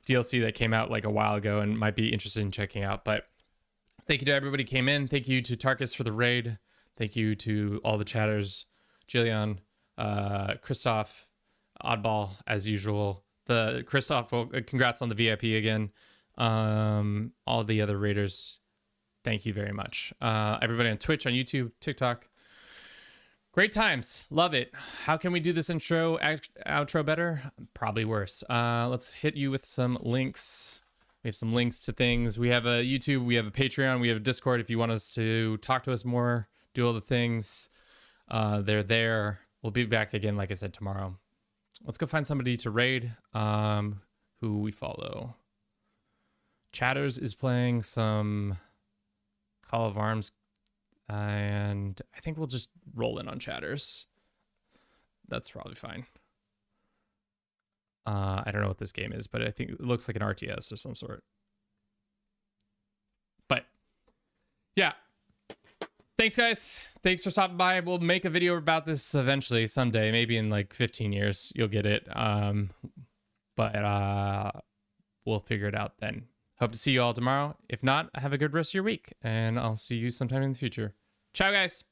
DLC that came out like a while ago and might be interested in checking out. But thank you to everybody who came in. Thank you to Tarkus for the raid. Thank you to all the chatters. Jillian, Christoph, Oddball, as usual. The Christoph, well, congrats on the VIP again. All the other raiders, thank you very much. Everybody on Twitch, on YouTube, TikTok. Great times. Love it. How can we do this outro better? Probably worse. Let's hit you with some links. We have some links to things. We have a YouTube, we have a Patreon, we have a Discord if you want us to talk to us more, do all the things. They're there. We'll be back again, like I said, tomorrow. Let's go find somebody to raid. Who we follow. Chatters is playing some Call of Arms, and I think we'll just roll in on Chatters. That's probably fine. I don't know what this game is, but I think it looks like an RTS or some sort. But yeah, thanks guys. Thanks for stopping by. We'll make a video about this eventually, someday, maybe in like 15 years. You'll get it. But we'll figure it out then. Hope to see you all tomorrow. If not, have a good rest of your week, and I'll see you sometime in the future. Ciao, guys.